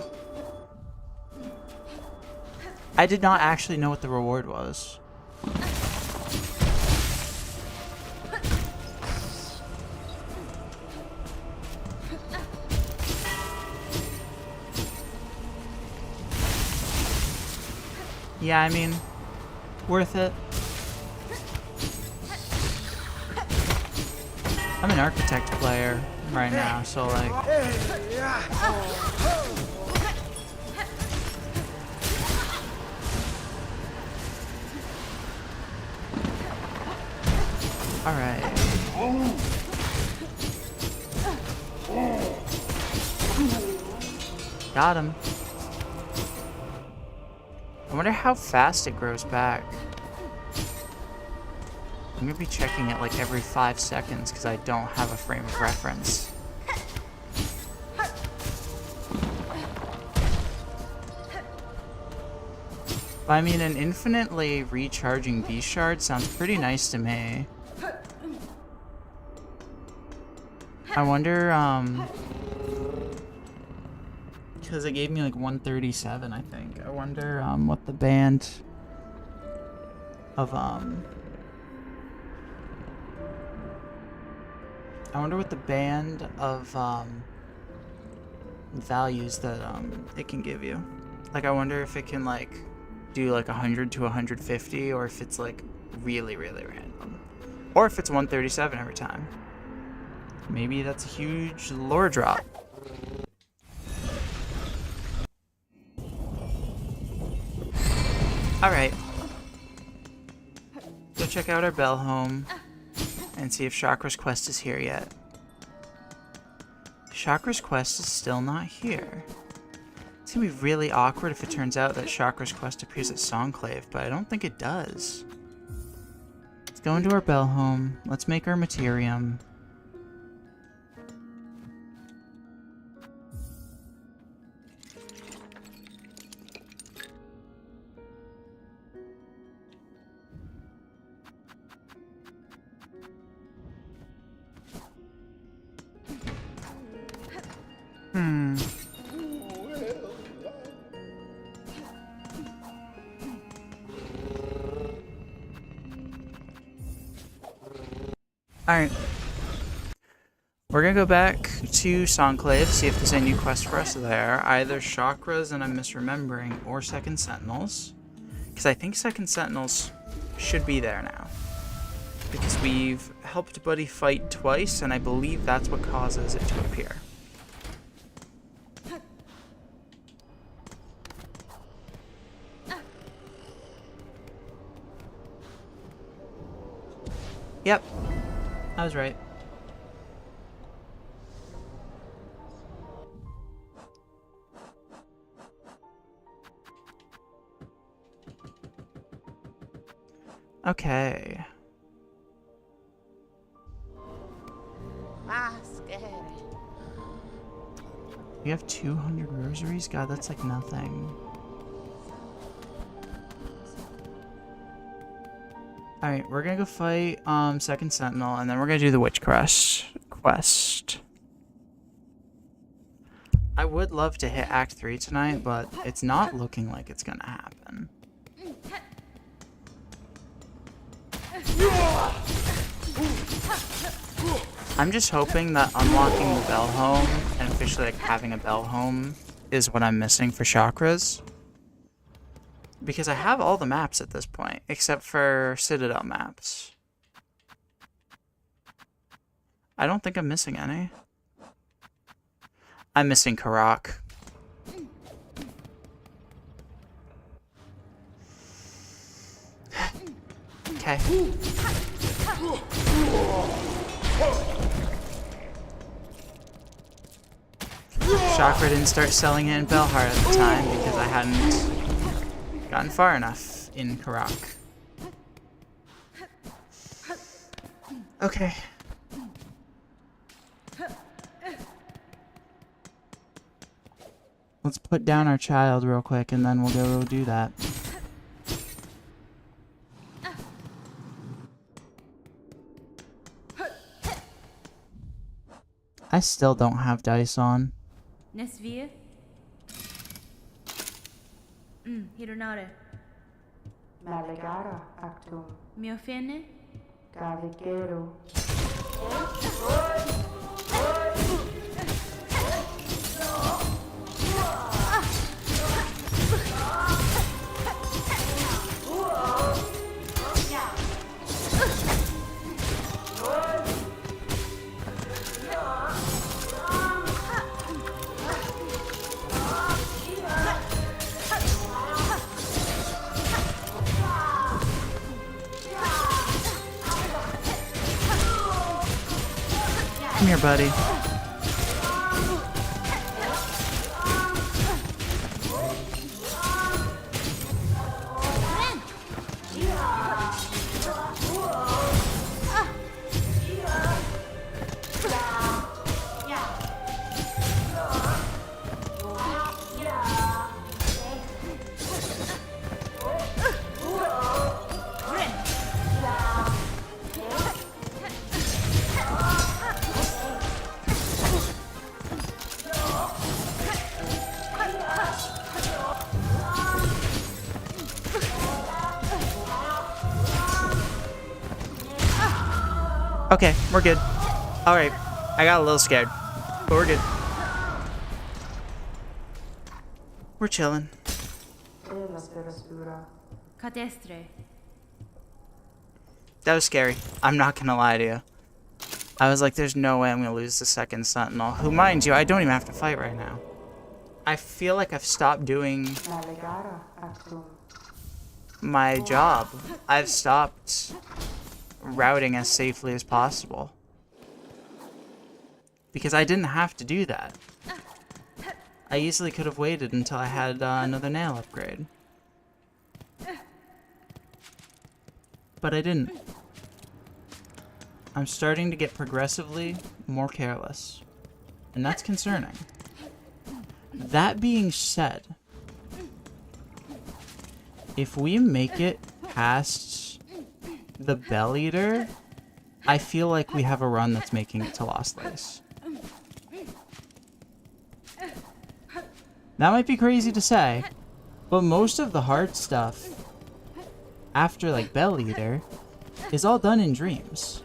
I did not actually know what the reward was. Yeah, I mean, worth it. I'm an architect player right now, so like... Alright. Got him. I wonder how fast it grows back. I'm gonna be checking it like every 5 seconds because I don't have a frame of reference. But I mean, an infinitely recharging beast shard sounds pretty nice to me. I wonder, because it gave me like 137, I think. I wonder, what the band of, I wonder what the band of, values that, it can give you. Like, I wonder if it can, like, do, like, 100 to 150, or if it's, like, really, really random. Or if it's 137 every time. Maybe that's a huge lore drop. Alright. Go check out our bell home and see if Chakra's quest is here yet. Chakra's quest is still not here. It's gonna be really awkward if it turns out that Chakra's quest appears at Songclave, but I don't think it does. Let's go into our bell home. Let's make our Materium. Alright. We're gonna go back to Songclave, see if there's any new quests for us there. Either Chakras and I'm misremembering, or Second Sentinels. Because I think Second Sentinels should be there now. Because we've helped Buddy fight twice, and I believe that's what causes it to appear. Yep. I was right. Okay. We have 200 rosaries? God, that's like nothing. Alright, we're gonna go fight Second Sentinel, and then we're gonna do the Witch quest. I would love to hit Act 3 tonight, but it's not looking like it's gonna happen. I'm just hoping that unlocking the bell home and officially like having a bell home is what I'm missing for chakras. Because I have all the maps at this point, except for Citadel maps. I don't think I'm missing any. I'm missing Karak. Okay. Chakra didn't start selling it in Belhar at the time because I hadn't gotten far enough in Karak. Okay. Let's put down our child real quick and then we'll go do that. I still don't have dice on. Nesvia? Hironare. Malegara actum Miofene? Galigero. Come here, buddy. Okay, we're good. Alright, I got a little scared, but we're good. We're chilling. Catestre. That was scary. I'm not gonna lie to you. I was like, there's no way I'm gonna lose the Second Sentinel. Who, mind you, I don't even have to fight right now. I feel like I've stopped doing my job. I've stopped routing as safely as possible. Because I didn't have to do that. I easily could have waited until I had another nail upgrade. But I didn't. I'm starting to get progressively more careless. And that's concerning. That being said, if we make it past the Bell Eater, I feel like we have a run that's making it to Lost Lace. That might be crazy to say, but most of the hard stuff after like Bell Eater is all done in dreams.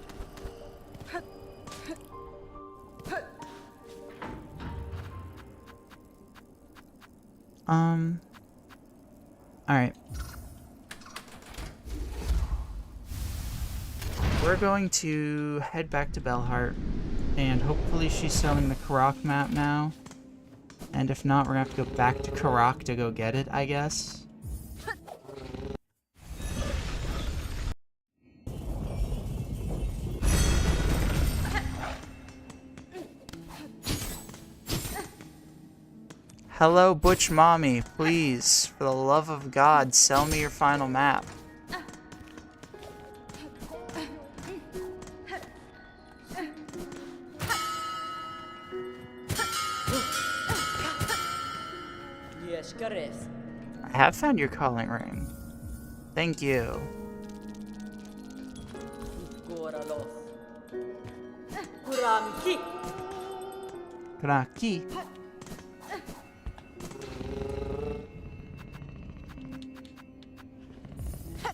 Alright. We're going to head back to Belhart, and hopefully she's selling the Karak map now. And if not, we're gonna have to go back to Karak to go get it, I guess. Hello, Butch Mommy. Please, for the love of God, sell me your final map. I have found your calling ring. Thank you. Kraki.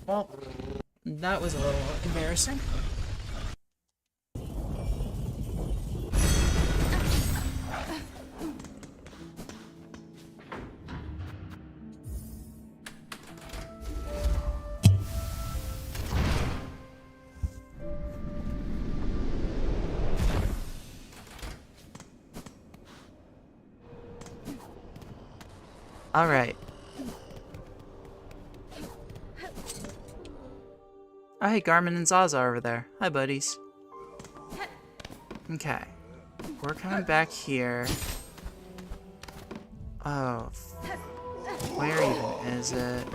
Well, that was a little embarrassing. All right. Oh, hey, Garmin and Zaza are over there. Hi, buddies. Okay. We're coming back here. Oh. Where even is it?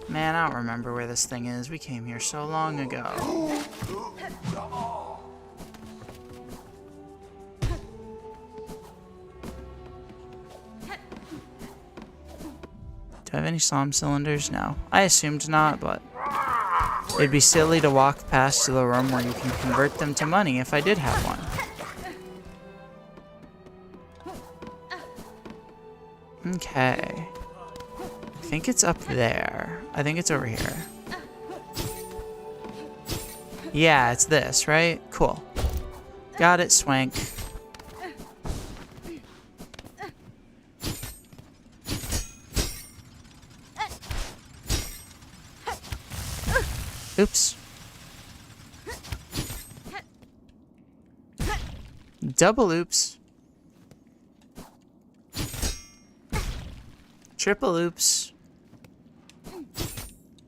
Man, I don't remember where this thing is. We came here so long ago. Do I have any SOM cylinders? No. I assumed not, but it'd be silly to walk past to the room where you can convert them to money if I did have one. Okay. I think it's up there. I think it's over here. Yeah, it's this, right? Cool. Got it, Swank. Oops. Double oops. Triple oops.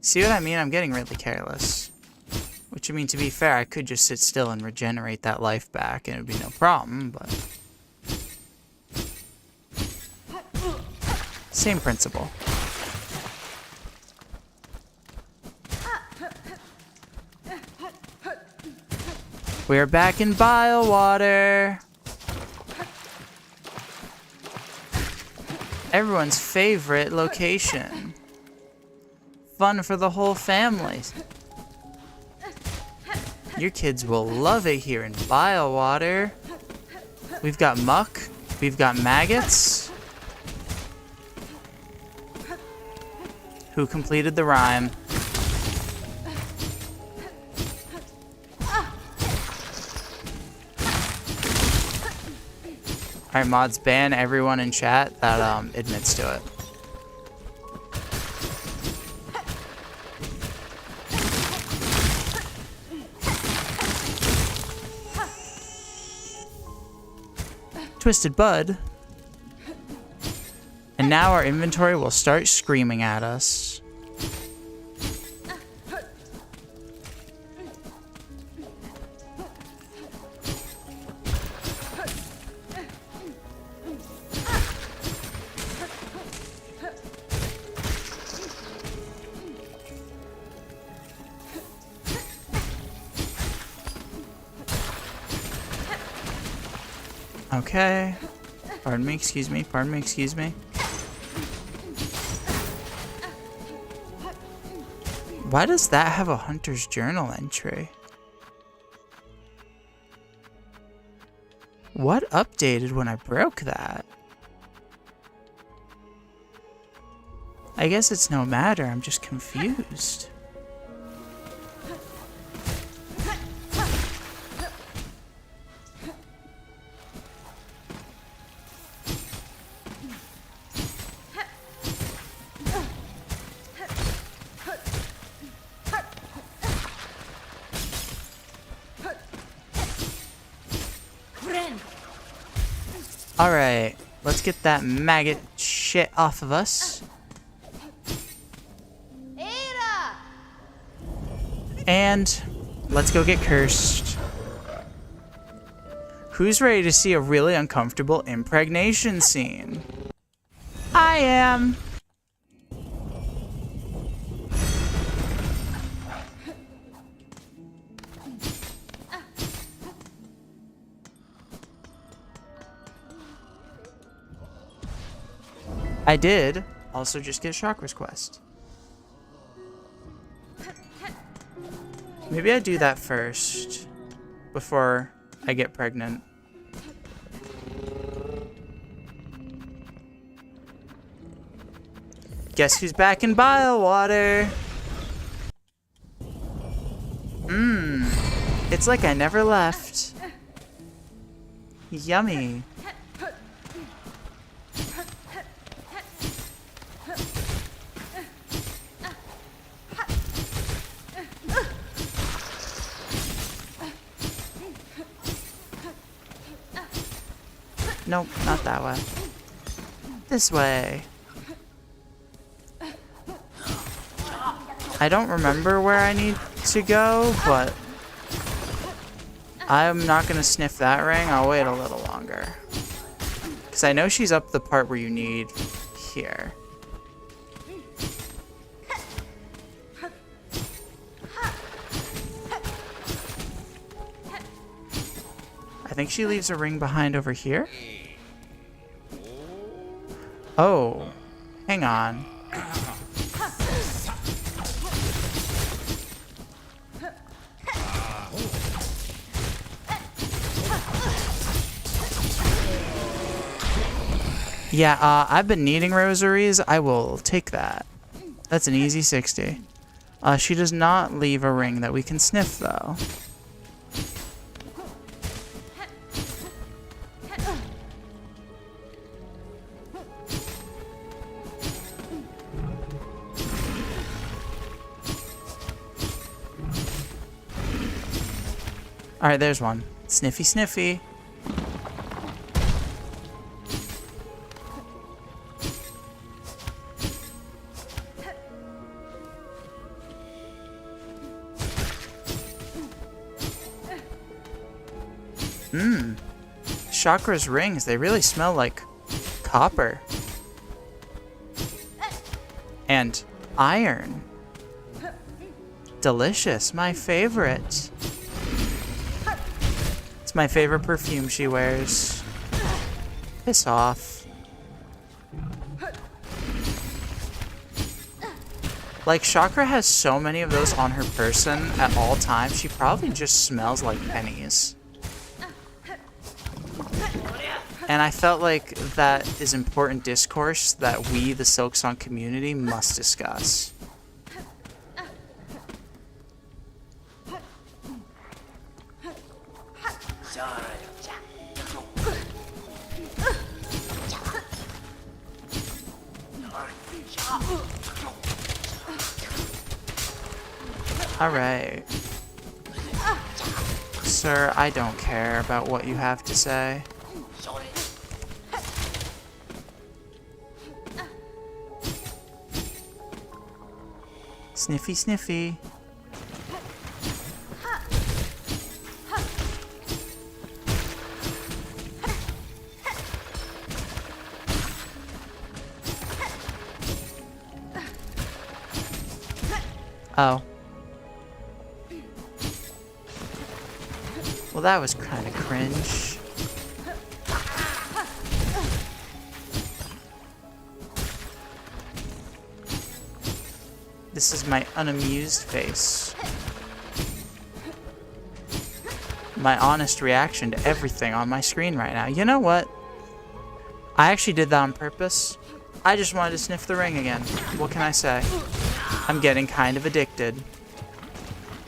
See what I mean? I'm getting really careless. Which, I mean, to be fair, I could just sit still and regenerate that life back and it would be no problem, but... Same principle. We're back in Biowater. Everyone's favorite location. Fun for the whole family. Your kids will love it here in Biowater. We've got muck. We've got maggots. Who completed the rhyme? Alright, mods, ban everyone in chat that admits to it. Twisted Bud. And now our inventory will start screaming at us. Okay. Pardon me, excuse me, pardon me, excuse me. Why does that have a hunter's journal entry? What updated when I broke that? I guess it's no matter, I'm just confused. Alright, let's get that maggot shit off of us. And let's go get cursed. Who's ready to see a really uncomfortable impregnation scene? I am. I did also just get Chakra's quest. Maybe I do that first before I get pregnant. Guess who's back in bile water? It's like I never left. Yummy. Nope, not that way. This way. I don't remember where I need to go, but I'm not gonna sniff that ring. I'll wait a little longer. Because I know she's up the part where you need here. I think she leaves a ring behind over here. Oh, hang on. Yeah, I've been needing rosaries. I will take that. That's an easy 60. She does not leave a ring that we can sniff, though. Alright, there's one. Sniffy, sniffy. Chakra's rings, they really smell like copper. And iron. Delicious, my favorite. It's my favorite perfume she wears. Piss off. Like, Chakra has so many of those on her person at all times, she probably just smells like pennies. And I felt like that is important discourse that we, the Silksong community, must discuss. Alright. Sir, I don't care about what you have to say. Sniffy, sniffy. Oh. Well, that was kind of cringe. This is my unamused face. My honest reaction to everything on my screen right now. You know what? I actually did that on purpose. I just wanted to sniff the ring again. What can I say? I'm getting kind of addicted.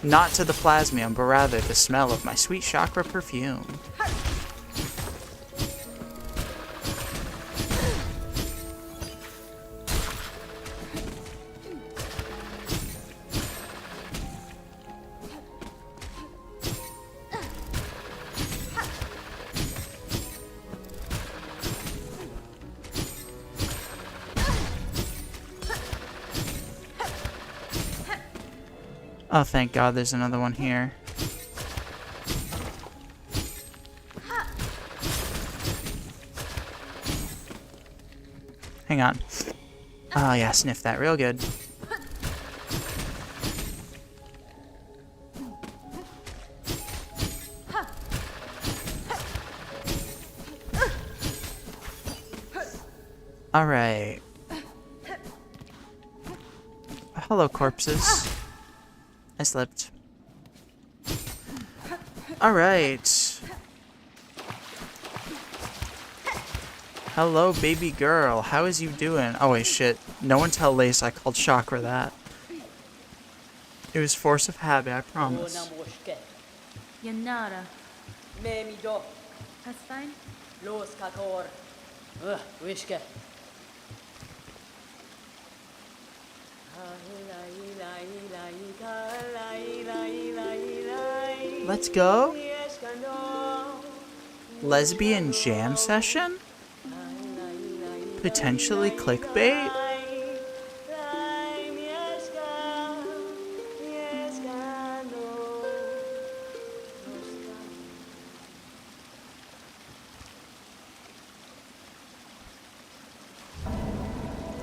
Not to the plasmium, but rather the smell of my sweet chakra perfume. Oh, thank God there's another one here. Hang on. Oh, yeah, sniff that real good. Alright. Hello, corpses. I slipped. Alright. Hello, baby girl. How is you doing? Oh, wait, shit. No one tell Lace I called Chakra that. It was force of habit, I promise. Yanara. Memido, That's fine. los kator. Wishke. Let's go. Lesbian jam session? Potentially clickbait?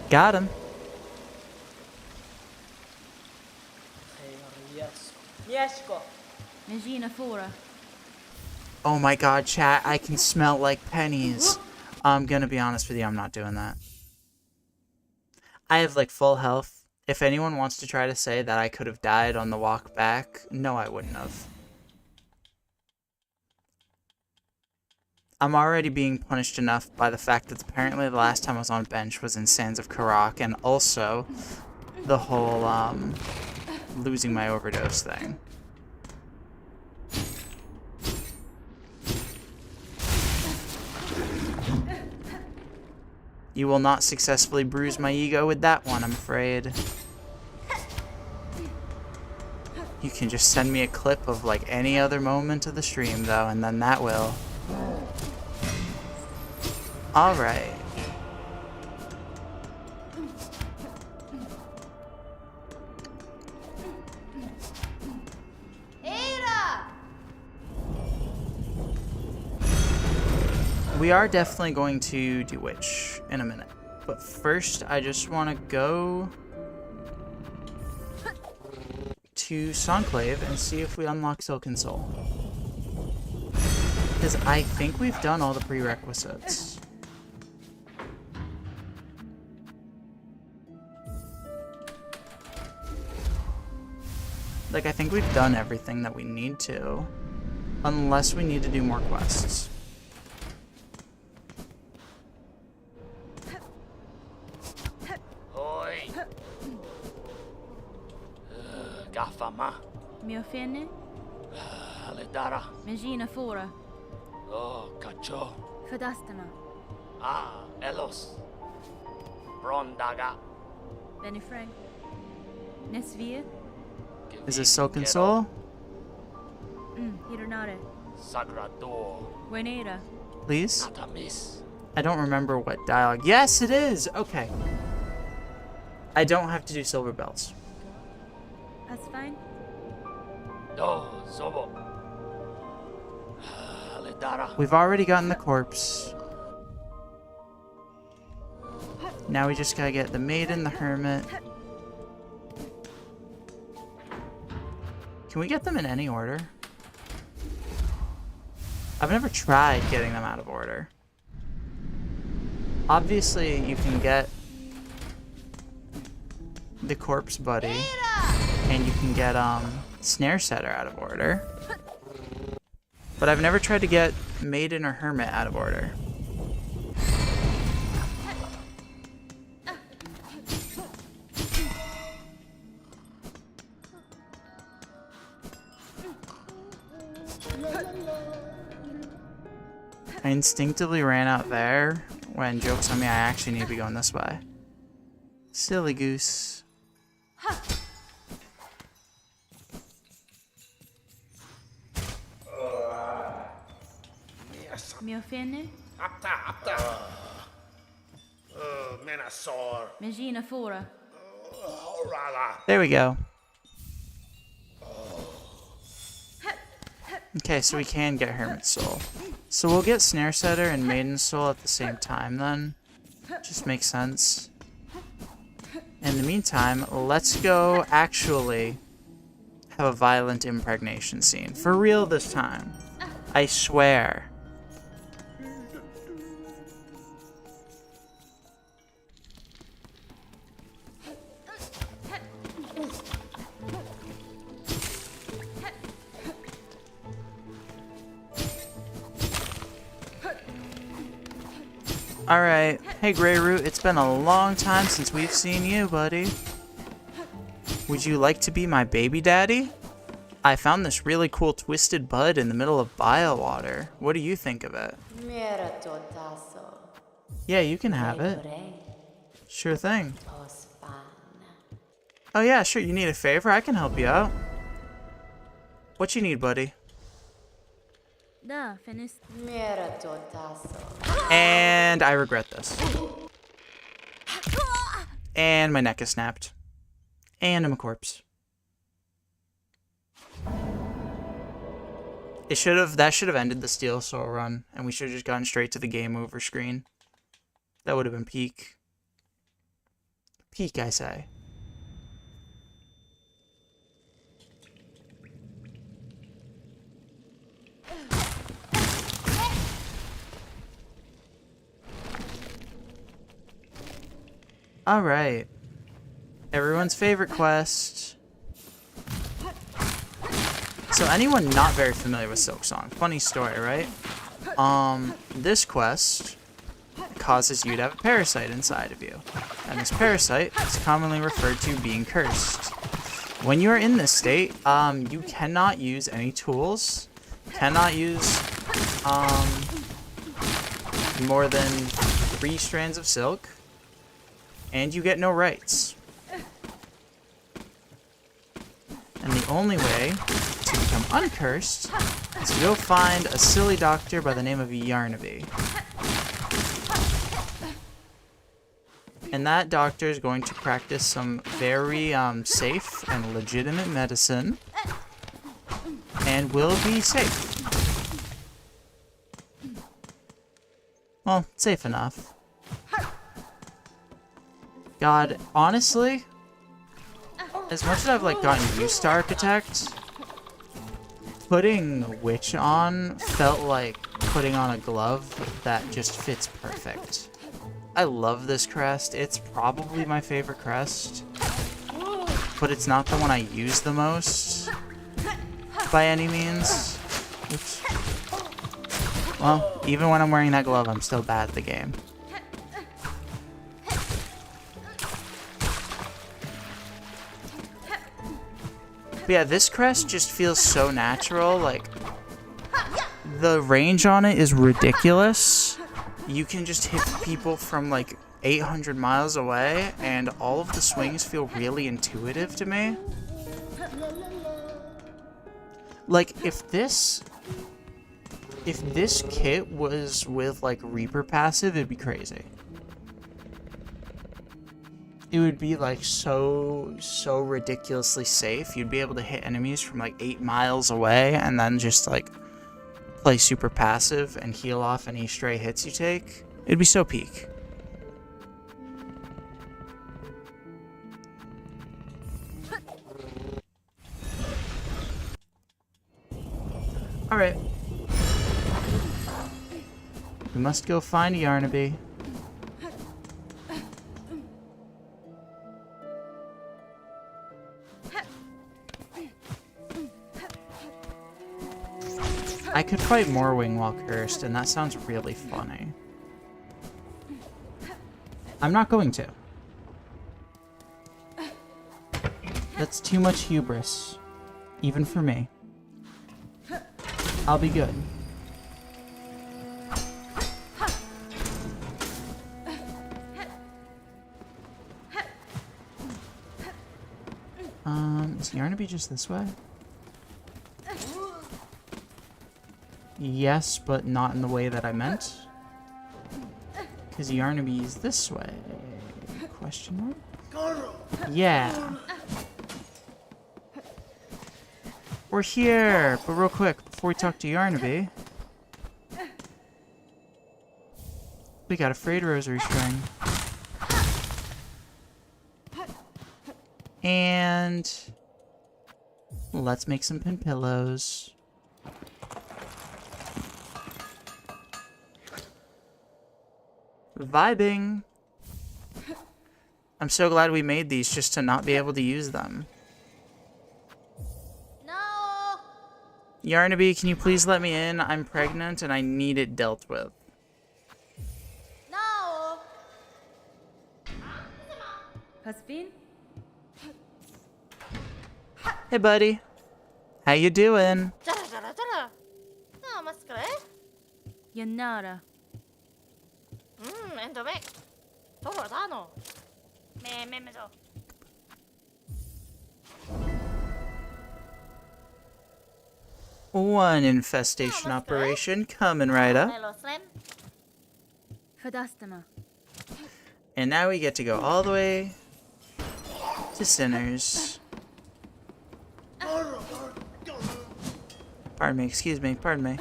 Got him. Yesko. Megina Fora. Oh my god, chat, I can smell like pennies. I'm gonna be honest with you, I'm not doing that. I have like full health. If anyone wants to try to say that I could have died on the walk back, no, I wouldn't have. I'm already being punished enough by the fact that apparently the last time I was on bench was in Sands of Karak, and also the whole, losing my overdose thing. You will not successfully bruise my ego with that one, I'm afraid. You can just send me a clip of, like, any other moment of the stream, though, and then that will. Alright. We are definitely going to do Witch in a minute. But first, I just want to go to Songclave and see if we unlock Silken Soul. Because I think we've done all the prerequisites. Like, I think we've done everything that we need to. Unless we need to do more quests. Oi. Gafama. Miofene. Aledara. Megina Fora. Oh, cacho. Fadastana. Ah, Elos. Brondaga. Benifrag. Nesvia. Is this Silken Soul? Hironare. Sagrador. Wenera. Please? Natamis. I don't remember what dialogue. Yes, it is! Okay. I don't have to do silver bells. That's fine. Do, Zobo. Aledara. We've already gotten the corpse. Now we just gotta get the maiden, the hermit. Can we get them in any order? I've never tried getting them out of order. Obviously, you can get the corpse buddy, and you can get snare setter out of order. But I've never tried to get maiden or hermit out of order. I instinctively ran out there when, joke's on me, I actually need to be going this way. Silly goose. Miofene. Menasor. Megina Fora. There we go. Okay, so we can get Hermit Soul. So we'll get Snare Setter and Maiden Soul at the same time then. Just makes sense. In the meantime, let's go actually have a violent impregnation scene. For real this time. I swear. Alright. Hey, Greyroot, it's been a long time since we've seen you, buddy. Would you like to be my baby daddy? I found this really cool twisted bud in the middle of Biowater. What do you think of it? Yeah, you can have it. Sure thing. Oh yeah, sure, you need a favor? I can help you out. What you need, buddy? Da, finis. And I regret this. And my neck is snapped. And I'm a corpse. That should have ended the Steel Soul run, and we should have just gone straight to the game over screen. That would have been peak. Peak, I say. Alright. Everyone's favorite quest. So anyone not very familiar with Silksong, funny story, right? This quest causes you to have a parasite inside of you. And this parasite is commonly referred to being cursed. When you are in this state, you cannot use any tools, cannot use more than 3 strands of silk, and you get no rights. And the only way to become uncursed is to go find a silly doctor by the name of Yarnaby. And that doctor is going to practice some very safe and legitimate medicine and will be safe. Well, safe enough. God, honestly, as much as I've like gotten used to Architect, putting Witch on felt like putting on a glove that just fits perfect. I love this crest. It's probably my favorite crest, but it's not the one I use the most by any means. Oops. Well, even when I'm wearing that glove, I'm still bad at the game. But yeah, this crest just feels so natural. Like, the range on it is ridiculous. You can just hit people from like 800 miles away, and all of the swings feel really intuitive to me. Like, if this kit was with like Reaper passive, it'd be crazy. It would be like so ridiculously safe. You'd be able to hit enemies from like 8 miles away and then just like play super passive and heal off any stray hits you take. It'd be so peak. Alright. We must go find Yarnaby. I could fight Morwing while cursed, and that sounds really funny. I'm not going to. That's too much hubris. Even for me. I'll be good. Is Yarnaby just this way? Yes, but not in the way that I meant. Because Yarnaby is this way. Question mark? Yeah. We're here! But real quick, before we talk to Yarnaby, we got a frayed rosary string. And let's make some pin pillows. Vibing. I'm so glad we made these just to not be able to use them. No! Yarnaby, can you please let me in? I'm pregnant and I need it dealt with. No! Hey, buddy. How you doing? Yanara. One infestation operation coming right up. Fadastama. And now we get to go all the way to Sinners. Pardon me, excuse me, pardon me.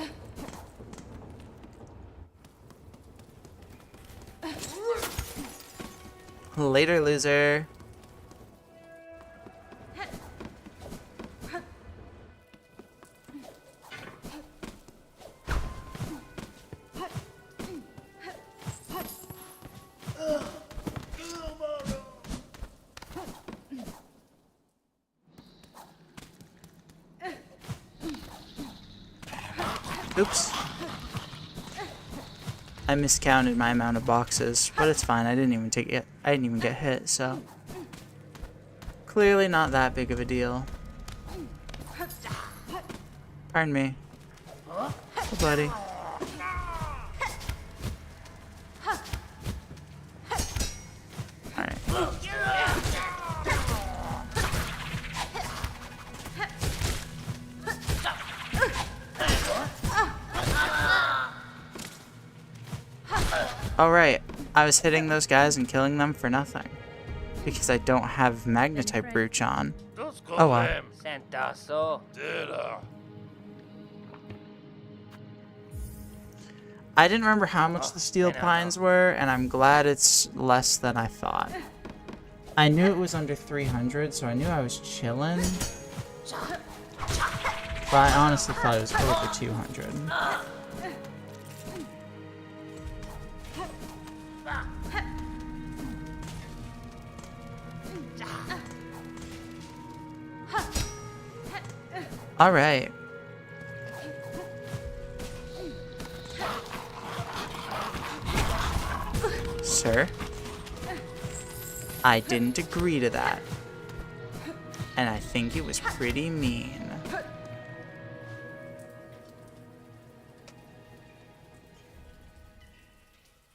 Later, loser. Oops. I miscounted my amount of boxes, but it's fine. I didn't even get hit, so clearly not that big of a deal. Pardon me. Hey, buddy. Alright. Alright, I was hitting those guys and killing them for nothing. Because I don't have Magnetite Brooch on. Oh wow. Sentaso. I didn't remember how much the steel pines were, and I'm glad it's less than I thought. I knew it was under 300, so I knew I was chilling. But I honestly thought it was over 200. Alright. Sir? I didn't agree to that. And I think it was pretty mean.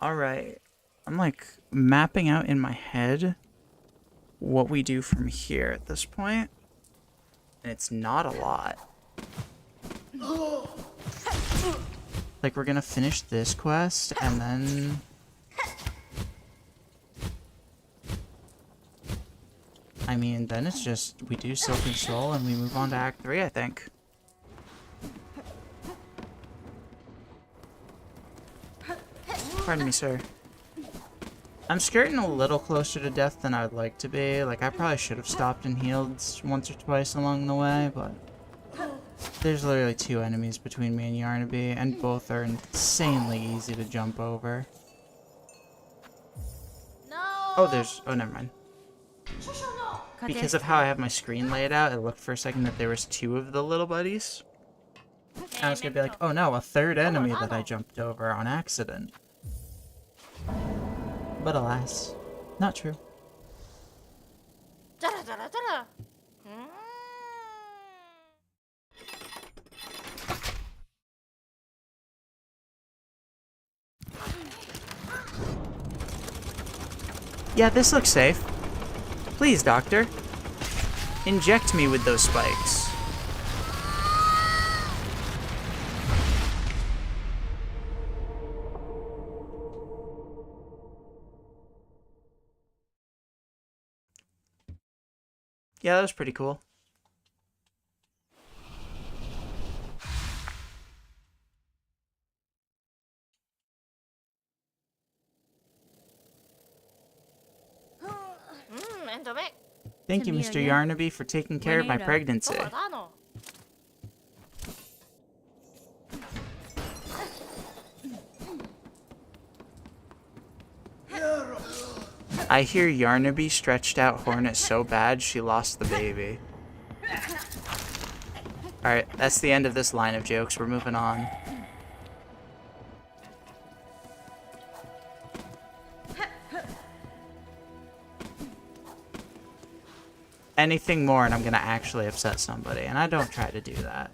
Alright. I'm like mapping out in my head what we do from here at this point. And it's not a lot. Like, we're gonna finish this quest, and then... I mean, then it's just, we do Silken Soul, and we move on to Act 3, I think. Pardon me, sir. I'm skirting a little closer to death than I'd like to be. Like, I probably should have stopped and healed once or twice along the way, but... There's literally 2 enemies between me and Yarnaby, and both are insanely easy to jump over. Oh, never mind. Because of how I have my screen laid out, it looked for a second that there was 2 of the little buddies. And I was gonna be like, oh no, a 3rd enemy that I jumped over on accident. But alas, not true. Yeah, this looks safe. Please, doctor. Inject me with those spikes. Yeah, that was pretty cool. Thank you, Mr. Yarnaby, for taking care of my pregnancy. I hear Yarnaby stretched out Hornet so bad she lost the baby. Alright, that's the end of this line of jokes. We're moving on. anything more and I'm gonna actually upset somebody, and I don't try to do that.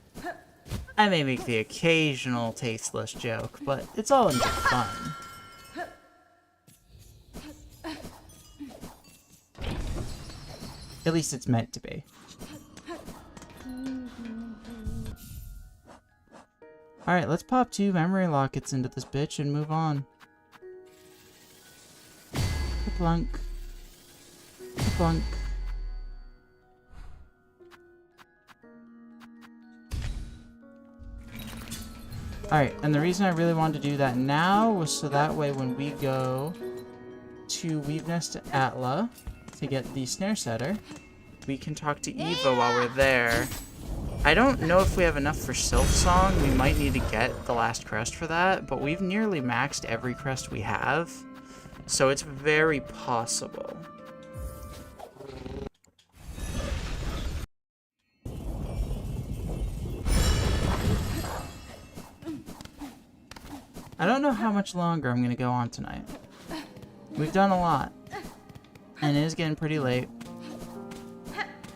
I may make the occasional tasteless joke, but it's all in good fun. At least it's meant to be. Alright, let's pop 2 memory lockets into this bitch and move on. Plunk. Plunk. Alright, and the reason I really wanted to do that now was so that way when we go to Weaveness to Atla to get the snare setter, we can talk to Eva while we're there. I don't know if we have enough for Silksong. We might need to get the last crest for that, but we've nearly maxed every crest we have, so it's very possible. I don't know how much longer I'm gonna go on tonight. We've done a lot, and it is getting pretty late.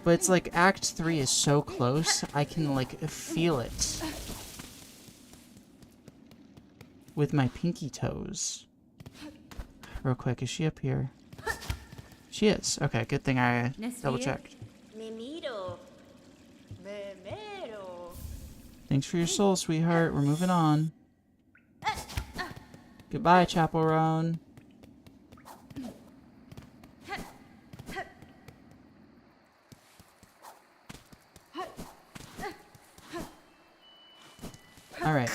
But it's like Act 3 is so close, I can like feel it with my pinky toes. Real quick, is she up here? She is. Okay, good thing I double checked. Thanks for your soul, sweetheart. We're moving on. Goodbye, Chapel Roan. Alright,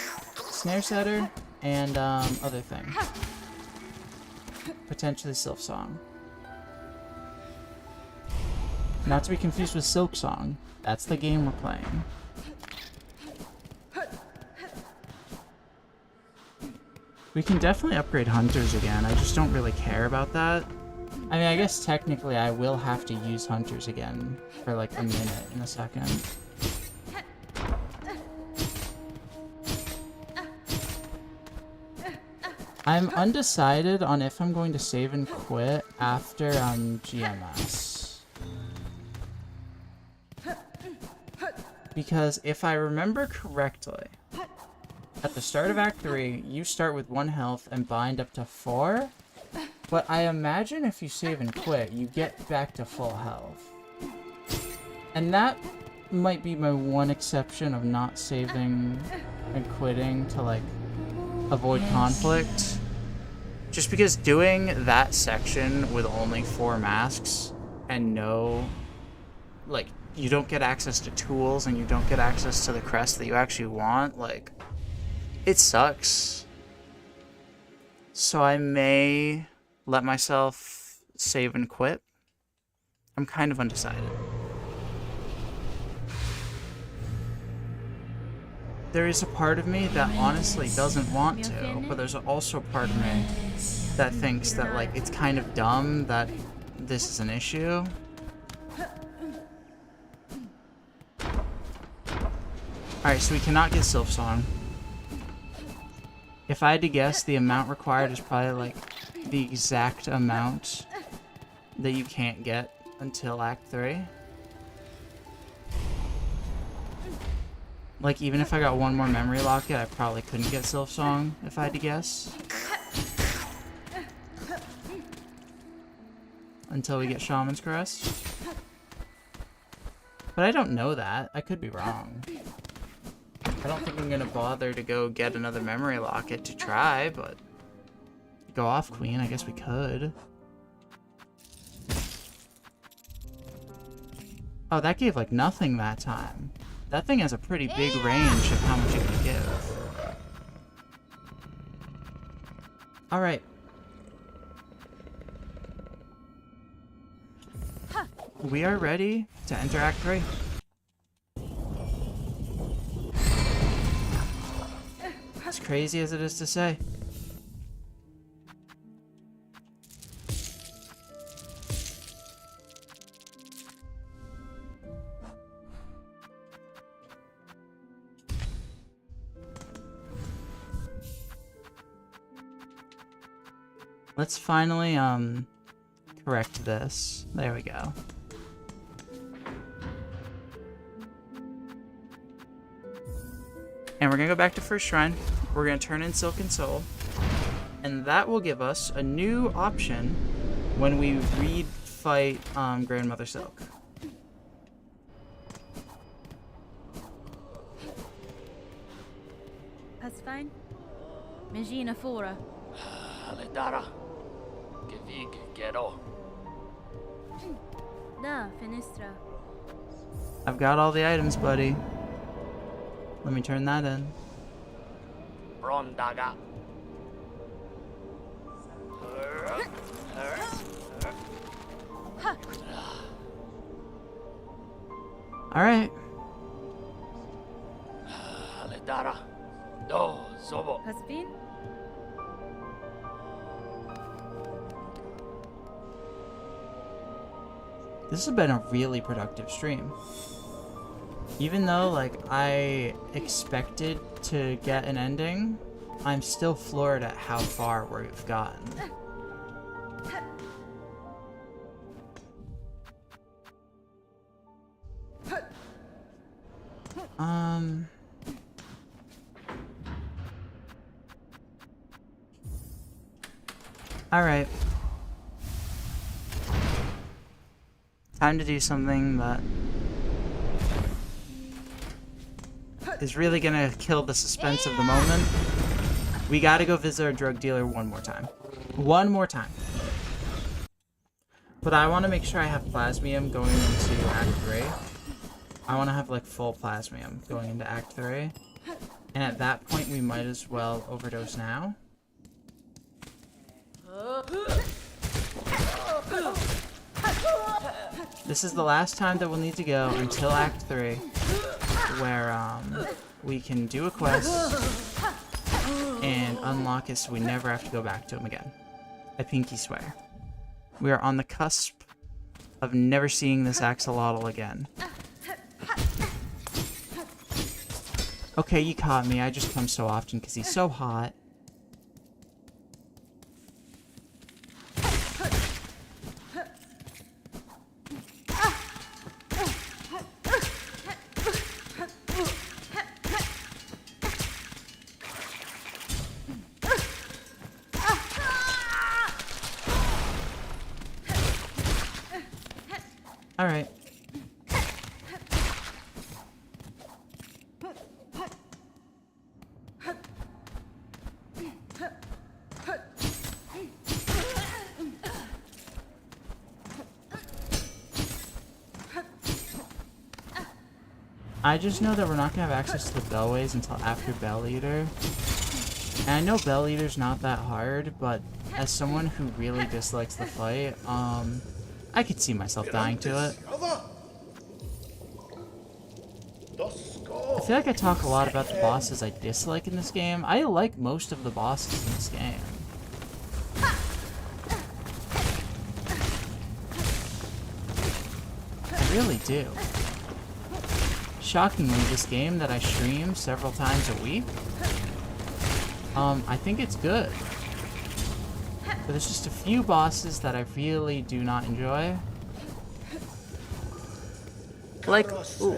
snare setter and other thing. Potentially Silksong. Not to be confused with Silksong. That's the game we're playing. We can definitely upgrade hunters again, I just don't really care about that. I mean, I guess technically I will have to use hunters again for like a minute in a second. I'm undecided on if I'm going to save and quit after GMS. Because if I remember correctly, at the start of Act 3, you start with 1 health and bind up to 4. But I imagine if you save and quit, you get back to full health. And that might be my one exception of not saving and quitting to, like, avoid conflict. Just because doing that section with only 4 masks and no, like, you don't get access to tools and you don't get access to the crest that you actually want, like, it sucks. So I may let myself save and quit. I'm kind of undecided. There is a part of me that honestly doesn't want to, but there's also a part of me that thinks that, like, it's kind of dumb that this is an issue. Alright, so we cannot get Silksong. If I had to guess, the amount required is probably, like, the exact amount that you can't get until Act 3. Like, even if I got 1 more memory locket, I probably couldn't get Silksong, if I had to guess. Until we get Shaman's Crest. But I don't know that. I could be wrong. I don't think I'm gonna bother to go get another memory locket to try, but... Go off, Queen. I guess we could. Oh, that gave, like, nothing that time. That thing has a pretty big range of how much it can give. Alright. We are ready to enter Act 3. As crazy as it is to say. Let's finally, correct this. There we go. And we're gonna go back to First Shrine. We're gonna turn in Silken Soul. And that will give us a new option when we fight Grandmother Silk. That's fine. Magina Fora. Alidara. Gevig Gero. Da, Finistra. I've got all the items, buddy. Let me turn that in. Brondaga. Alright. Alidara. Do Zobo. Haspin? This has been a really productive stream. Even though, like, I expected to get an ending, I'm still floored at how far we've gotten. Alright. Time to do something that is really gonna kill the suspense of the moment. We gotta go visit our drug dealer one more time. One more time. But I want to make sure I have Plasmium going into Act 3. I want to have, like, full Plasmium going into Act 3. And at that point, we might as well overdose now. This is the last time that we'll need to go until Act 3, where we can do a quest and unlock it so we never have to go back to him again. I pinky swear. We are on the cusp of never seeing this axolotl again. Okay, you caught me. I just come so often because he's so hot. Alright. I just know that we're not gonna have access to the Bellways until after Bell Eater. And I know Bell Eater's not that hard, but as someone who really dislikes the fight, I could see myself dying to it. I feel like I talk a lot about the bosses I dislike in this game. I like most of the bosses in this game. I really do. Shockingly, this game that I stream several times a week, I think it's good. But there's just a few bosses that I really do not enjoy. Like, ooh,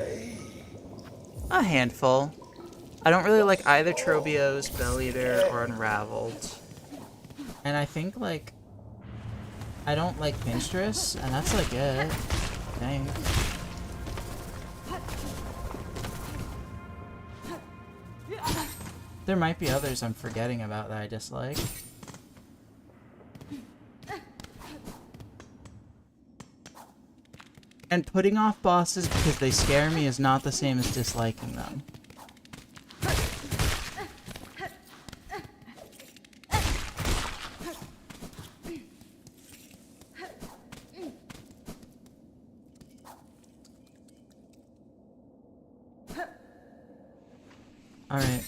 a handful. I don't really like either Trobios, Bell Eater, or Unraveled. And I think, like, I don't like Pinstress, and that's like it. I think. There might be others I'm forgetting about that I dislike. And putting off bosses because they scare me is not the same as disliking them. Alright.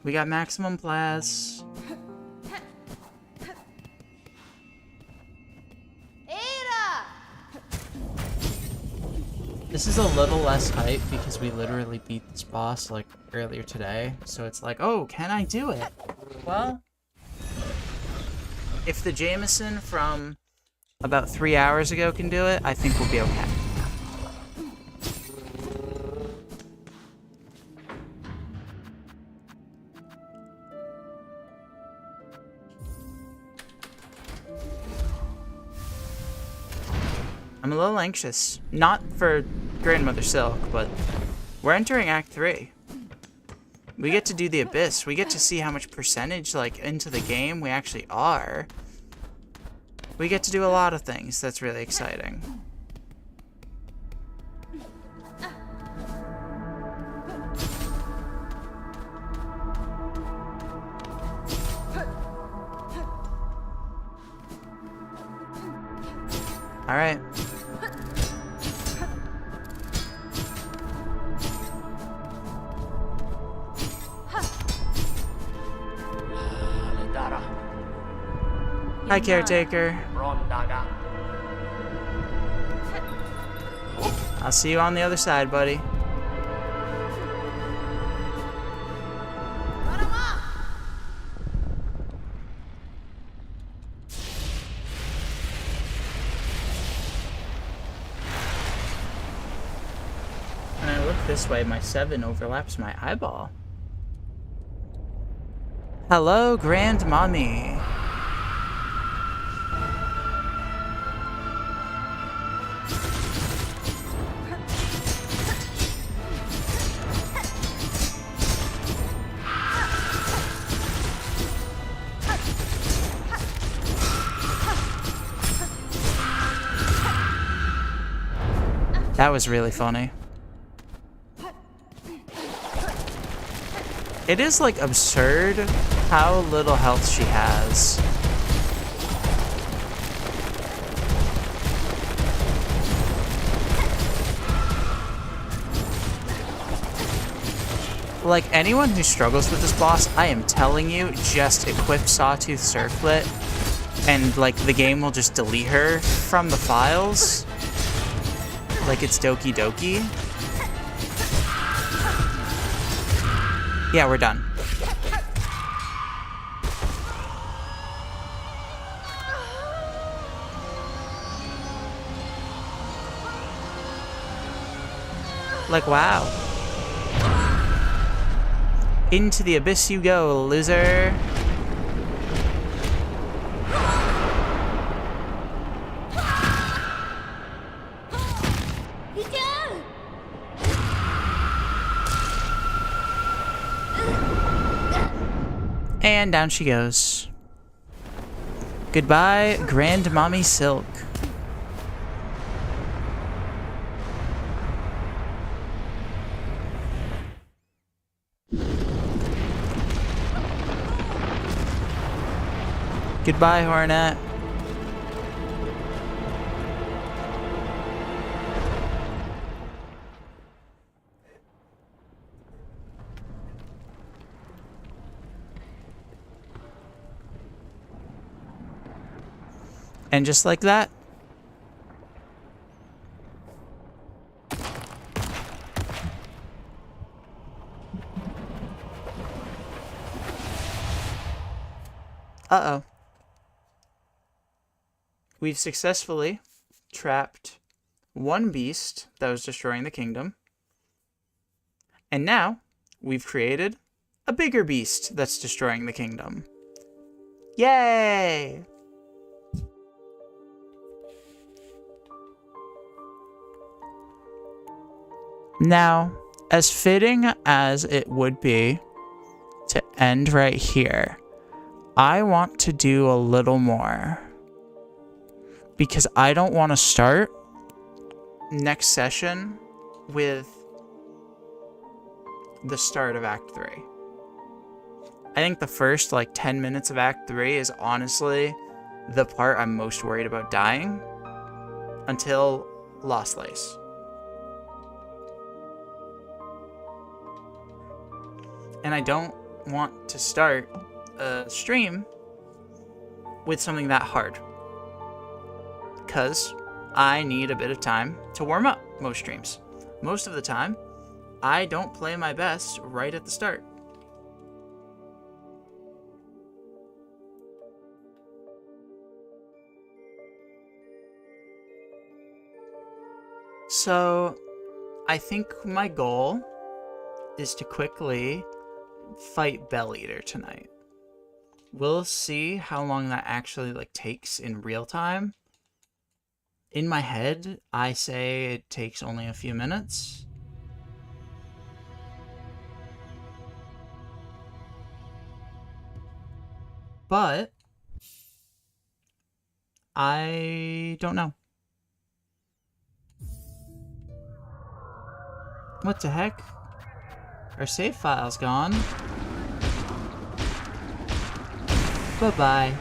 We got maximum plas. This is a little less hype because we literally beat this boss like earlier today. So it's like, oh, can I do it? Well, if the Jameson from about 3 hours ago can do it, I think we'll be okay. little anxious. Not for Grandmother Silk, but we're entering Act 3. We get to do the Abyss. We get to see how much percentage, like, into the game we actually are. We get to do a lot of things. That's really exciting. All right. Aledara. Hi, caretaker. Rondaga. I'll see you on the other side, buddy. When I look this way, my 7 overlaps my eyeball. Hello, Grandmommy. That was really funny. It is, like, absurd how little health she has. Like, anyone who struggles with this boss, I am telling you, just equip Sawtooth Circlet, and, like, the game will just delete her from the files. Like it's Doki Doki. Yeah, we're done. Like, wow. Into the abyss you go, loser. And down she goes. Goodbye, Grandmommy Silk. Goodbye, Hornet. And just like that, uh-oh. We've successfully trapped one beast that was destroying the kingdom. And now we've created a bigger beast that's destroying the kingdom. Yay! Now, as fitting as it would be to end right here, I want to do a little more. Because I don't want to start next session with the start of Act 3. I think the first, 10 minutes of Act 3 is honestly the part I'm most worried about dying until Lost Lace. And I don't want to start a stream with something that hard. Because I need a bit of time to warm up most streams. Most of the time, I don't play my best right at the start. So, I think my goal is to quickly fight Bell Eater tonight. We'll see how long that actually takes in real time. In my head, I say it takes only a few minutes. But I don't know. What the heck? Our save file's gone. Bye-bye.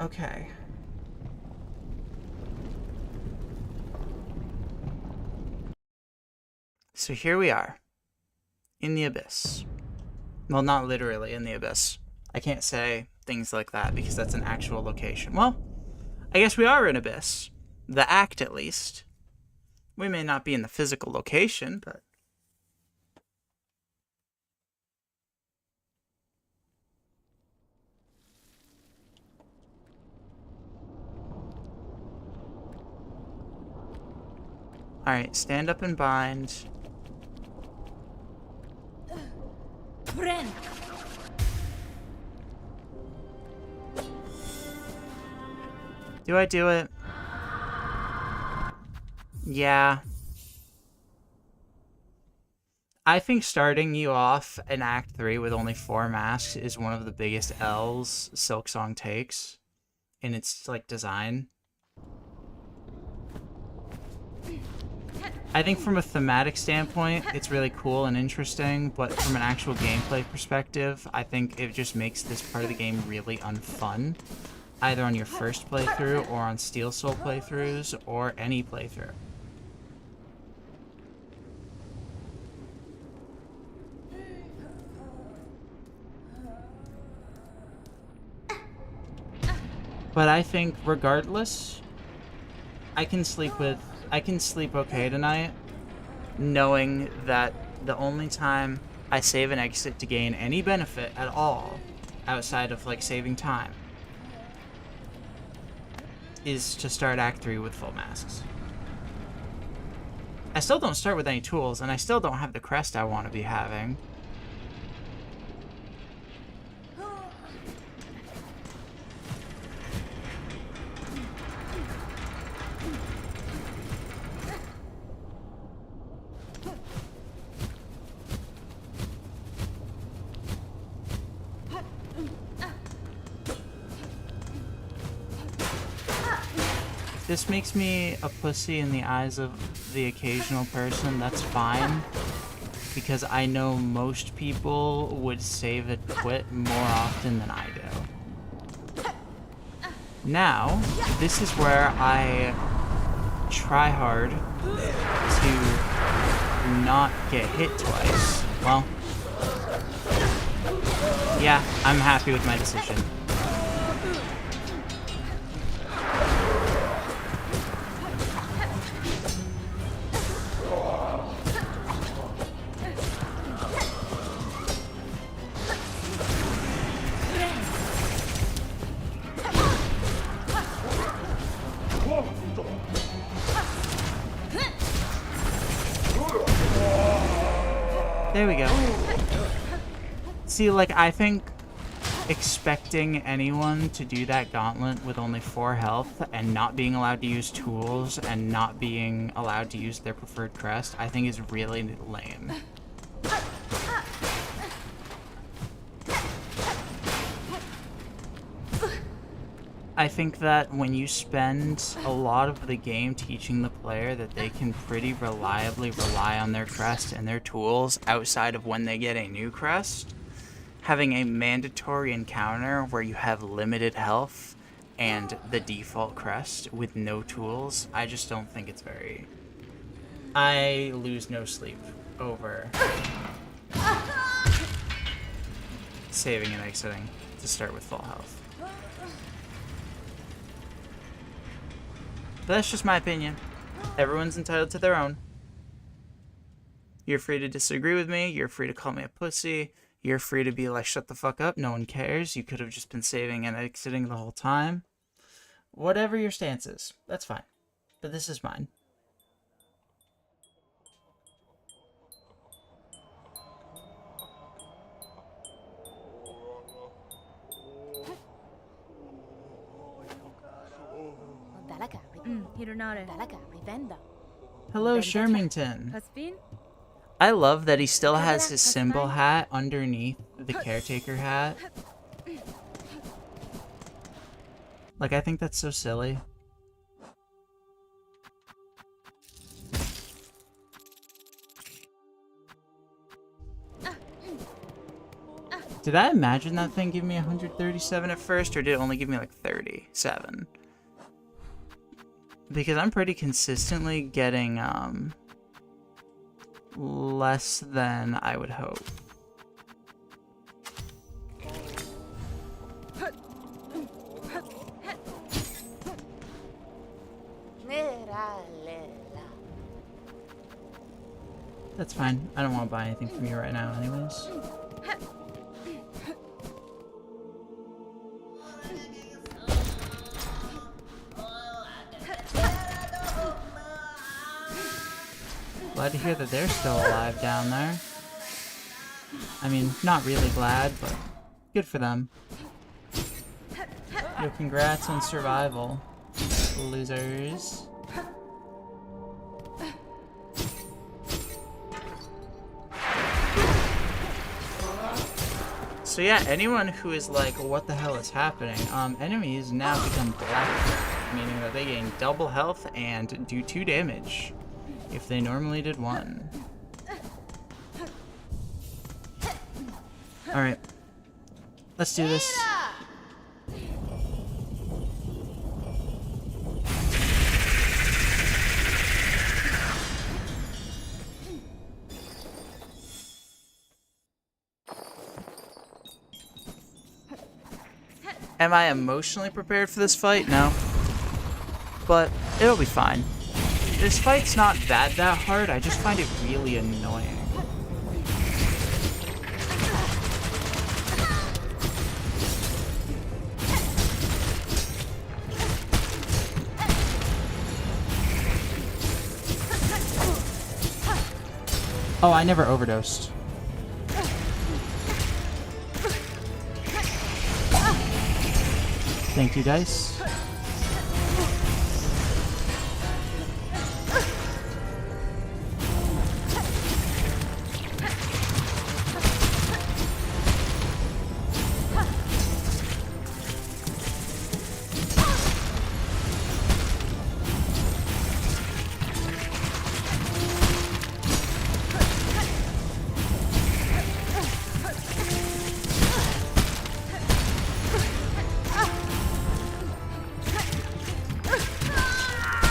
Okay. So here we are. In the abyss. Well, not literally in the abyss. I can't say things like that because that's an actual location. Well, I guess we are in abyss. The act, at least. We may not be in the physical location, but... Alright, stand up and bind. Bren! Do I do it? Yeah. I think starting you off in Act 3 with only 4 masks is one of the biggest L's Silksong takes in its, like, design. I think from a thematic standpoint, it's really cool and interesting, but from an actual gameplay perspective, I think it just makes this part of the game really unfun. Either on your first playthrough, or on Steel Soul playthroughs, or any playthrough. But I think, regardless, I can sleep okay tonight, knowing that the only time I save and exit to gain any benefit at all, outside of, like, saving time, is to start Act 3 with full masks. I still don't start with any tools, and I still don't have the crest I want to be having. This makes me a pussy in the eyes of the occasional person, that's fine. Because I know most people would save and quit more often than I do. Now, this is where I try hard to not get hit twice. Well, yeah, I'm happy with my decision. There we go. See, like, I think expecting anyone to do that gauntlet with only 4 health and not being allowed to use tools and not being allowed to use their preferred crest, I think is really lame. I think that when you spend a lot of the game teaching the player that they can pretty reliably rely on their crest and their tools outside of when they get a new crest, having a mandatory encounter where you have limited health and the default crest with no tools, I just don't think it's very... I lose no sleep over saving and exiting to start with full health. But that's just my opinion. Everyone's entitled to their own. You're free to disagree with me. You're free to call me a pussy. You're free to be like, shut the fuck up. No one cares. You could have just been saving and exiting the whole time. Whatever your stance is, that's fine. But this is mine. Hirunare. Hello, Shermington. Kaspin? I love that he still has his symbol hat underneath the caretaker hat. Like, I think that's so silly. Did I imagine that thing give me 137 at first, or did it only give me like 37? Because I'm pretty consistently getting less than I would hope. That's fine. I don't want to buy anything from you right now anyways. Glad to hear that they're still alive down there. I mean, not really glad, but good for them. Yo, congrats on survival, losers. So yeah, anyone who is like, what the hell is happening? Enemies now become black, meaning that they gain double health and do 2 damage. If they normally did 1. Alright. Let's do this. Am I emotionally prepared for this fight? No. But it'll be fine. This fight's not that hard, I just find it really annoying. Oh, I never overdosed. Thank you, dice.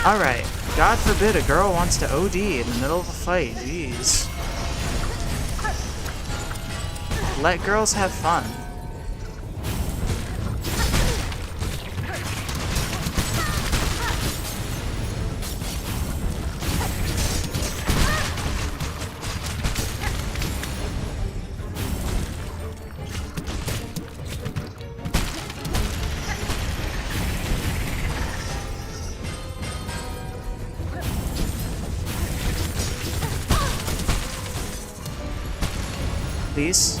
Alright, God forbid a girl wants to OD in the middle of a fight, jeez. Let girls have fun. Please.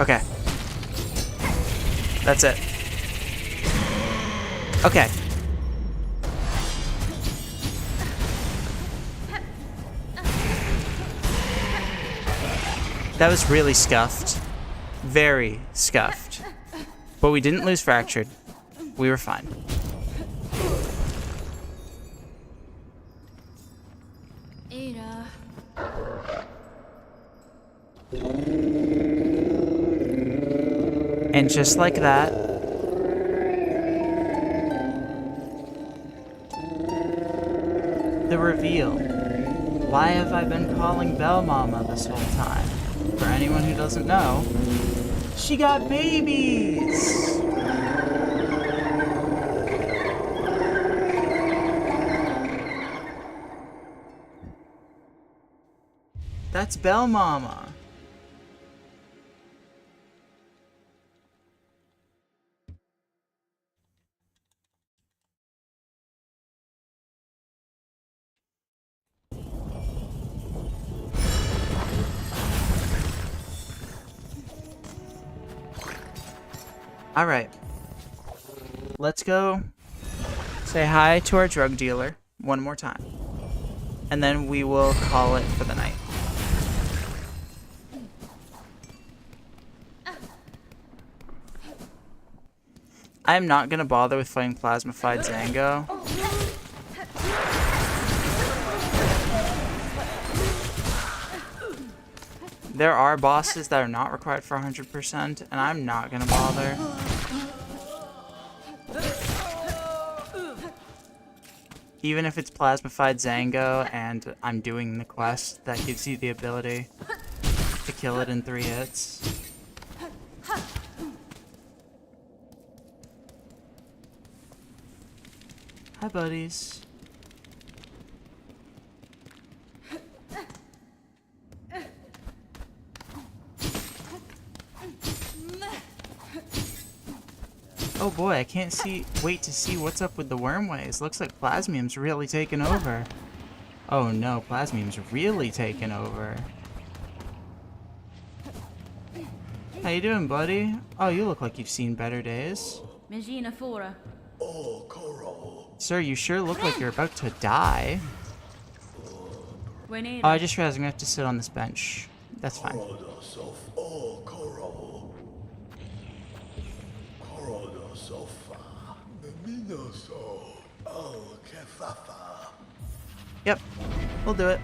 Okay. That's it. Okay. That was really scuffed. Very scuffed. But we didn't lose fractured. We were fine. Ada. And just like that, the reveal. Why have I been calling Bell Mama this whole time? For anyone who doesn't know, she got babies! That's Bell Mama. Alright. Let's go say hi to our drug dealer one more time. And then we will call it for the night. I'm not gonna bother with fighting Plasmified Zango. There are bosses that are not required for 100%, and I'm not gonna bother. Even if it's Plasmified Zango and I'm doing the quest that gives you the ability to kill it in 3 hits. Hi, buddies. Oh boy, I can't wait to see what's up with the Wormways. Looks like Plasmium's really taken over. Oh no, Plasmium's really taken over. How you doing, buddy? Oh, you look like you've seen better days. Megina Fora. Sir, you sure look like you're about to die. Wenera. Oh, I just realized I'm gonna have to sit on this bench. That's fine. Yep, we'll do it.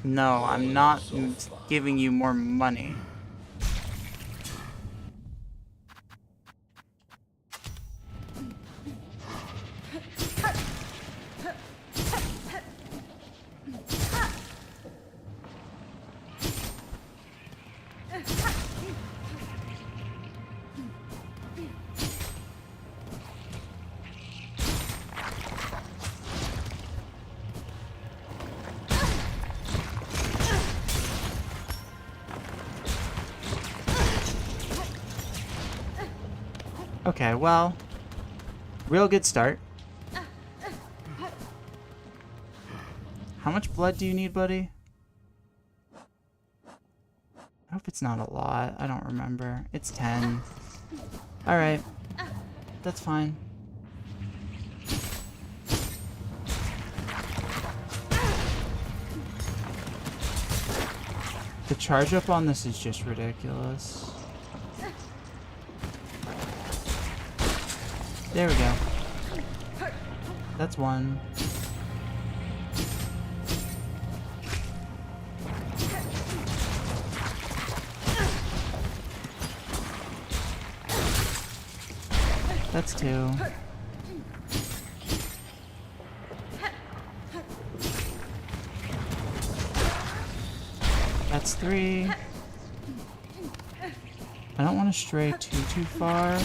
No, I'm not giving you more money. Okay, well, real good start. How much blood do you need, buddy? I hope it's not a lot. I don't remember. It's 10. Alright. That's fine. The charge up on this is just ridiculous. There we go. That's one. That's 2. That's 3. I don't want to stray too far.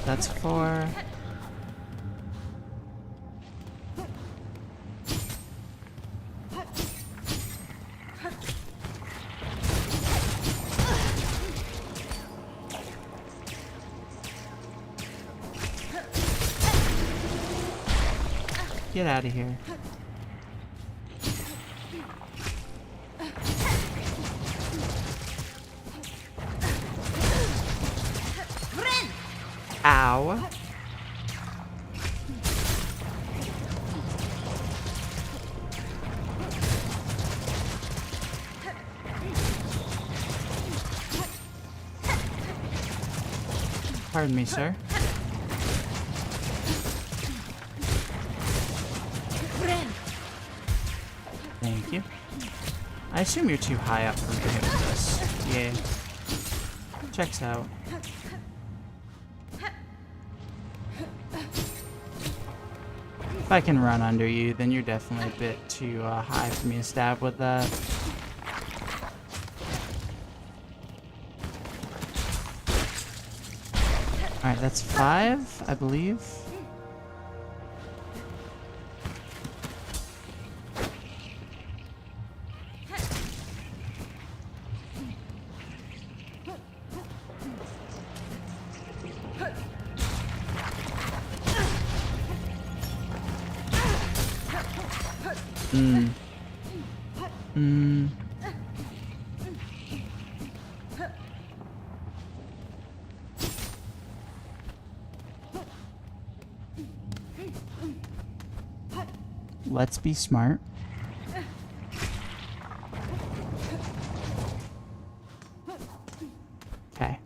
That's 4. Get out of here. Ow. Pardon me, sir. Thank you. I assume you're too high up for doing this. Yeah. Checks out. If I can run under you, then you're definitely a bit too high for me to stab with that. Alright, that's 5, I believe. Let's be smart. Okay.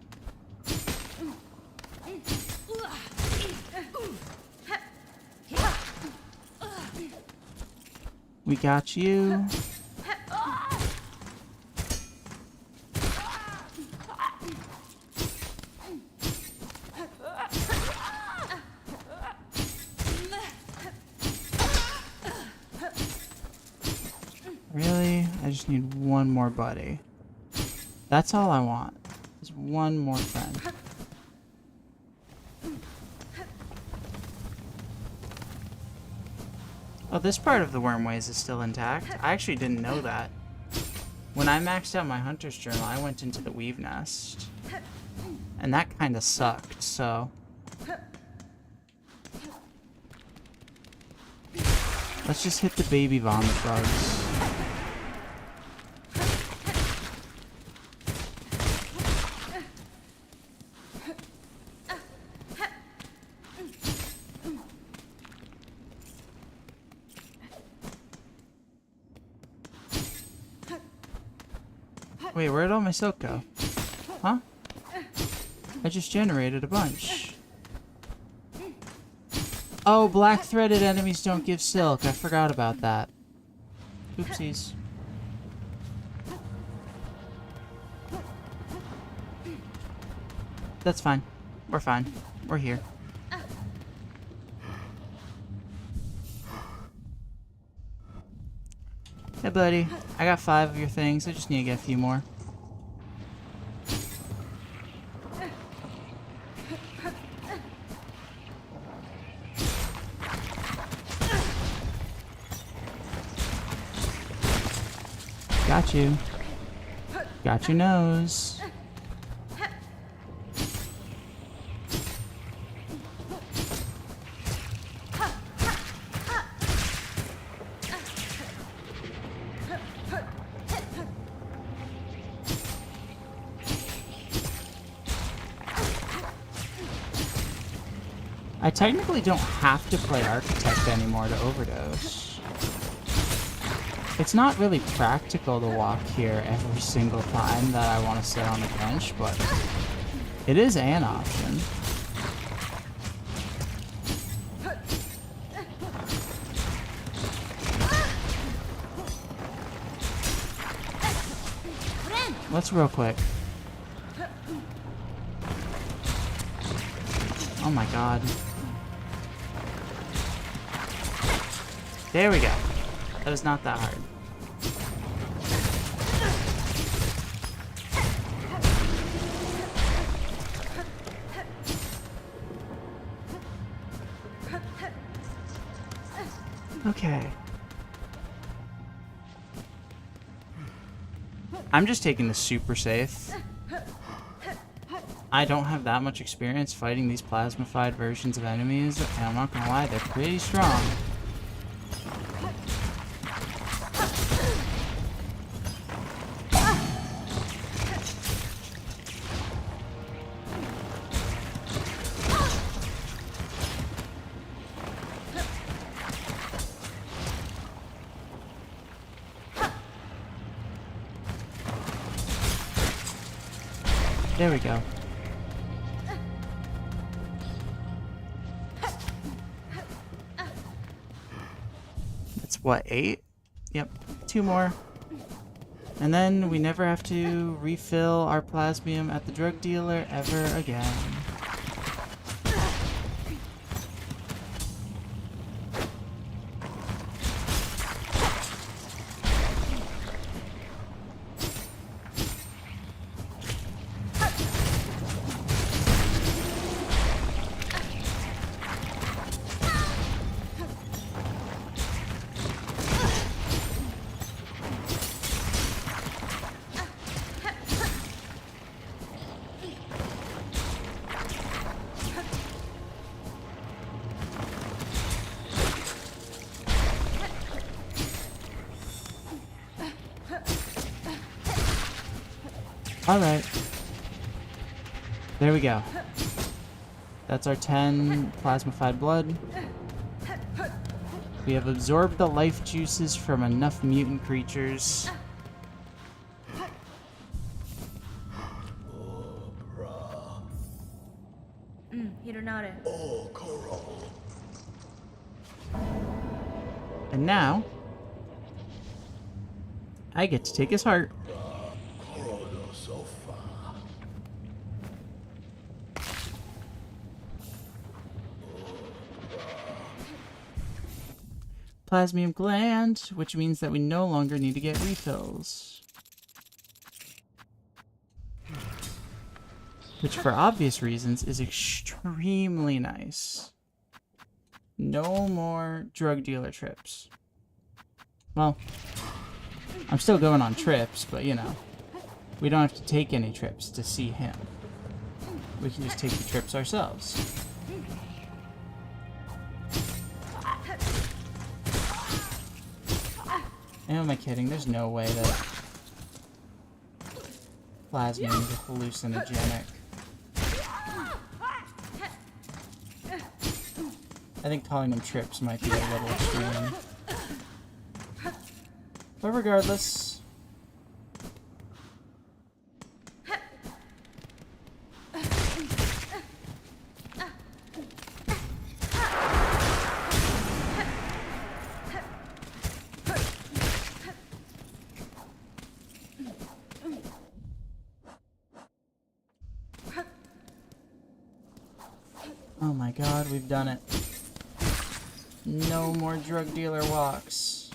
We got you. Really? I just need one more buddy. That's all I want. Is one more friend. Oh, this part of the Wormways is still intact. I actually didn't know that. When I maxed out my Hunter's Journal, I went into the Weave Nest. And that kind of sucked, so... Let's just hit the baby vomit bugs. Wait, where'd all my silk go? Huh? I just generated a bunch. Oh, black threaded enemies don't give silk. I forgot about that. Oopsies. That's fine. We're fine. We're here. Hey, buddy. I got 5 of your things. I just need to get a few more. Got you. Got your nose. I technically don't have to play Architect anymore to overdose. It's not really practical to walk here every single time that I want to sit on the bench, but it is an option. Let's real quick. Oh my god. There we go. That was not that hard. Okay. I'm just taking this super safe. I don't have that much experience fighting these plasmified versions of enemies, and I'm not gonna lie, they're pretty strong. There we go. That's what, 8? Yep, 2 more. And then we never have to refill our plasmium at the drug dealer ever again. Alright. There we go. That's our 10 plasmified blood. We have absorbed the life juices from enough mutant creatures. Hironare. And now, I get to take his heart. Plasmium gland, which means that we no longer need to get refills. Which, for obvious reasons, is extremely nice. No more drug dealer trips. Well, I'm still going on trips, but you know, we don't have to take any trips to see him. We can just take the trips ourselves. Am I kidding? There's no way that plasmium is hallucinogenic. I think calling them trips might be a little extreme. But regardless... Oh my god, we've done it. No more drug dealer walks.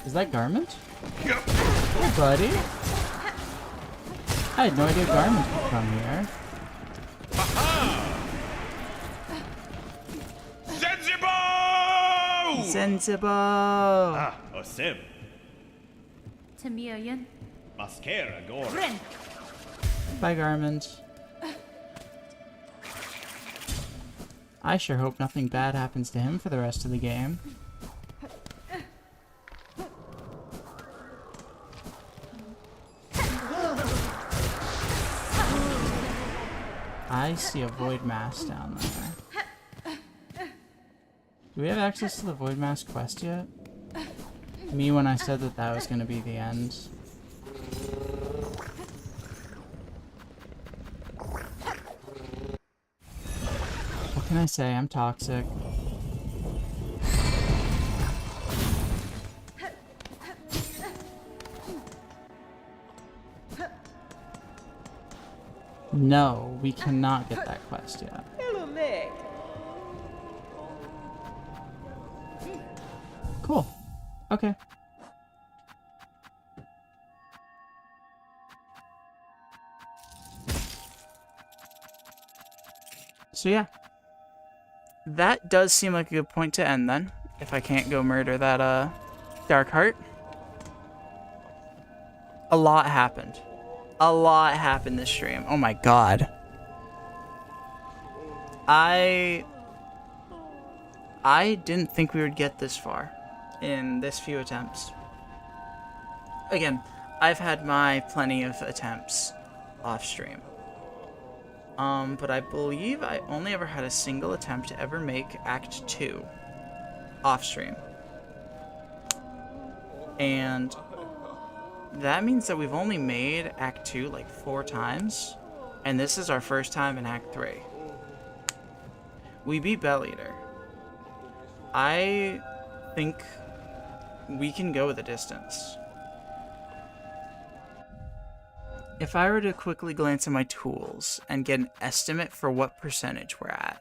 Is that Garment? Hey, buddy. I had no idea Garment could come here. Sensible! Ah, Osem. Tamiayan. Mascara Gore. Bye, Garment. I sure hope nothing bad happens to him for the rest of the game. I see a void mass down there. Do we have access to the void mass quest yet? Me when I said that that was going to be the end. What can I say? I'm toxic. No, we cannot get that quest yet. Hello, Meg. Cool. Okay. So yeah. That does seem like a good point to end then. If I can't go murder that Dark Heart. A lot happened. A lot happened this stream. Oh my god. I didn't think we would get this far in this few attempts. Again, I've had my plenty of attempts off stream. But I believe I only ever had a single attempt to ever make Act 2 off stream. And that means that we've only made Act 2 like 4 times, and this is our first time in Act 3. We beat Bell Eater. I think we can go the distance. If I were to quickly glance at my tools and get an estimate for what percentage we're at.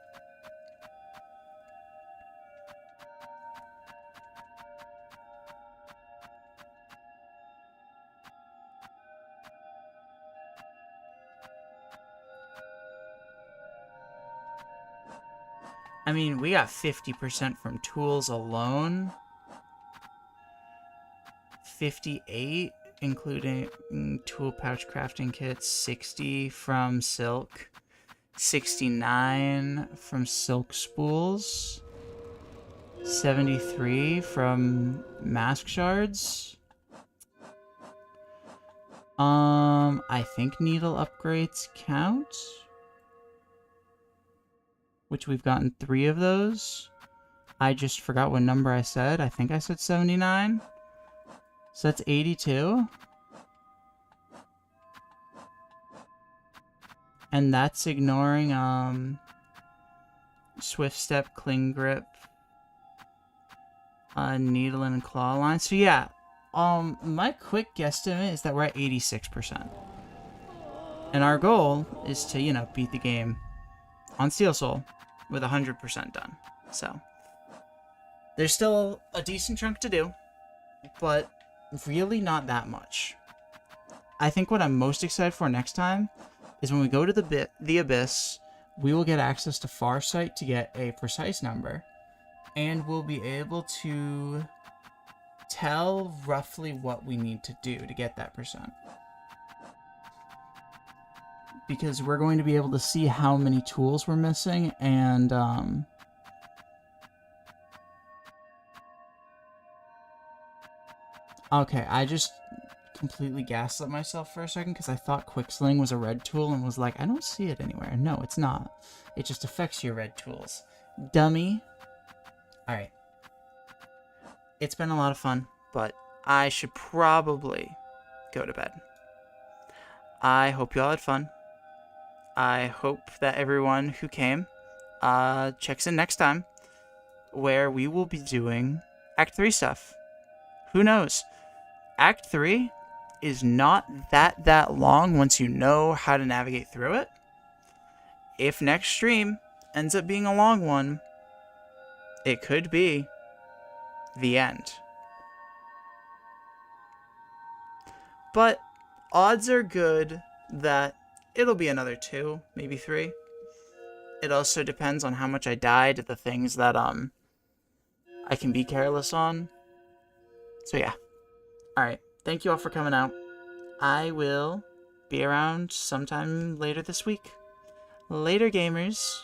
I mean, we got 50% from tools alone. 58 including tool pouch crafting kits, 60 from silk, 69 from silk spools, 73 from mask shards. I think needle upgrades count, which we've gotten 3 of those. I just forgot what number I said. I think I said 79. So that's 82. And that's ignoring Swift Step, Cling Grip, Needle and Claw line. So yeah, my quick guesstimate is that we're at 86%. And our goal is to, you know, beat the game on Steel Soul with 100% done. So there's still a decent chunk to do, but really not that much. I think what I'm most excited for next time is when we go to the Abyss, we will get access to Farsight to get a precise number, and we'll be able to tell roughly what we need to do to get that percent. Because we're going to be able to see how many tools we're missing, and okay, I just completely gaslit myself for a second because I thought Quicksling was a red tool and was like, I don't see it anywhere. No, it's not. It just affects your red tools. Dummy. Alright. It's been a lot of fun, but I should probably go to bed. I hope you all had fun. I hope that everyone who came checks in next time, where we will be doing Act 3 stuff. Who knows? Act 3 is not that long once you know how to navigate through it. If next stream ends up being a long one, it could be the end. But odds are good that it'll be another 2, maybe 3. It also depends on how much I died at the things that I can be careless on. So yeah. Alright, thank you all for coming out. I will be around sometime later this week. Later, gamers.